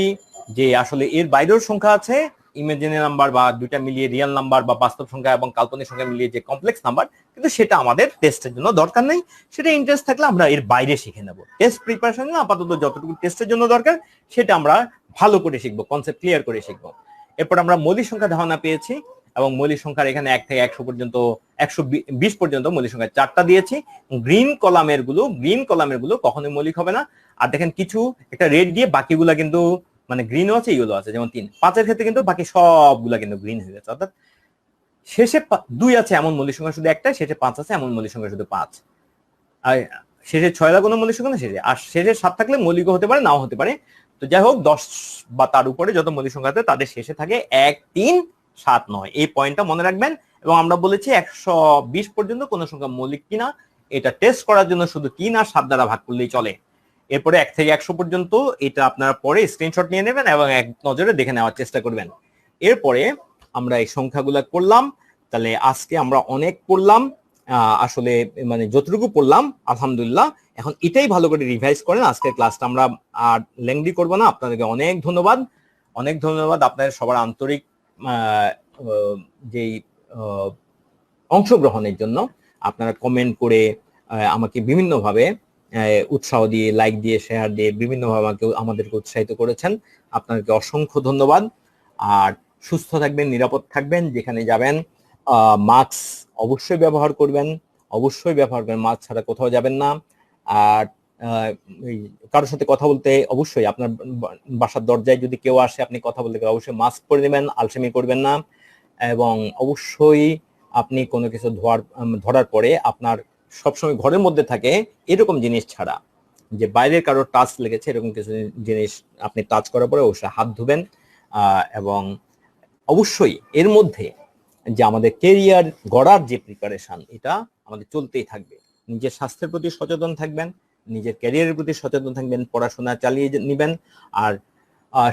[SPEAKER 1] যে আসলে এর বাইরেও সংখ্যা আছে, ইমাজিনারি নাম্বার বা দুইটা মিলিয়ে রিয়েল নাম্বার বা বাস্তব সংখ্যা এবং কাল্পনিক সংখ্যা মিলিয়ে যে কমপ্লেক্স নাম্বার, কিন্তু সেটা আমাদের টেস্টের জন্য দরকার নেই। সেটা ইন্টারেস্ট থাকলে আমরা এর বাইরে শিখে নেব। টেস্ট প্রিপারেশন আপাতত যতটুকু টেস্টের জন্য দরকার সেটা আমরা ভালো করে শিখবো, কনসেপ্ট ক্লিয়ার করে শিখবো। এরপর আমরা মৌলিক সংখ্যা ধারণা পেয়েছি, এবং মৌলিক সংখ্যার এখানে 1 থেকে 100 পর্যন্ত, 120 পর্যন্ত মৌলিক সংখ্যা 4টা দিয়েছি। গ্রিন কলামের গুলো কখনোই মৌলিক হবে না। আর দেখেন কিছু একটা রেড দিয়ে বাকিগুলা কিন্তু মানে গ্রিনও আছে, ইয়েলো আছে, যেমন 3, 5-এর ক্ষেত্রে কিন্তু বাকি সবগুলা কিন্তু গ্রিন হয়ে গেছে। অর্থাৎ শেষে 2 আছে এমন মৌলিক সংখ্যা শুধু একটা, শেষে 5 আছে এমন মৌলিক সংখ্যা শুধু 5। আর শেষে 6 কোনো মৌলিক সংখ্যা না শেষে, আর শেষে 7 থাকলে মৌলিকও হতে পারে, নাও হতে পারে। তো যাই হোক, 10 বা তার উপরে যত মৌলিক সংখ্যা আছে তাদের শেষে থাকে 1, 3, 7, 9, এই পয়েন্টটা মনে রাখবেন। এবং আমরা বলেছি 120 পর্যন্ত কোন সংখ্যা মৌলিক কিনা এটা টেস্ট করার জন্য শুধু 3 আর 7 দ্বারা ভাগ করলেই চলে। এরপরে 1 থেকে 100 পর্যন্ত এটা আপনারা পরে স্ক্রিনশট নিয়ে নেবেন এবং এক নজরে দেখে নেওয়ার চেষ্টা করবেন। এরপরে আমরা এই সংখ্যাগুলো করলাম। তাহলে আজকে আমরা অনেক পড়লাম, আসলে মানে যতটুকু পড়লাম আলহামদুলিল্লাহ। এখন এটাই ভালো করে রিভাইজ করেন। আজকের ক্লাসটা আমরা আর লেংদি করব না। আপনাদেরকে অনেক ধন্যবাদ, আপনাদের সবার আন্তরিক যেই অংশগ্রহণের জন্য। আপনারা কমেন্ট করে আমাকে বিভিন্নভাবে উৎসাহ দিয়ে, লাইক দিয়ে, শেয়ার দিয়ে বিভিন্নভাবে আমাদেরকে উৎসাহিত করেছেন। আপনাদেরকে অসংখ্য ধন্যবাদ। আর সুস্থ থাকবেন, নিরাপদ থাকবেন, যেখানে যাবেন মাস্ক অবশ্যই ব্যবহার করবেন, মাস্ক ছাড়া কোথাও যাবেন না। আর কারোর সাথে কথা বলতে অবশ্যই আপনার বাসার দরজায় যদি কেউ আসে আপনি কথা বলতে গেলে অবশ্যই মাস্ক পরে নেবেন, আলসেমি করবেন না। এবং অবশ্যই আপনি কোনো কিছু ধরার পরে আপনার সবসময় ঘরের মধ্যে থাকে এরকম জিনিস ছাড়া, যে বাইরের কারো টাচ লেগেছে এরকম কিছু জিনিস আপনি টাচ করার পরে অবশ্যই হাত ধুবেন। এবং অবশ্যই এর মধ্যে যে আমাদের কেরিয়ার গড়ার যে প্রিপারেশন, এটা আমাদের চলতেই থাকবে। নিজের স্বাস্থ্যের প্রতি সচেতন থাকবেন, নিজের ক্যারিয়ারের প্রতি সচেতন থাকবেন, পড়াশোনা চালিয়ে নেবেন। আর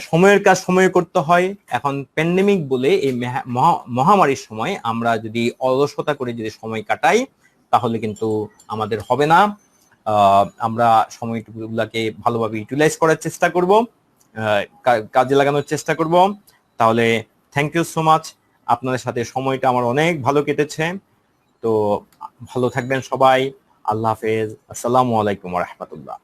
[SPEAKER 1] সময়ের কাজ সময়ে করতে হয়। এখন প্যান্ডেমিক বলে এই মহামারীর সময় আমরা যদি অলসতা করে যদি সময় কাটাই তাহলে কিন্তু আমাদের হবে না। আমরা সময়গুলোকে ভালোভাবে ইউটিলাইজ করার চেষ্টা করব, কাজে লাগানোর চেষ্টা করব। তাহলে থ্যাংক ইউ সো মাচ, আপনাদের সাথে সময়টা আমার অনেক ভালো কেটেছে। তো ভালো থাকবেন সবাই, আল্লাহ হাফেজ, আসসালামু আলাইকুম ওয়া রাহমাতুল্লাহ।